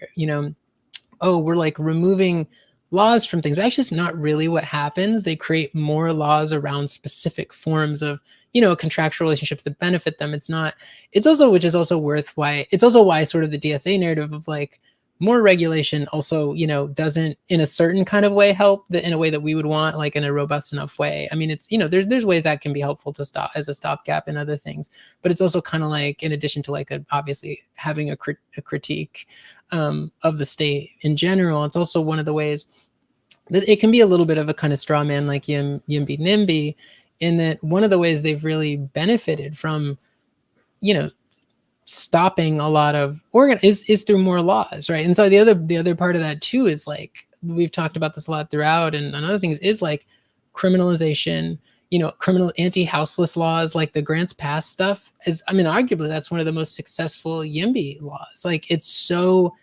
oh, we're like removing laws from things, but actually it's not really what happens. They create more laws around specific forms of contractual relationships that benefit them. It's also why sort of the DSA narrative of like more regulation also, doesn't in a certain kind of way help in a way that we would want, like in a robust enough way. I mean, it's, there's ways that can be helpful to stop as a stopgap and other things, but it's also kind of like, in addition to like obviously having a critique of the state in general, it's also one of the ways that it can be a little bit of a kind of straw man, like YIMBY NIMBY, in that one of the ways they've really benefited from, stopping a lot of is through more laws, right? And so the other part of that too is, like, we've talked about this a lot throughout, and other things is like criminalization, criminal anti-houseless laws, like the grants pass stuff is, I mean, arguably that's one of the most successful YIMBY laws. Like it's so,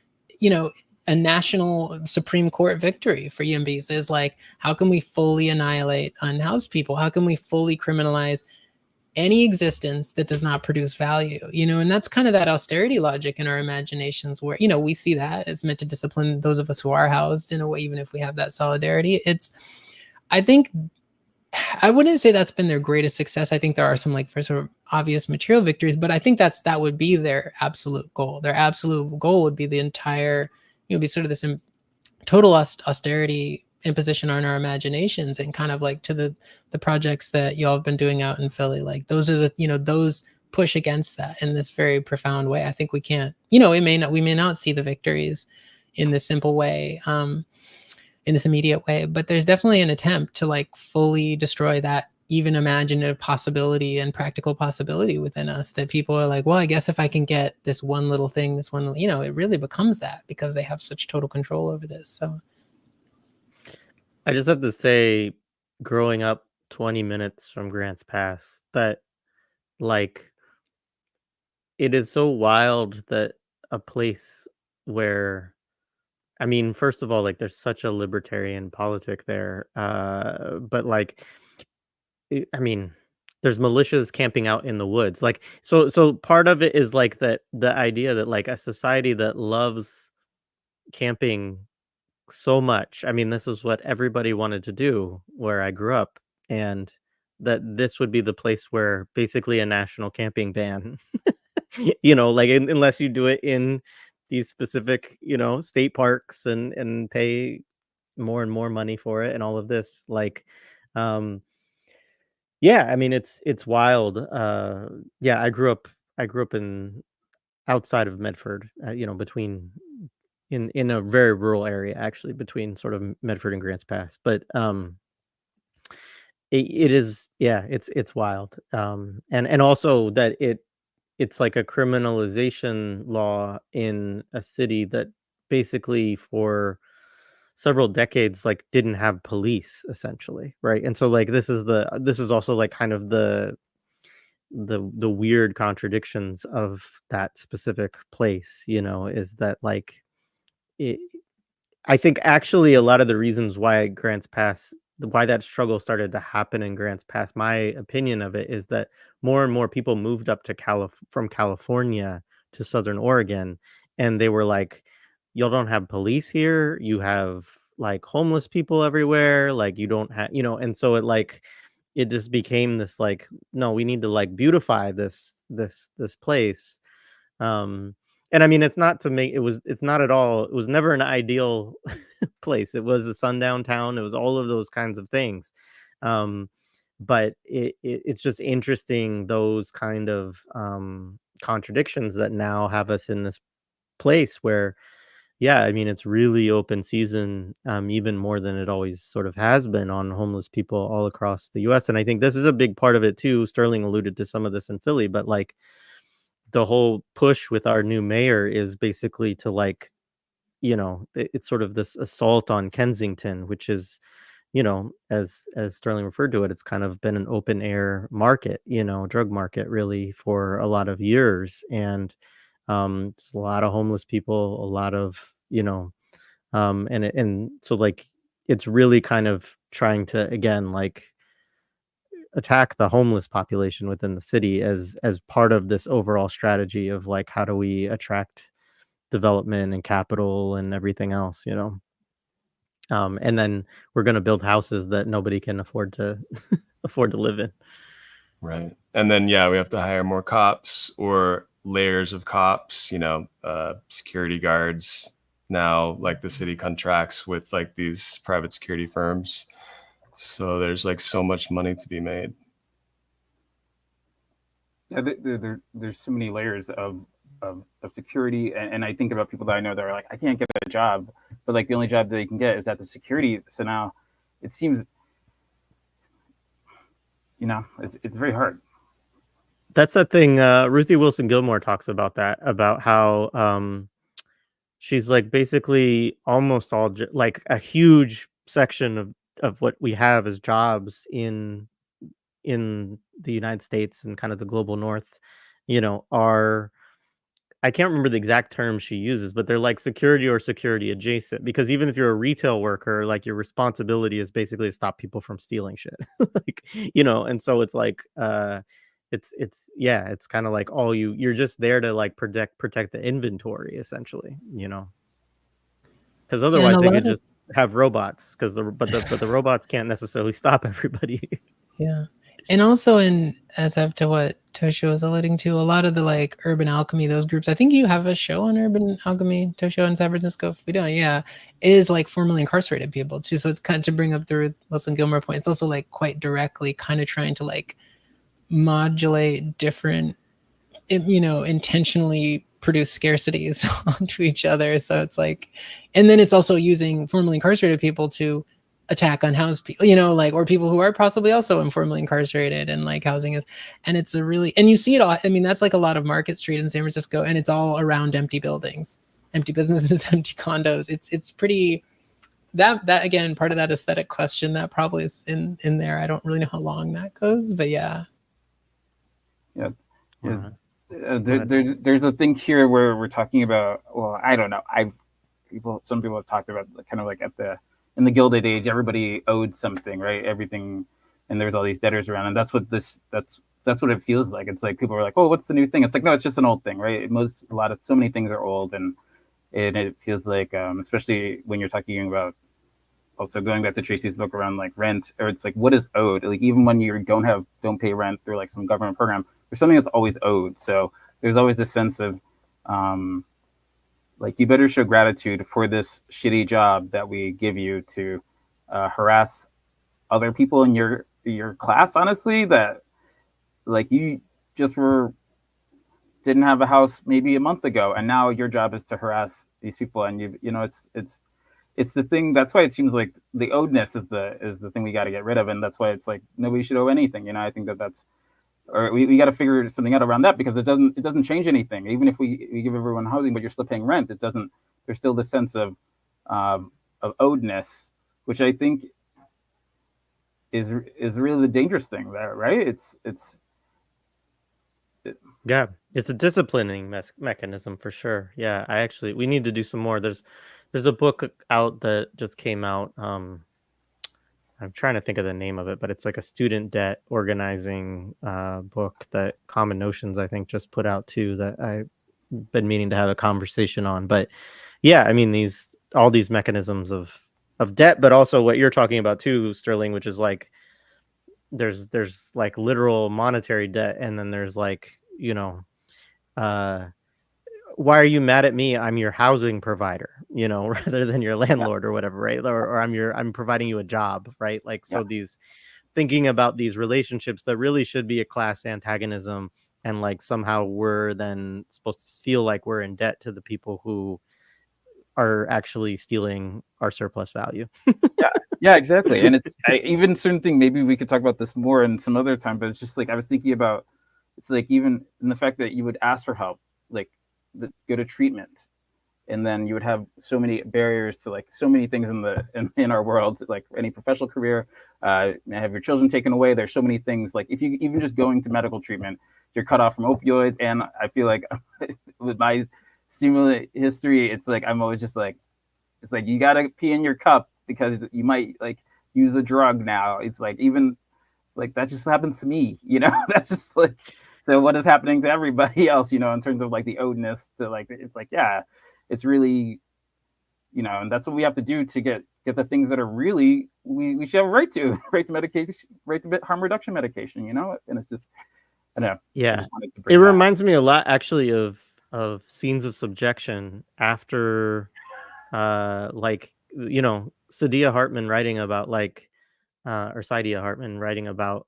a national Supreme Court victory for YIMBYs is like, how can we fully annihilate unhoused people? How can we fully criminalize any existence that does not produce value? And that's kind of that austerity logic in our imaginations where, we see that it's meant to discipline those of us who are housed in a way, even if we have that solidarity. I think, I wouldn't say that's been their greatest success. I think there are some like sort of obvious material victories, but I think that would be their absolute goal. Their absolute goal would be the entire, be sort of this total austerity imposition on our imaginations, and kind of like to the projects that y'all have been doing out in Philly. Like those are the, those push against that in this very profound way. I think we can't, we may not see the victories in this simple way, in this immediate way, but there's definitely an attempt to like fully destroy that even imaginative possibility and practical possibility within us, that people are like, well, I guess if I can get this one little thing, it really becomes that, because they have such total control over this. So I just have to say, growing up 20 minutes from Grants Pass, that like it is so wild that a place where, I mean, first of all, like there's such a libertarian politic there, but like, I mean, there's militias camping out in the woods. Like, so part of it is like that the idea that like a society that loves camping so much. I mean, this is what everybody wanted to do where I grew up, and that this would be the place where basically a national camping ban, like unless you do it in these specific, state parks and pay more and more money for it and all of this. Like, yeah, I mean, it's wild. Yeah, I grew up in outside of Medford, between in a very rural area, actually, between sort of Medford and Grants Pass. But it is, yeah, it's wild. And also that it's like a criminalization law in a city that basically for several decades like didn't have police essentially, right? And so like this is also like kind of the weird contradictions of that specific place, you know, is that like it, I think actually a lot of the reasons why Grants Pass, why that struggle started to happen in Grants Pass, my opinion of it is that more and more people moved up to from California to Southern Oregon, and they were like, "Y'all don't have police here. You have like homeless people everywhere. Like you don't have, you know." And so it just became this like, no, we need to like beautify this place. Um, and I mean, it's not to make it's not at all. It was never an ideal place. It was a sundown town. It was all of those kinds of things. Um, but it's just interesting those kind of contradictions that now have us in this place where, yeah, I mean, it's really open season, even more than it always sort of has been on homeless people all across the U.S. And I think this is a big part of it too. Sterling alluded to some of this in Philly, but like the whole push with our new mayor is basically to like, you know, it's sort of this assault on Kensington, which is, you know, as Sterling referred to it, it's kind of been an open air market, you know, drug market really for a lot of years. And it's a lot of homeless people, a lot of, you know, and so like it's really kind of trying to again like attack the homeless population within the city as part of this overall strategy of like how do we attract development and capital and everything else, you know. And then we're going to build houses that nobody can afford to afford to live in. Right. And then yeah, we have to hire more cops or layers of cops, you know, security guards. Now like the city contracts with like these private security firms. So there's like so much money to be made. Yeah, there's so many layers of security, and I think about people that I know that are like, I can't get a job, but like the only job that they can get is at the security. So now it seems, you know, it's very hard. That's the thing. Ruthie Wilson Gilmore talks about that, about how she's like basically almost all like a huge section of what we have as jobs in the United States and kind of the global north, you know, are, I can't remember the exact term she uses, but they're like security or security adjacent, because even if you're a retail worker, like your responsibility is basically to stop people from stealing shit. Like, you know, and so it's like it's kind of like all you're just there to like protect the inventory essentially, you know. Because otherwise they could just have robots, because the robots can't necessarily stop everybody. Yeah. And also as up to what Toshio was alluding to, a lot of the like urban alchemy, those groups, I think you have a show on urban alchemy, Toshio, in San Francisco. If we don't, yeah, is like formerly incarcerated people too. So it's kind of to bring up the Ruth Wilson Gilmore point. It's also like quite directly kind of trying to like modulate different, you know, intentionally produce scarcities onto each other. So it's like, and then it's also using formerly incarcerated people to attack unhoused people, you know, like, or people who are possibly also informally incarcerated, and like housing is, and it's a really, and you see it all. I mean, that's like a lot of Market Street in San Francisco, and it's all around empty buildings, empty businesses, empty condos. It's pretty, that again, part of that aesthetic question that probably is in there. I don't really know how long that goes, but yeah. Yeah. Yeah. There's a thing here where we're talking about, well, I don't know. Some people have talked about kind of like in the Gilded Age, everybody owed something, right? Everything, and there's all these debtors around, and that's what what it feels like. It's like people are like, oh, what's the new thing? It's like, no, it's just an old thing, right? So many things are old, and it feels like, especially when you're talking about, also going back to Tracy's book around like rent, or it's like, what is owed? Like even when you don't pay rent through like some government program, there's something that's always owed. So there's always this sense of like, you better show gratitude for this shitty job that we give you to harass other people in your class, honestly, that like you just didn't have a house maybe a month ago, and now your job is to harass these people, and you know, it's the thing. That's why it seems like the owedness is the thing we got to get rid of, and that's why it's like nobody should owe anything. You know, I think that's, or we got to figure something out around that, because it doesn't change anything. Even if we give everyone housing, but you're still paying rent, it doesn't. There's still the sense of odeness, which I think is really the dangerous thing there, right? Yeah, it's a disciplining mechanism for sure. Yeah, we need to do some more. There's a book out that just came out. I'm trying to think of the name of it, but it's like a student debt organizing book that Common Notions, I think, just put out too, that I've been meaning to have a conversation on. But yeah, I mean, all these mechanisms of debt, but also what you're talking about too, Sterling, which is like there's like literal monetary debt, and then there's like, uh why are you mad at me? I'm your housing provider, rather than your landlord or whatever, right? Or I'm providing you a job, right? Like, so these thinking about these relationships that really should be a class antagonism, and like somehow we're then supposed to feel like we're in debt to the people who are actually stealing our surplus value. Yeah, exactly. And it's even certain thing, maybe we could talk about this more in some other time, but it's just like I was thinking about, it's like even in the fact that you would ask for help, like go to treatment, and then you would have so many barriers to like so many things in our world, like any professional career, have your children taken away. There's so many things, like if you even just going to medical treatment, you're cut off from opioids. And I feel like with my stimulant history, it's like I'm always just like, it's like you gotta pee in your cup because you might like use a drug now. It's like like that just happens to me, that's just like, so what is happening to everybody else, in terms of like the odeness to like, it's like, yeah, it's really, and that's what we have to do to get the things that are really, we should have a right to medication, right to harm reduction medication, and it's just, I don't know. Yeah, it reminds me a lot actually of Scenes of Subjection after like, Saidiya Hartman writing about like or Saidiya Hartman writing about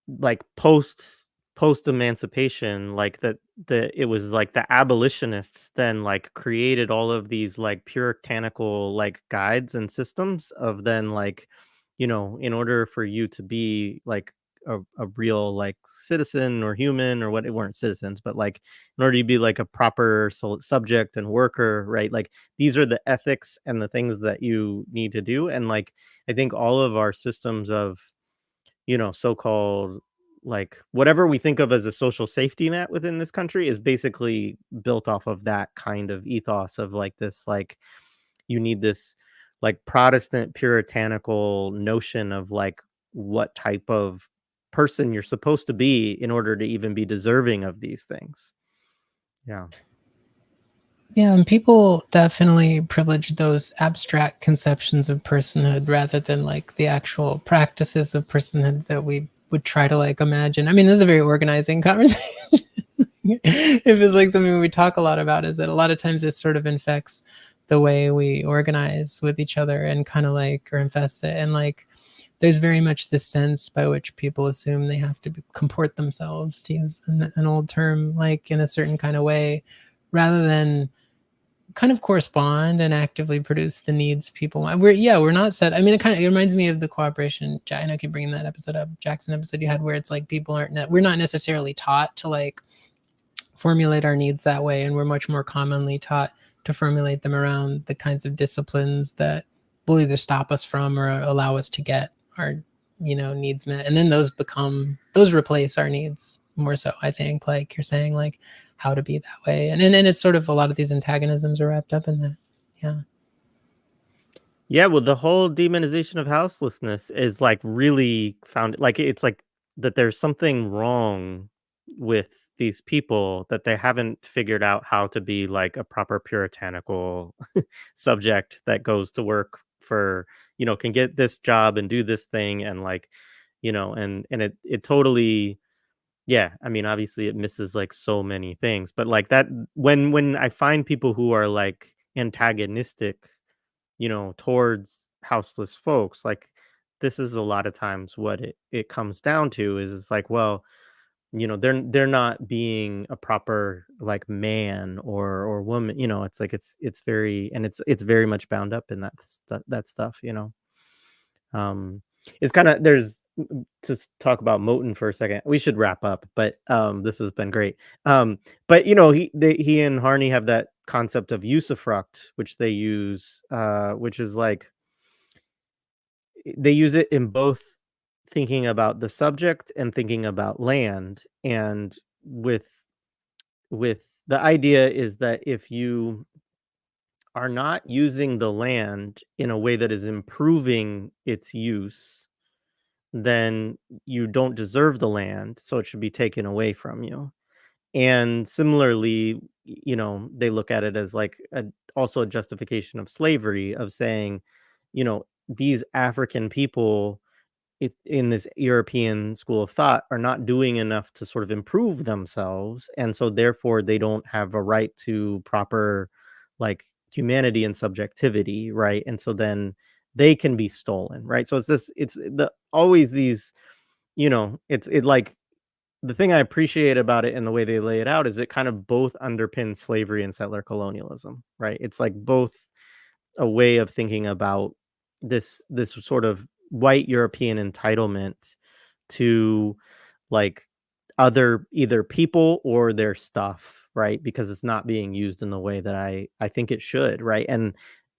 like post emancipation, like that it was like the abolitionists then like created all of these like puritanical like guides and systems of then like, in order for you to be like a real like citizen or human or what, it weren't citizens, but like in order to be like a proper subject and worker, right? Like these are the ethics and the things that you need to do. And like I think all of our systems of, so-called like whatever we think of as a social safety net within this country is basically built off of that kind of ethos of like this, like you need this like Protestant puritanical notion of like what type of person you're supposed to be in order to even be deserving of these things. Yeah. Yeah, and people definitely privilege those abstract conceptions of personhood rather than like the actual practices of personhood that we would try to like imagine. I mean, this is a very organizing conversation. If it's like something we talk a lot about, is that a lot of times it sort of infects the way we organize with each other and kind of like, or infests it. And like, there's very much this sense by which people assume they have to comport themselves, to use an old term, like in a certain kind of way, rather than kind of correspond and actively produce the needs people want. We're not set. I mean, it reminds me of the cooperation. I know I keep bringing that episode up, Jackson episode you had, where it's like people we're not necessarily taught to like formulate our needs that way, and we're much more commonly taught to formulate them around the kinds of disciplines that will either stop us from or allow us to get our needs met, and then those replace our needs more so, I think, like you're saying, like how to be that way. And it's sort of a lot of these antagonisms are wrapped up in that. Yeah, well, the whole demonization of houselessness is like really found, like it's like that there's something wrong with these people, that they haven't figured out how to be like a proper puritanical subject that goes to work for, can get this job and do this thing, and like, and it totally, yeah, I mean, obviously it misses like so many things, but like that, when I find people who are like antagonistic, towards houseless folks, like this is a lot of times what it comes down to is it's like, well, they're not being a proper like man or woman, it's like it's very, and it's very much bound up in that stuff. It's kind of, there's, to talk about Moten for a second, we should wrap up, but this has been great. But he and Harney have that concept of usufruct, which they use, which is like they use it in both thinking about the subject and thinking about land. And with the idea is that if you are not using the land in a way that is improving its use, then you don't deserve the land, so it should be taken away from you. And similarly, they look at it as like also a justification of slavery, of saying, these African people in this European school of thought are not doing enough to sort of improve themselves, and so therefore they don't have a right to proper like humanity and subjectivity, right? And so then they can be stolen, right? So it's the always these, it like the thing I appreciate about it and the way they lay it out is it kind of both underpins slavery and settler colonialism, right? It's like both a way of thinking about this sort of white European entitlement to like other either people or their stuff, right? Because it's not being used in the way that I think it should, right? And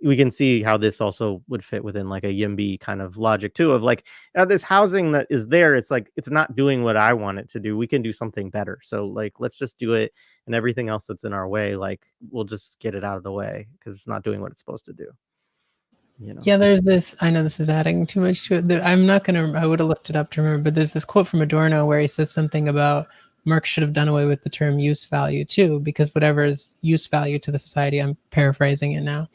we can see how this also would fit within like a YIMBY kind of logic too, of like this housing that is there, it's like it's not doing what I want it to do. We can do something better. So like let's just do it, and everything else that's in our way, like we'll just get it out of the way because it's not doing what it's supposed to do. Yeah, there's this, I know this is adding too much to it. I'm not going to, I would have looked it up to remember, but there's this quote from Adorno where he says something about Marx should have done away with the term use value too, because whatever is use value to the society, I'm paraphrasing it now,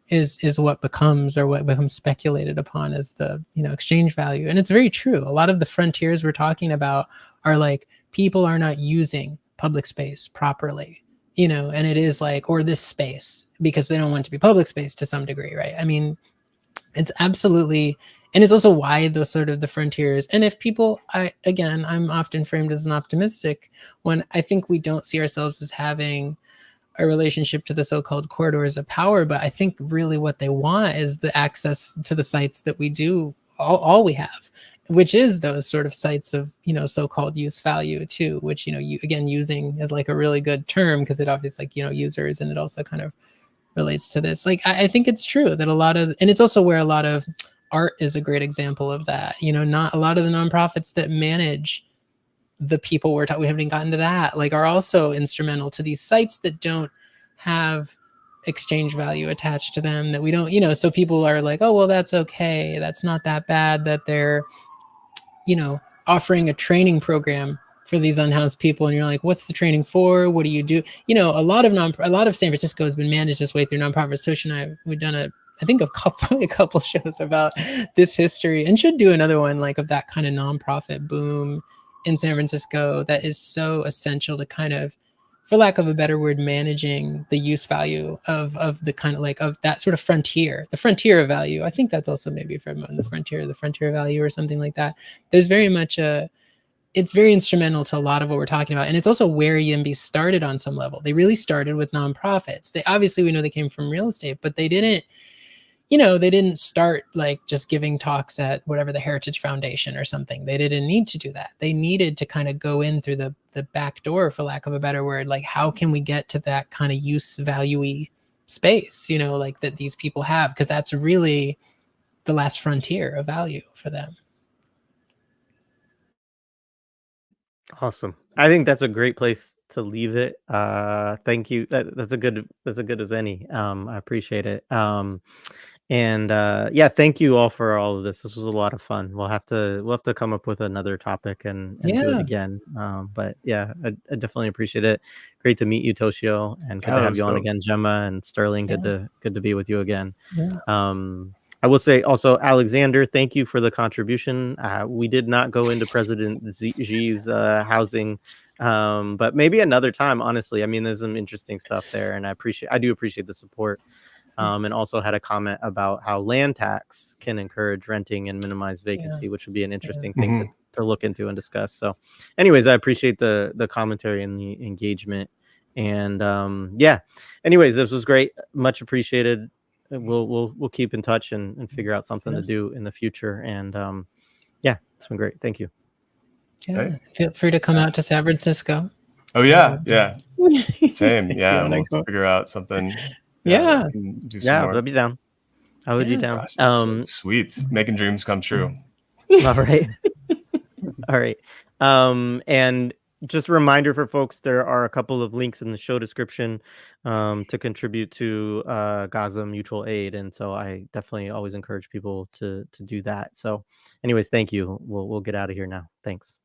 is what becomes, or what becomes speculated upon as the, exchange value. And it's very true. A lot of the frontiers we're talking about are like, people are not using public space properly, and it is like, or this space, because they don't want it to be public space to some degree, right? I mean, it's absolutely, and it's also why those sort of the frontiers. And if people, I'm often framed as an optimistic when I think we don't see ourselves as having a relationship to the so-called corridors of power, but I think really what they want is the access to the sites that we do, all we have, which is those sort of sites of, so-called use value too, which, you again, using is like a really good term because it obviously like, users, and it also kind of relates to this. Like, I think it's true that a lot of, and it's also where a lot of art is a great example of that. Not a lot of the nonprofits that manage the people we haven't even gotten to that, like, are also instrumental to these sites that don't have exchange value attached to them, that we don't, so people are like, oh, well, that's okay. That's not that bad that they're, offering a training program for these unhoused people, and you're like, what's the training for? What do you do? A lot of San Francisco has been managed this way through nonprofits. Toshio and I, we've done a couple shows about this history, and should do another one like of that kind of nonprofit boom in San Francisco that is so essential to kind of, for lack of a better word, managing the use value of the kind of like of that sort of frontier, the frontier of value. I think that's also maybe from the frontier value or something like that. There's very much it's very instrumental to a lot of what we're talking about. And it's also where YIMBY started on some level. They really started with nonprofits. They obviously, we know they came from real estate, but they didn't, they didn't start like just giving talks at whatever the Heritage Foundation or something. They didn't need to do that. They needed to kind of go in through the back door, for lack of a better word. Like, how can we get to that kind of use value-y space, like that these people have? Because that's really the last frontier of value for them. Awesome. I think that's a great place to leave it. Thank you. That's a good as any. I appreciate it. Yeah, thank you all for all of this. This was a lot of fun. We'll have to come up with another topic and do it again. But yeah, I definitely appreciate it. Great to meet you, Toshio, and good to have you on again, Jemma and Sterling. Yeah. Good to be with you again. Yeah. I will say also, Alexander, thank you for the contribution. We did not go into President Xi's housing, but maybe another time, honestly. I mean, there's some interesting stuff there, and I do appreciate the support. And also had a comment about how land tax can encourage renting and minimize vacancy, which would be an interesting thing to look into and discuss. So anyways, I appreciate the commentary and the engagement. And yeah, anyways, this was great. Much appreciated. We'll keep in touch and figure out something to do in the future. And yeah, it's been great. Thank you. Yeah. Feel free to come out to San Francisco. Oh yeah. Same. If Yeah. you wanna Let's go. figure out something. Yeah. We can do some Yeah, more. I'd be down. I would be Yeah. down. Awesome. Sweet. Making dreams come true. All right. All right. And just a reminder for folks, there are a couple of links in the show description to contribute to Gaza Mutual Aid. And so I definitely always encourage people to do that. So anyways, thank you. We'll get out of here now. Thanks.